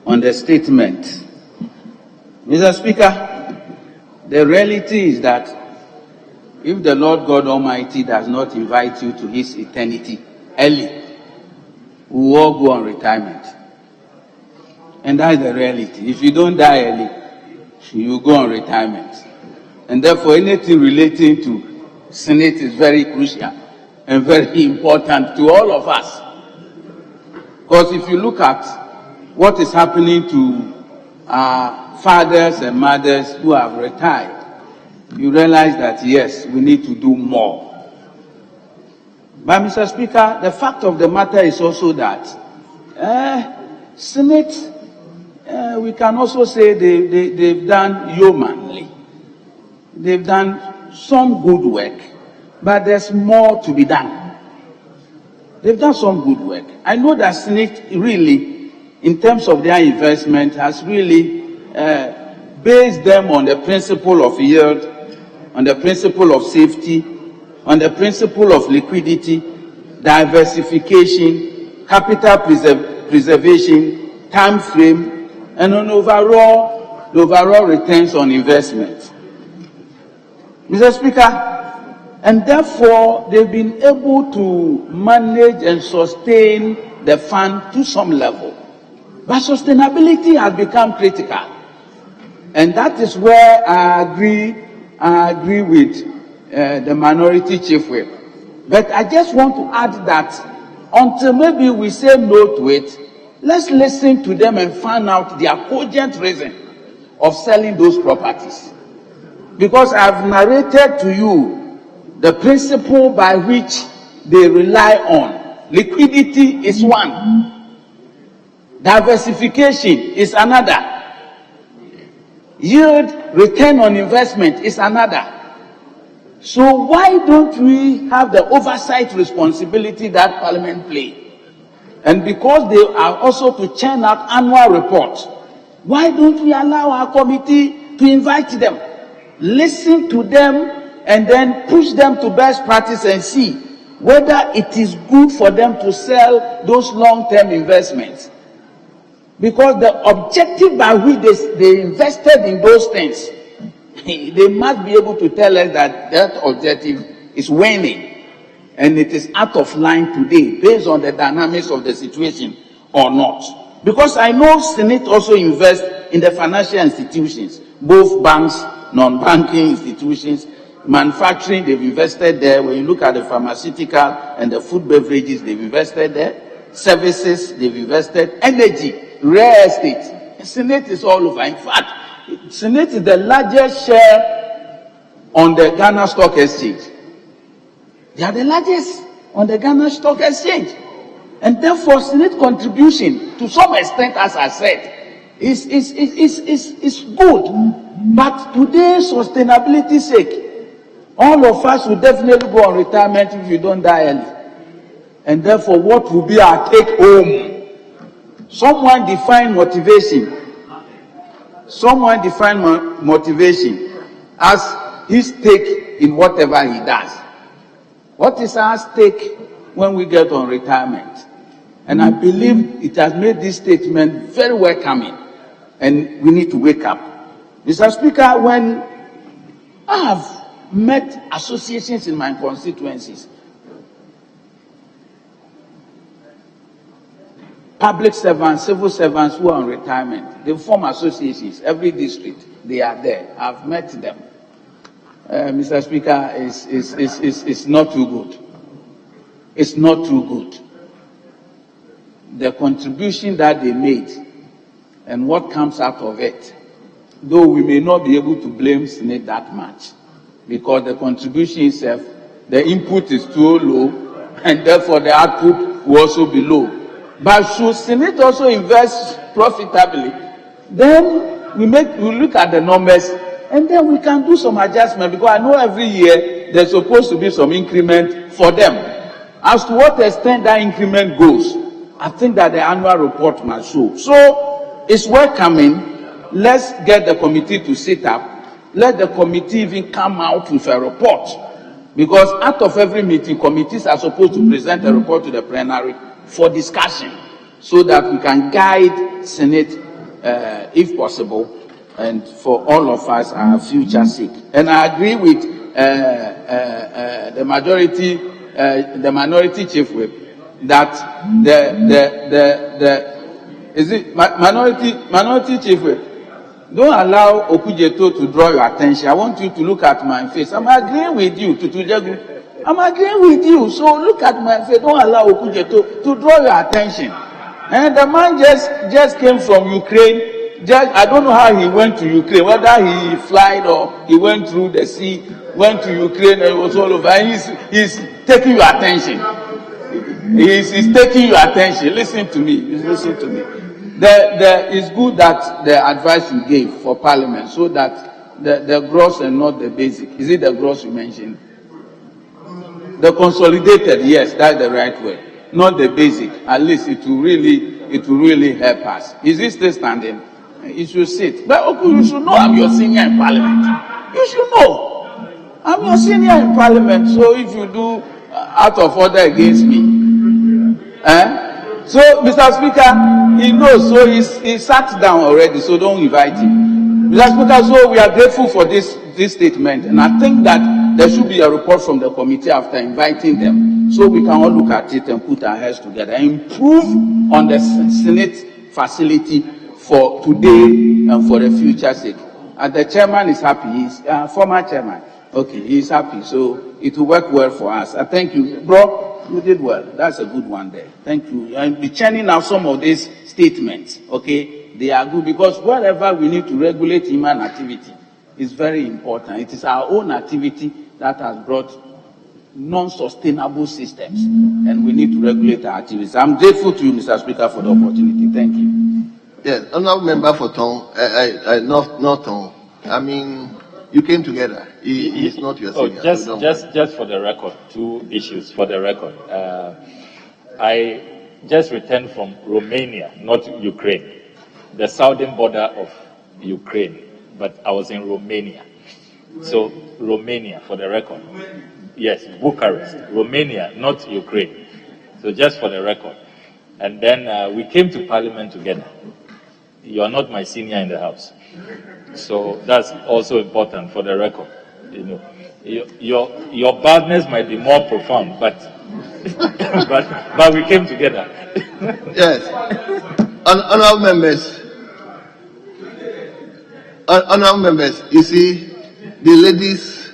on the statement. Mr. Speaker, the reality is that if the Lord God Almighty does not invite you to his eternity early, we will all go on retirement. And that's the reality. If you don't die early, you go on retirement. And therefore, anything relating to Senate is very crucial and very important to all of us. Because if you look at what is happening to fathers and mothers who have retired, you realize that, yes, we need to do more. But, Mr. Speaker, the fact of the matter is also that Senate, we can also say they've done yeomanly. They've done some good work, but there's more to be done. They've done some good work. I know that Senate really, in terms of their investment, has really based them on the principle of yield, on the principle of safety, on the principle of liquidity, diversification, capital preservation, time frame, and on the overall returns on investment. Mr. Speaker, and therefore they've been able to manage and sustain the fund to some level. But sustainability has become critical. And that is where I agree with the minority chief whip. But I just want to add that until maybe we say no to it, let's listen to them and find out their cogent reason of selling those properties. Because I've narrated to you the principle by which they rely on. Liquidity is one. Diversification is another. Yield, return on investment is another. So why don't we have the oversight responsibility that Parliament play? And because they are also to churn out annual reports, why don't we allow our committee to invite them, listen to them, and then push them to best practice and see whether it is good for them to sell those long-term investments? Because the objective by which they invested in those things, they must be able to tell us that that objective is waning and it is out of line today based on the dynamics of the situation or not. Because I know Senate also invests in the financial institutions, both banks, non-banking institutions, manufacturing, they've invested there. When you look at the pharmaceutical and the food beverages, they've invested there. Services, they've invested. Energy, real estate. Senate is all over. In fact, Senate is the largest share on the Ghana Stock Exchange. They are the largest on the Ghana Stock Exchange. And therefore, Senate contribution, to some extent, as I said, is good. But today, sustainability sake, all of us will definitely go on retirement if you don't die early. And therefore, what will be our take home? Someone define motivation. Someone define motivation as his stake in whatever he does. What is our stake when we get on retirement? And I believe it has made this statement very welcoming, and we need to wake up. Mr. Speaker, when I have met associations in my constituencies, public servants, civil servants who are on retirement, they form associations. Every district, they are there. I've met them. Mr. Speaker, it's not too good. It's not too good. The contribution that they made and what comes out of it, though we may not be able to blame Senate that much, because the contribution itself, the input is too low, and therefore the output will also be low. But should Senate also invest profitably, then we look at the numbers, and then we can do some adjustment, because I know every year there's supposed to be some increment for them. As to what extent that increment goes, I think that the annual report must show. So it's welcoming. Let's get the committee to sit up. Let the committee even come out with a report. Because out of every meeting, committees are supposed to present a report to the plenary for discussion, so that we can guide Senate, if possible, and for all of us, our future sake. And I agree with the minority chief whip that minority chief whip, don't allow Okujeto to draw your attention. I want you to look at my face. I'm agreeing with you, Tutujegu. I'm agreeing with you. So look at my face. Don't allow Okujeto to draw your attention. And the man just came from Ukraine. I don't know how he went to Ukraine, whether he flied or he went through the sea, went to Ukraine and it was all over. And he's taking your attention. He's taking your attention. Listen to me. Listen to me. It's good that the advice you gave for Parliament, so that the gross and not the basic. Is it the gross you mentioned? The consolidated, yes, that's the right word. Not the basic. At least it will really help us. Is it still standing? You should sit. But okay, you should know I'm your senior in Parliament. You should know. I'm your senior in Parliament. So if you do out of order against me, So, Mr. Speaker, he knows, so he sat down already, so don't invite him. Mr. Speaker, so we are grateful for this statement, and I think that there should be a report from the committee after inviting them, so we can all look at it and put our heads together, improve on the Senate facility for today and for the future's sake. And the chairman is happy. He's former chairman. Okay, he's happy, so it will work well for us. I thank you, bro. You did well. That's a good one there. Thank you. And be churning out some of these statements. Okay, they are good because wherever we need to regulate human activity is very important. It is our own activity that has brought non-sustainable systems, and we need to regulate our activities. I'm grateful to you, Mr. Speaker, for the opportunity. Thank you. Yes, honorable member for Tong, not Tong. I mean, you came together. He's not your senior. Just for the record, two issues for the record. I just returned from Romania, not Ukraine, the southern border of Ukraine, but I was in Romania. So Romania, for the record. Yes, Bucharest, Romania, not Ukraine. So just for the record. And then we came to Parliament together. You are not my senior in the House. So that's also important for the record. You know, your badness might be more profound, but but we came together. Yes, honorable members. You see, the ladies,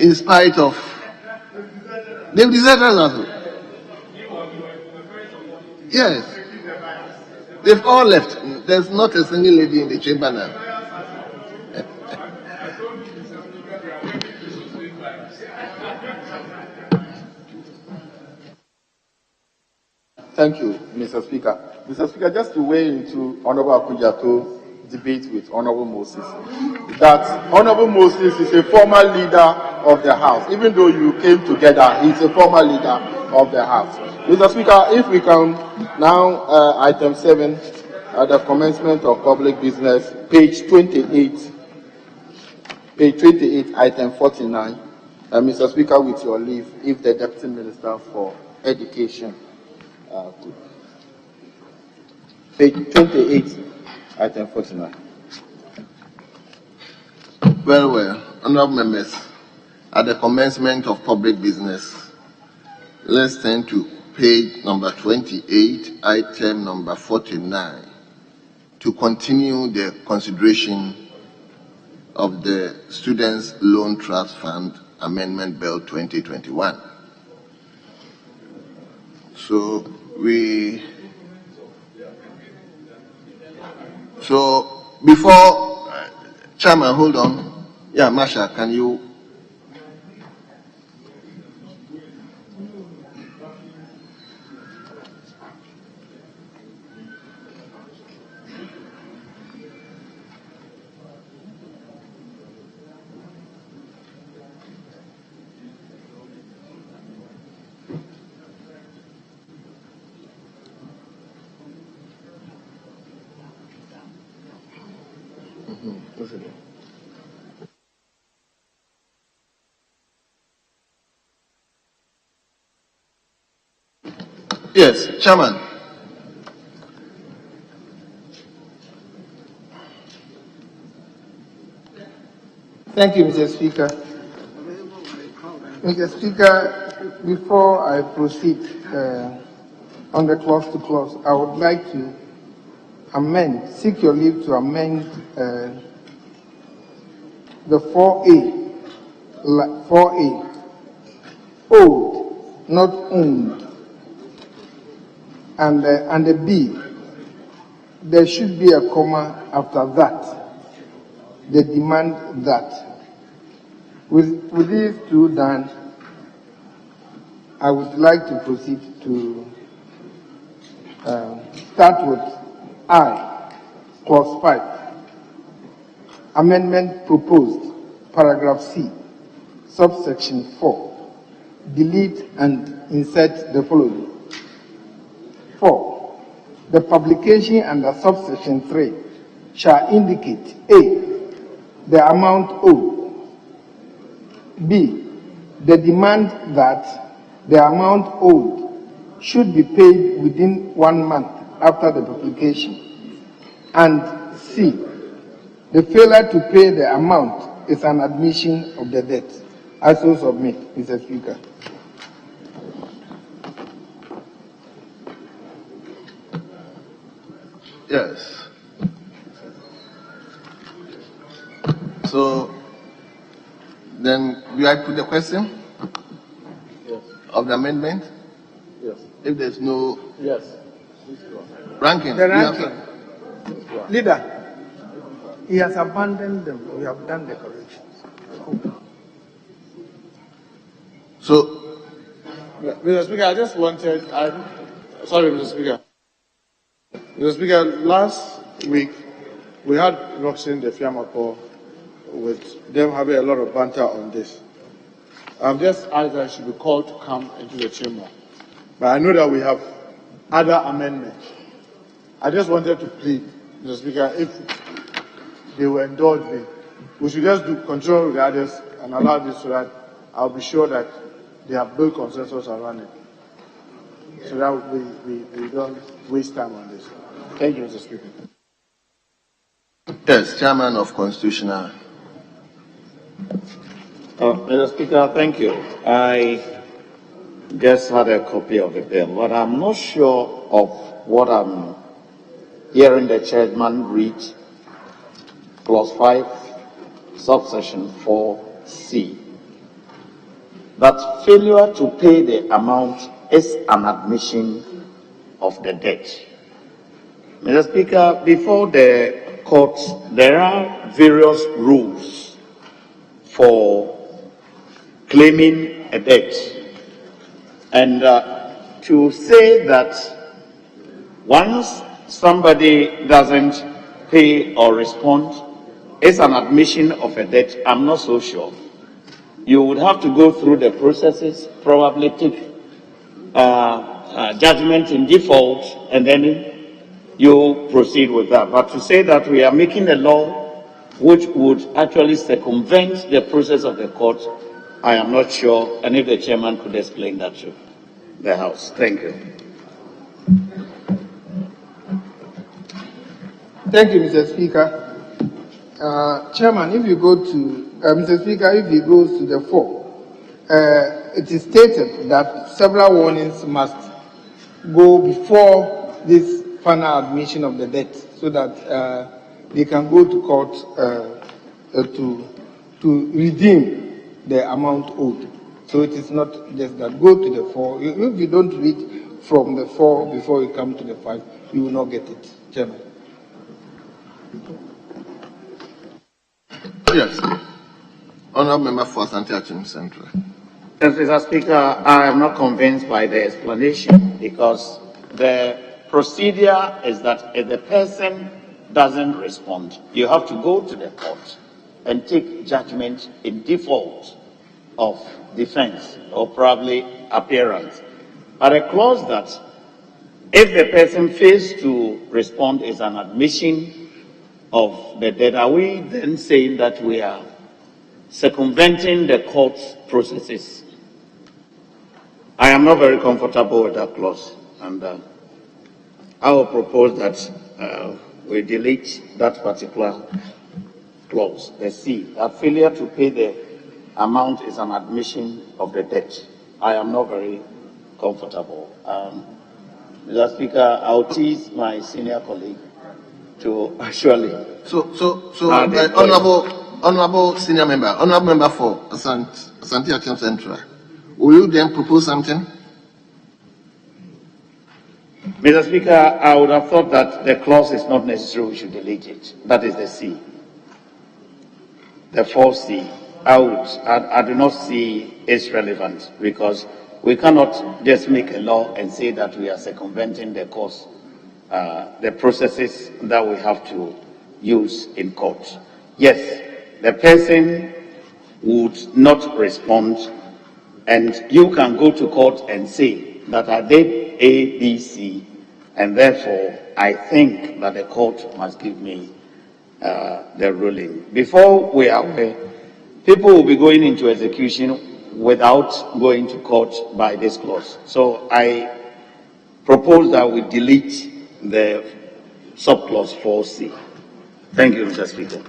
in spite of, they've deserted us. Yes, they've all left. There's not a single lady in the chamber now. Thank you, Mr. Speaker. Mr. Speaker, just to weigh into Honorable Akujato's debate with Honorable Moses, that Honorable Moses is a former leader of the House. Even though you came together, he's a former leader of the House. Mr. Speaker, if we can now, item 7, at the commencement of public business, page 28, item 49. Mr. Speaker, with your leave, if the Deputy Minister for Education page 28, item 49. Very well. Honorable members, at the commencement of public business, let's turn to page number 28, item number 49, to continue the consideration of the Students' Loan Trust Fund Amendment Bill 2021. So before, Chairman, hold on. Yeah, Masha, can you? Yes, Chairman. Thank you, Mr. Speaker. Mr. Speaker, before I proceed on the clause to clause, I would like to seek your leave to amend the 4A, owed, not owned, and the B, there should be a comma after that, the demand that. With these two done, I would like to proceed to start with I, clause 5. Amendment proposed, paragraph C, subsection 4. Delete and insert the following. 4. The publication under subsection 3 shall indicate A, the amount owed, B, the demand that the amount owed should be paid within 1 month after the publication, and C, the failure to pay the amount is an admission of the debt. I so submit, Mr. Speaker. Yes. So, then, do I put the question? Yes. Of the amendment? Yes. If there's no... Yes. Ranking. The ranking. Leader, he has abandoned them. We have done the corrections. So... Mr. Speaker, I just wanted... Sorry, Mr. Speaker. Mr. Speaker, last week, we had Roxanne the Fiamako with them having a lot of banter on this. I'm just asked that I should be called to come into the chamber. But I know that we have other amendments. I just wanted to plead, Mr. Speaker, if they will indulge me, we should just do control with the others and allow this so that I'll be sure that they have built consensus around it. So that we don't waste time on this. Thank you, Mr. Speaker. Yes, Chairman of Constitutional. Mr. Speaker, thank you. I just had a copy of the bill, but I'm not sure of what I'm hearing the chairman read. Clause 5, subsection 4C. That failure to pay the amount is an admission of the debt. Mr. Speaker, before the courts, there are various rules for claiming a debt. And to say that once somebody doesn't pay or respond is an admission of a debt, I'm not so sure. You would have to go through the processes, probably take judgment in default, and then you proceed with that. But to say that we are making a law which would actually circumvent the process of the court, I am not sure, and if the chairman could explain that to the House. Thank you. Thank you, Mr. Speaker. Chairman, if you go to, Mr. Speaker, if he goes to the 4, it is stated that several warnings must go before this final admission of the debt so that they can go to court to redeem the amount owed. So it is not just that. Go to the 4. If you don't read from the 4 before you come to the 5, you will not get it, Chairman. Yes. Honourable Member for Asante Central. Mr. Speaker, I am not convinced by the explanation because the procedure is that if the person doesn't respond, you have to go to the court and take judgment in default of defense or probably appearance. But a clause that if the person fails to respond is an admission of the debt, are we then saying that we are circumventing the court's processes? I am not very comfortable with that clause, and I will propose that we delete that particular clause, the C, that failure to pay the amount is an admission of the debt. I am not very comfortable. Mr. Speaker, I'll tease my senior colleague to actually. Honorable senior member, honorable member for Asante Action Central, will you then propose something? Mr. Speaker, I would have thought that the clause is not necessary, we should delete it. That is the C. The 4C. I do not see its relevance because we cannot just make a law and say that we are circumventing the course, the processes that we have to use in court. Yes, the person would not respond, and you can go to court and say that I did A, B, C, and therefore I think that the court must give me the ruling. Before we are aware, people will be going into execution without going to court by this clause. So I propose that we delete the subclause 4C. Thank you, Mr. Speaker.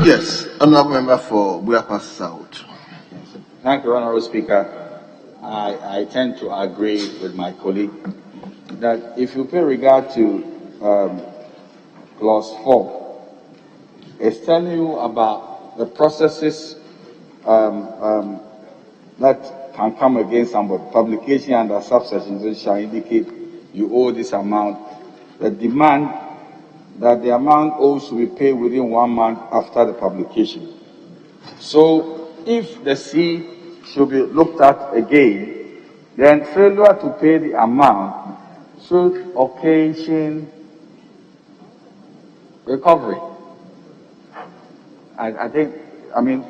Yes, honorable member for Buakwa South. Thank you, Honorable Speaker. I tend to agree with my colleague that if you pay regard to clause 4, it's telling you about the processes that can come against somebody. Publication under subsection shall indicate you owe this amount. The demand that the amount owed to be paid within 1 month after the publication. So if the C should be looked at again, then failure to pay the amount should occasion recovery. I think,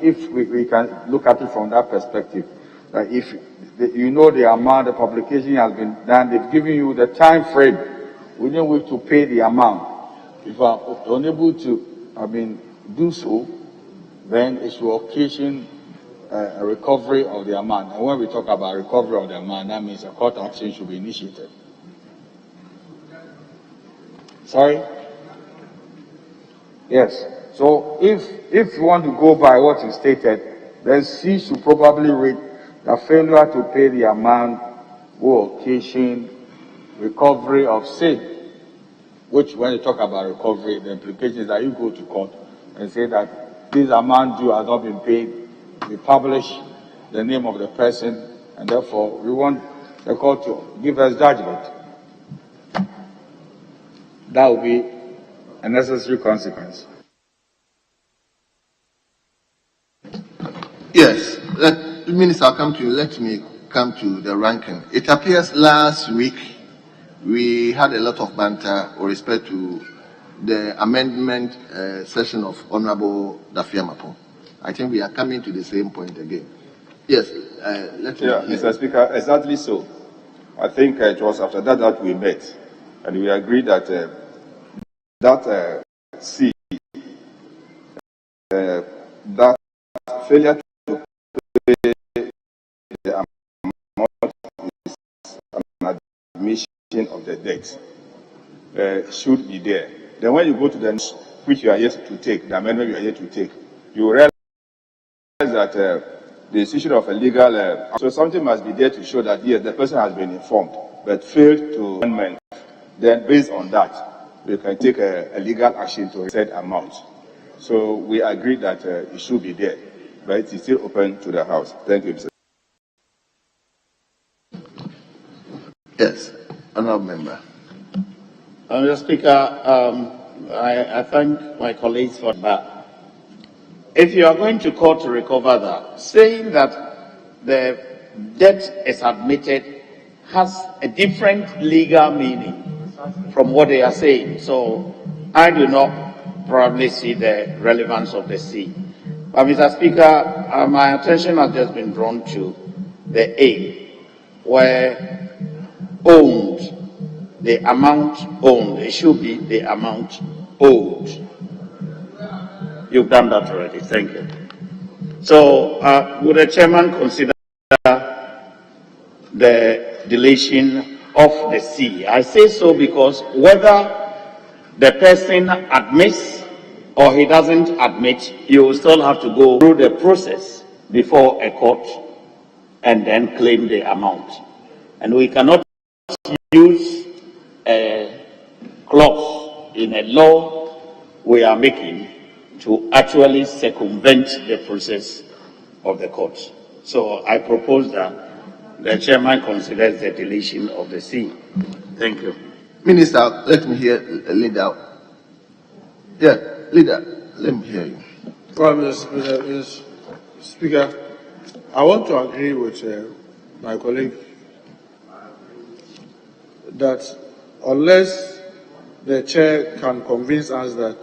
if we can look at it from that perspective, that if you know the amount the publication has been done, they've given you the time frame within which to pay the amount. If you are unable to, do so, then it should occasion a recovery of the amount. And when we talk about recovery of the amount, that means a court action should be initiated. Sorry? Yes. So if you want to go by what you stated, then C should probably read that failure to pay the amount will occasion recovery of say. Which, when you talk about recovery, the implication is that you go to court and say that this amount due has not been paid. We publish the name of the person, and therefore we want the court to give us judgment. That will be a necessary consequence. Yes, Minister, I'll come to you. Let me come to the ranking. It appears last week we had a lot of banter with respect to the amendment session of Honorable Dafiamapo. I think we are coming to the same point again. Yes, Mr. Speaker, exactly so. I think it was after that we met, and we agreed that C, that failure to pay the amount is an admission of the debt should be there. Then when you go to the which you are yet to take, the amendment you are yet to take, you realize that the institution of a legal, so something must be there to show that yes, the person has been informed, but failed to amend. Then based on that, we can take a legal action to said amount. So we agree that it should be there, but it is still open to the House. Thank you, Mr. Yes, honorable member. Mr. Speaker, I thank my colleagues for that. If you are going to court to recover that, saying that the debt is admitted has a different legal meaning from what they are saying. So I do not probably see the relevance of the C. But Mr. Speaker, my attention has just been drawn to the A, where owned, the amount owned, it should be the amount owed. You've done that already, thank you. So would the chairman consider the deletion of the C? I say so because whether the person admits or he doesn't admit, you will still have to go through the process before a court and then claim the amount. And we cannot use a clause in a law we are making to actually circumvent the process of the courts. So I propose that the chairman considers the deletion of the C. Thank you. Minister, let me hear leader. Yeah, leader, let me hear you. Well, Mr. Speaker, I want to agree with my colleague that unless the chair can convince us that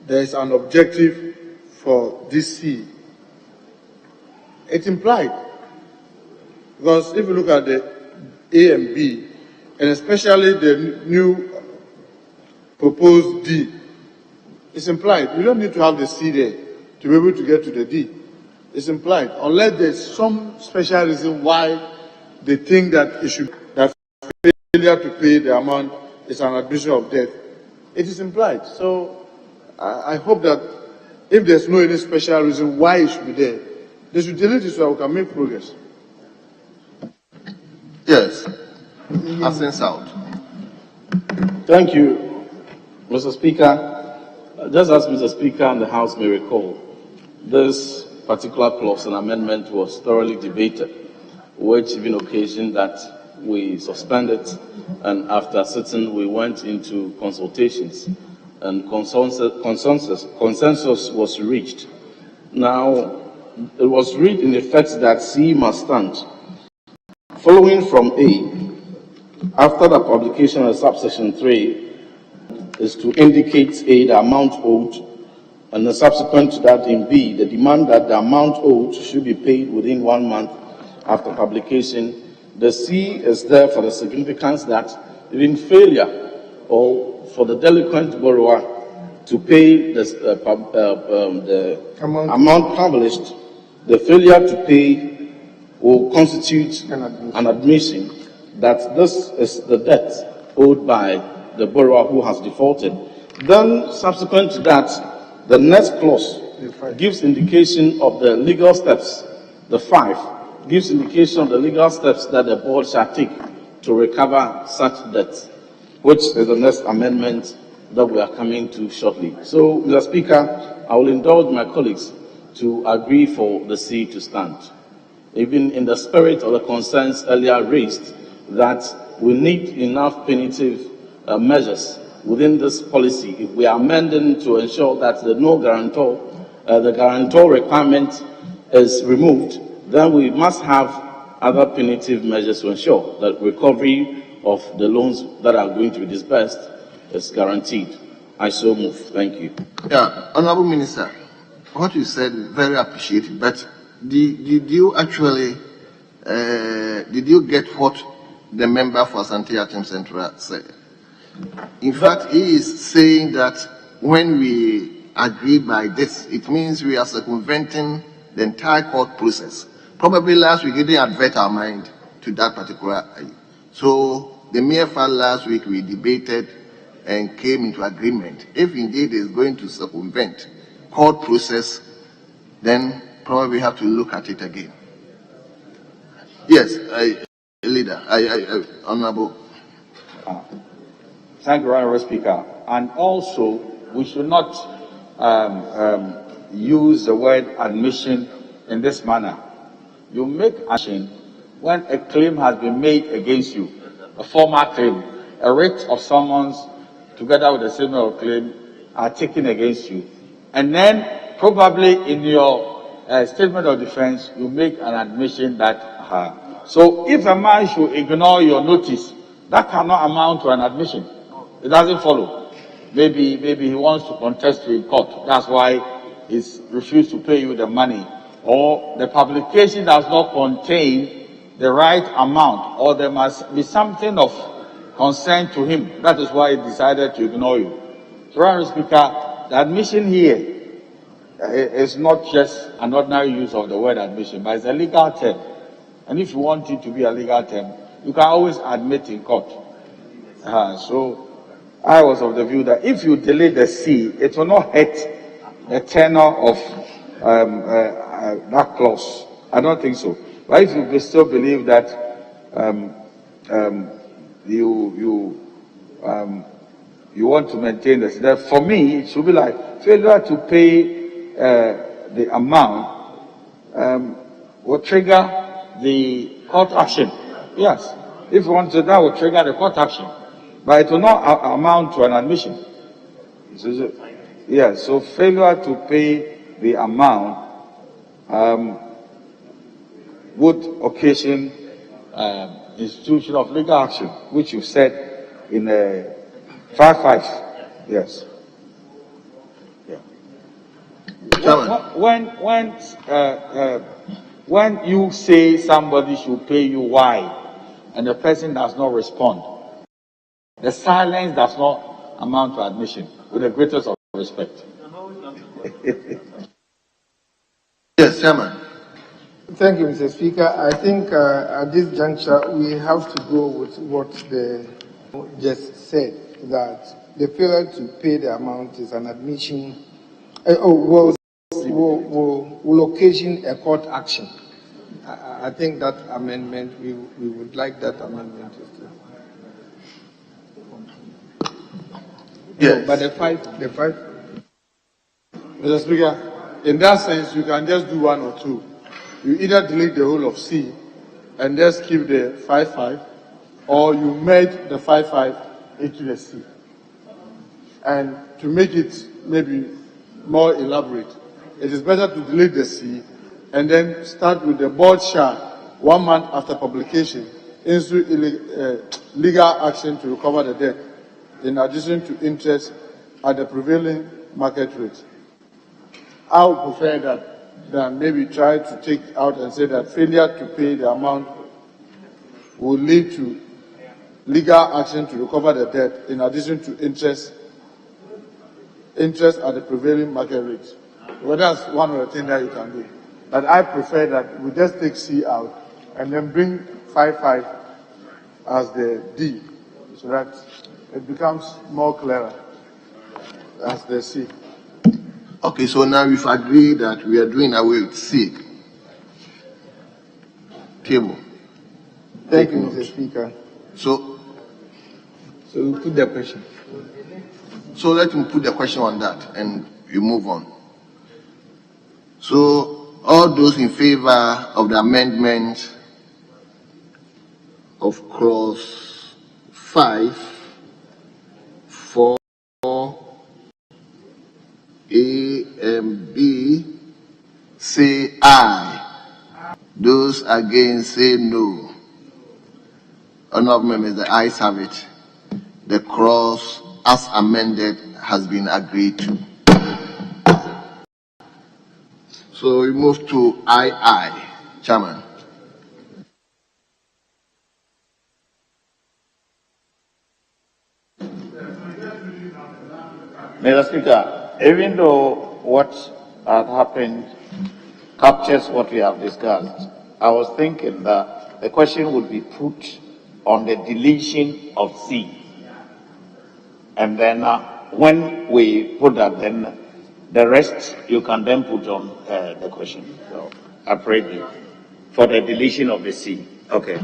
there is an objective for this C, it's implied. Because if you look at the A and B, and especially the new proposed D, it's implied. You don't need to have the C there to be able to get to the D. It's implied. Unless there's some special reason why they think that it should, that failure to pay the amount is an admission of debt. It is implied. So I hope that if there's no any special reason why it should be there, they should delete it so we can make progress. Yes. Absence out. Thank you, Mr. Speaker. Just as Mr. Speaker and the House may recall, this particular clause and amendment was thoroughly debated, which even occasioned that we suspended, and after sitting, we went into consultations, and consensus was reached. Now, it was read in effect that C must stand. Following from A, after the publication of subsection 3, is to indicate A, the amount owed, and then subsequent to that in B, the demand that the amount owed should be paid within 1 month after publication. The C is there for the significance that in failure or for the delinquent borrower to pay the amount published, the failure to pay will constitute an admission that this is the debt owed by the borrower who has defaulted. Then, subsequent to that, the next clause gives indication of the legal steps. The 5 gives indication of the legal steps that the board shall take to recover such debt, which is the next amendment that we are coming to shortly. So, Mr. Speaker, I will indulge my colleagues to agree for the C to stand, even in the spirit of the concerns earlier raised that we need enough punitive measures within this policy. If we are amending to ensure that the guarantor requirement is removed, then we must have other punitive measures to ensure that recovery of the loans that are going to be disbursed is guaranteed. I so move. Thank you. Yeah, Honorable Minister, what you said is very appreciated, but did you actually, did you get what the member for Asante Atem Central said? In fact, he is saying that when we agree by this, it means we are circumventing the entire court process. Probably last week, we didn't advert our mind to that particular. So the mere fact last week we debated and came into agreement. If indeed is going to circumvent court process, then probably we have to look at it again. Yes, leader, honorable. Thank you, Honorable Speaker. And also, we should not use the word admission in this manner. You make admission when a claim has been made against you, a formal claim, a writ of summons together with a statement of claim are taken against you. And then probably in your statement of defense, you make an admission that, so if a man should ignore your notice, that cannot amount to an admission. It doesn't follow. Maybe he wants to contest you in court. That's why he's refused to pay you the money. Or the publication does not contain the right amount, or there must be something of concern to him. That is why he decided to ignore you. So, Mr. Speaker, the admission here is not just an ordinary use of the word admission, but it's a legal term. And if you want it to be a legal term, you can always admit in court. So I was of the view that if you delete the C, it will not hurt the tenor of that clause. I don't think so. But if you still believe that you want to maintain this, then for me it should be like failure to pay the amount will trigger the court action. Yes, if you want to, that will trigger the court action, but it will not amount to an admission. Yes, so failure to pay the amount would occasion institution of legal action, which you said in 5-5. Yes. Yeah. When you say somebody should pay you, why, and the person does not respond, the silence does not amount to admission, with the greatest of respect. Yes, Chairman. Thank you, Mr. Speaker. I think at this juncture we have to go with what the just said, that the failure to pay the amount is an admission, will occasion a court action. I think that amendment, we would like that amendment. Yes. But the five. Mr. Speaker, in that sense, you can just do one or two. You either delete the whole of C and just keep the 5-5, or you merge the 5-5 into the C. And to make it maybe more elaborate, it is better to delete the C and then start with the board shall 1 month after publication issue legal action to recover the debt, in addition to interest at the prevailing market rate. I would prefer that than maybe try to take out and say that failure to pay the amount will lead to legal action to recover the debt, in addition to interest at the prevailing market rate. Well, that's one of the things that you can do. But I prefer that we just take C out and then bring 5-5 as the D, so that it becomes more clearer as the C. Okay, so now we've agreed that we are doing away with C. Table. Thank you, Mr. Speaker. So we put the question. So let me put the question on that and we move on. So all those in favor of the amendment of clause 5 for A and B, say aye. Those against, say no. Honorable members, the ayes have it. The clause as amended has been agreed to. So we move to II, Chairman. Mr. Speaker, even though what had happened captures what we have discussed, I was thinking that the question would be put on the deletion of C. And then when we put that, then the rest you can then put on the question. So I pray you for the deletion of the C. Okay.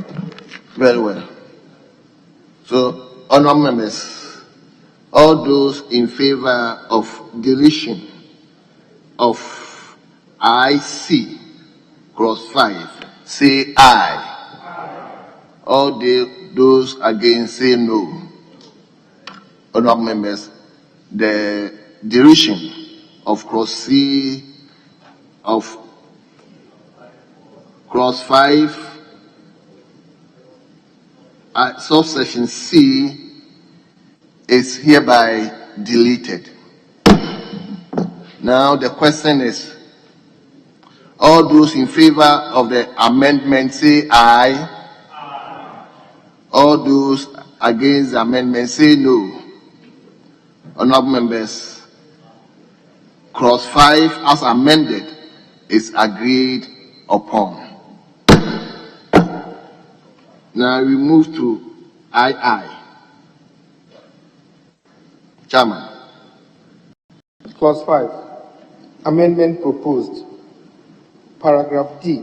Very well. So, honorable members, all those in favor of deletion of IC cross 5, say aye. All those against, say no. Honorable members, the deletion of cross C of cross 5 subsection C is hereby deleted. Now the question is, all those in favor of the amendment say aye. All those against the amendment say no. Honorable members, clause 5 as amended is agreed upon. Now we move to II. Chairman. Clause 5. Amendment proposed. Paragraph D.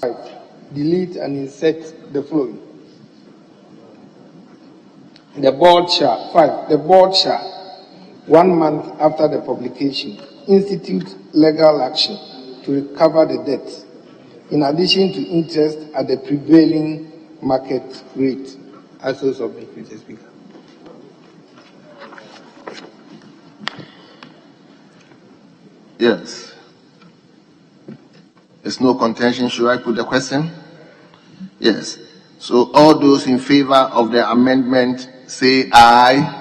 5. delete and insert the following. The board shall, 5, the board shall, 1 month after the publication, institute legal action to recover the debt, in addition to interest at the prevailing market rate. I so submit, Mr. Speaker. Yes. There's no contention. Should I put the question? Yes. So all those in favor of the amendment say aye.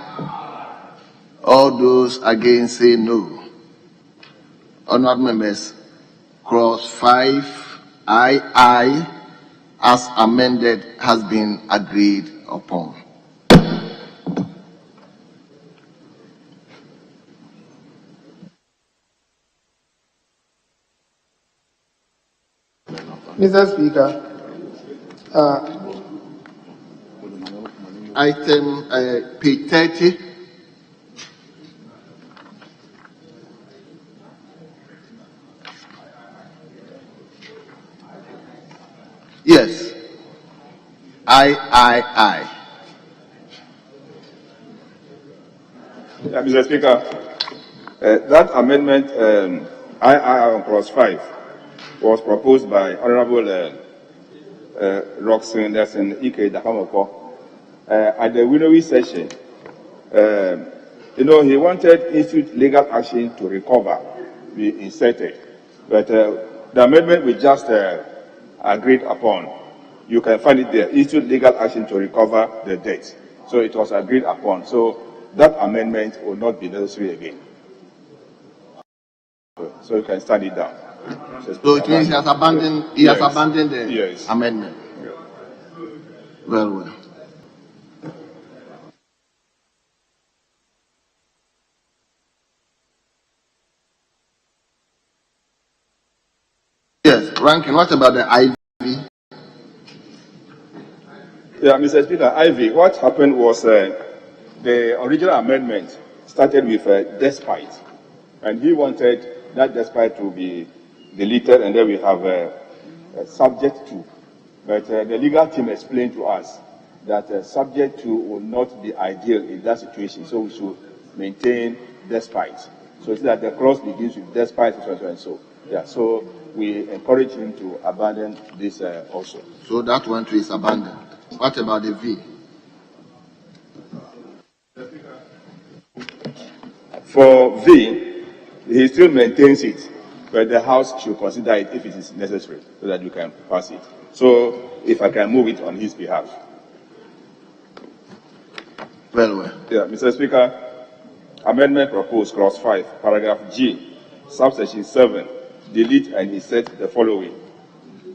All those against say no. Honourable members, clause 5, aye, as amended, has been agreed upon. Mr. Speaker, Item page 30. Yes. Aye. Yeah, Mr. Speaker, that amendment, I on clause 5, was proposed by Honourable Roxanne, that's in Ike Dakamoko, at the winnowy session. He wanted institute legal action to recover, be inserted, but the amendment we just agreed upon, you can find it there, institute legal action to recover the debt. So it was agreed upon. So that amendment will not be necessary again. So you can stand it down. So it means he has abandoned the amendment. Yeah. Well. Yes, Ranking, what about the IV? Yeah, Mr. Speaker, IV, what happened was the original amendment started with despite, and he wanted that despite to be deleted, and then we have subject to. But the legal team explained to us that subject to will not be ideal in that situation, so we should maintain despite. So it's that the clause begins with despite, and so. Yeah, so we encourage him to abandon this also. So that one too is abandoned. What about the V? For V, he still maintains it, but the House should consider it if it is necessary, so that you can pass it. So, if I can move it on his behalf. Well. Yeah, Mr. Speaker, amendment proposed, clause 5, paragraph G, subsection 7, delete and insert the following.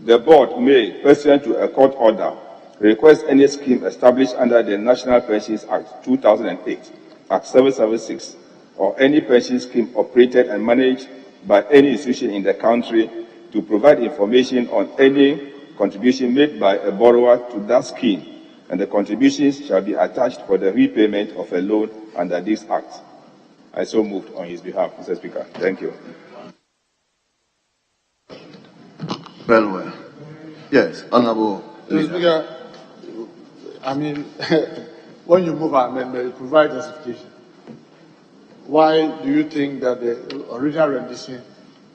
The board may, pursuant to a court order, request any scheme established under the National Pensions Act 2008, Act 776, or any pension scheme operated and managed by any institution in the country to provide information on any contribution made by a borrower to that scheme, and the contributions shall be attached for the repayment of a loan under this Act. I so moved on his behalf, Mr. Speaker. Thank you. Well. Yes, Honourable. Mr. Speaker, when you move an amendment, you provide justification. Why do you think that the original rendition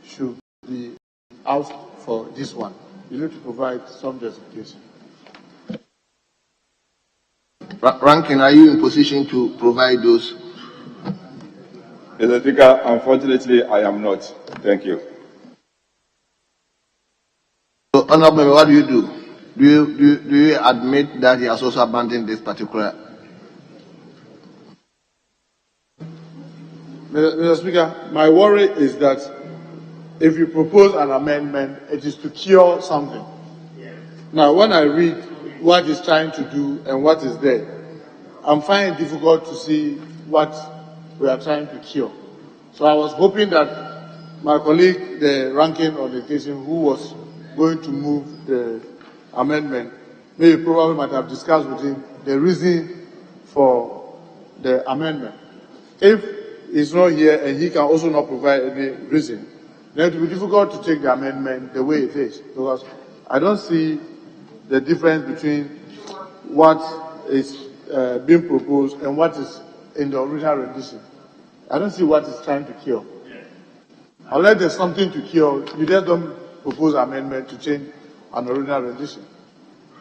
should be out for this one? You need to provide some justification. Ranking, are you in position to provide those? Mr. Speaker, unfortunately, I am not. Thank you. So, Honourable, what do you do? Do you admit that he has also abandoned this particular? Mr. Speaker, my worry is that if you propose an amendment, it is to cure something. Now, when I read what he's trying to do and what is there, I'm finding it difficult to see what we are trying to cure. So I was hoping that my colleague, the ranking on the occasion, who was going to move the amendment, maybe probably might have discussed with him the reason for the amendment. If he's not here and he can also not provide any reason, then it will be difficult to take the amendment the way it is, because I don't see the difference between what is being proposed and what is in the original rendition. I don't see what it's trying to cure. Unless there's something to cure, you just don't propose amendment to change an original rendition.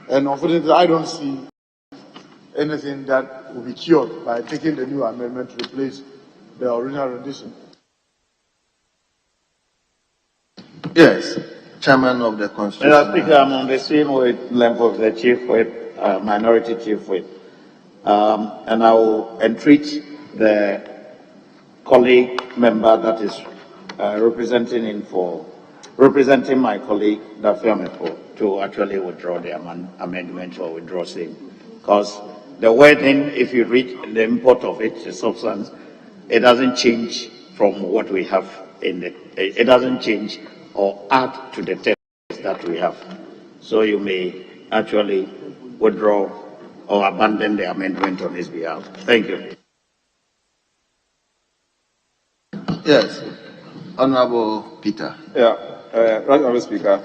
And unfortunately, I don't see anything that will be cured by taking the new amendment to replace the original rendition. Yes, Chairman of the Constitutional. Mr. Speaker, I'm on the same length of the Chief Whip, Minority Chief Whip. And I will entreat the colleague member that is representing my colleague, Dafiamepo, to actually withdraw the amendment or withdraw same. Because the wording, if you read the import of it, the substance, it doesn't change from what we have it doesn't change or add to the text that we have. So you may actually withdraw or abandon the amendment on his behalf. Thank you. Yes, Honorable Peter. Honorable Speaker,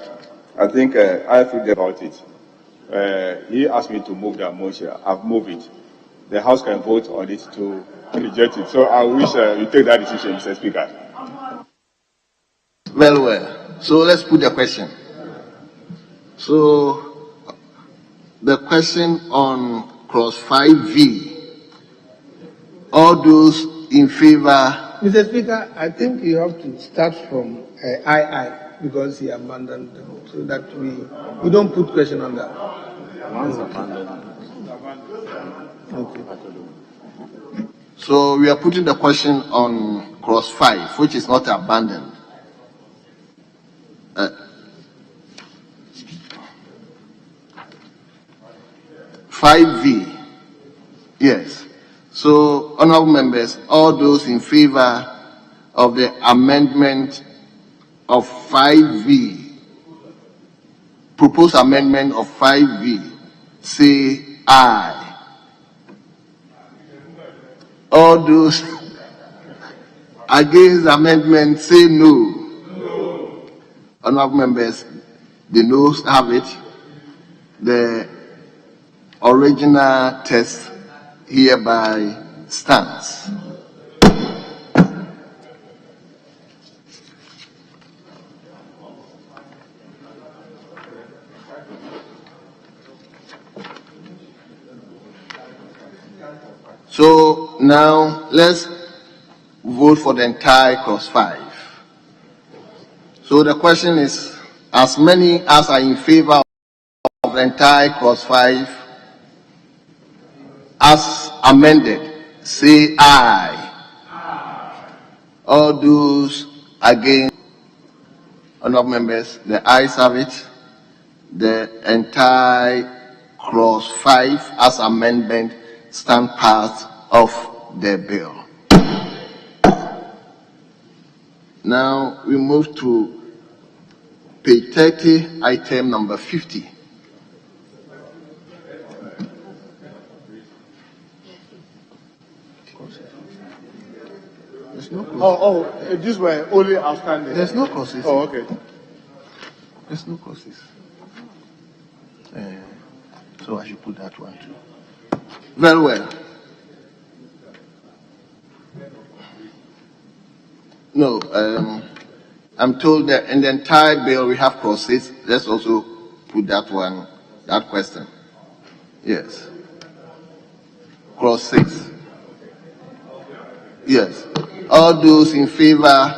I think I feel about it. He asked me to move that motion. I've moved it. The House can vote on it to reject it. So I wish you take that decision, Mr. Speaker. Very well. So let's put the question. So the question on clause 5V. All those in favor. Mr. Speaker, I think you have to start from II because he abandoned them, so that we don't put question on that. Okay. So we are putting the question on clause 5, which is not abandoned. 5V. Yes. So, honorable members, all those in favor of the amendment of 5V, proposed amendment of 5V, say aye. All those against the amendment, say no. Honorable members, the noes have it. The original text hereby stands. So now let's vote for the entire clause 5. So the question is, as many as are in favor of the entire clause 5 as amended, say aye. All those against, honorable members, the ayes have it. The entire clause 5 as amendment stand part of the bill. Now we move to page 30, item number 50. There's no clauses. These were only outstanding. There's no clauses. Oh, okay. There's no clauses. So I should put that one too. Very well. No, I'm told that in the entire bill we have clauses. Let's also put that one, that question. Yes. Clause 6. Yes. All those in favor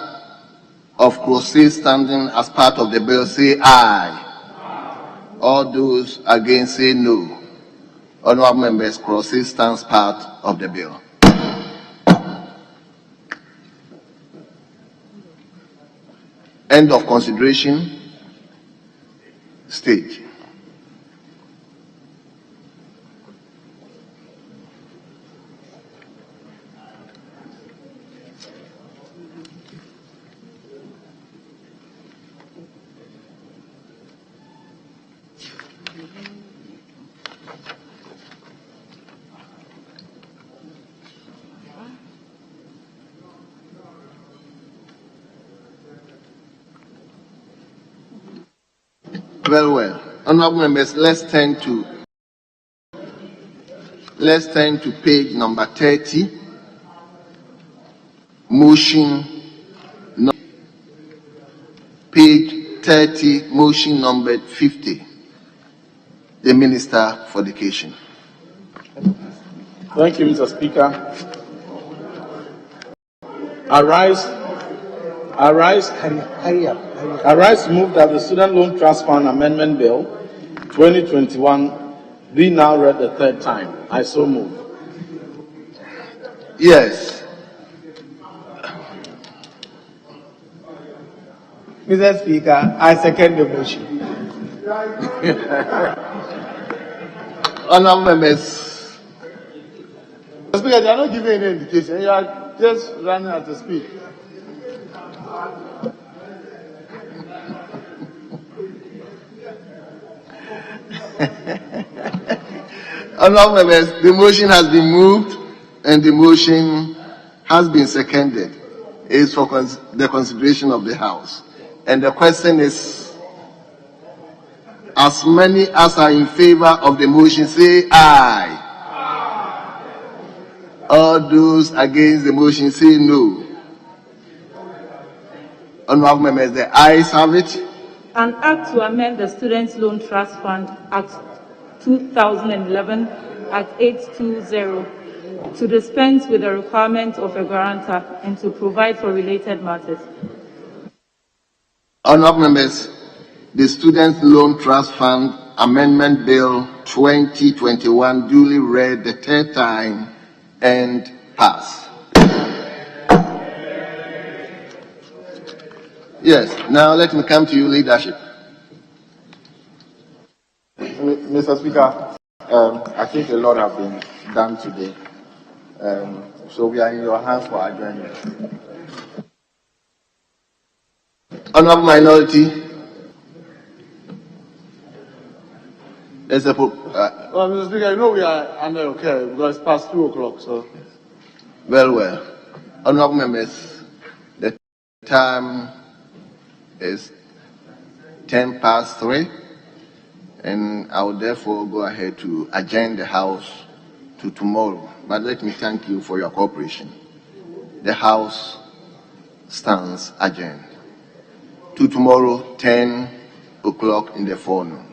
of clause 6 standing as part of the bill say aye. All those against say no. Honorable members, clause 6 stands part of the bill. End of consideration stage. Very well. Honorable members, let's turn to page number 30. Motion page 30, motion number 50. The Minister for Education. Thank you, Mr. Speaker. Arise to move that the Student Loan Trust Fund Amendment Bill 2021 be now read the third time. I so move. Yes. Mr. Speaker, I second the motion. Honorable members. Mr. Speaker, they are not giving any indication. You are just running at the speed. Honorable members, the motion has been moved and the motion has been seconded. It is for the consideration of the House. And the question is, as many as are in favor of the motion, say aye. All those against the motion, say no. Honorable members, the ayes have it. An act to amend the Students' Loan Trust Fund Act 2011, Act 820, to dispense with the requirement of a guarantor and to provide for related matters. Honorable members, the Students' Loan Trust Fund Amendment Bill 2021 duly read the third time and passed. Yes, now let me come to you, leadership. Mr. Speaker, I think a lot has been done today. So we are in your hands for adjournment. Honorable Minority. There's a Mr. Speaker, you know we are under your care because it's past 2 o'clock, so. Well. Honorable members, the time is 3:10, and I will therefore go ahead to adjourn the House to tomorrow. But let me thank you for your cooperation. The House stands adjourned to tomorrow, 10 o'clock in the forenoon.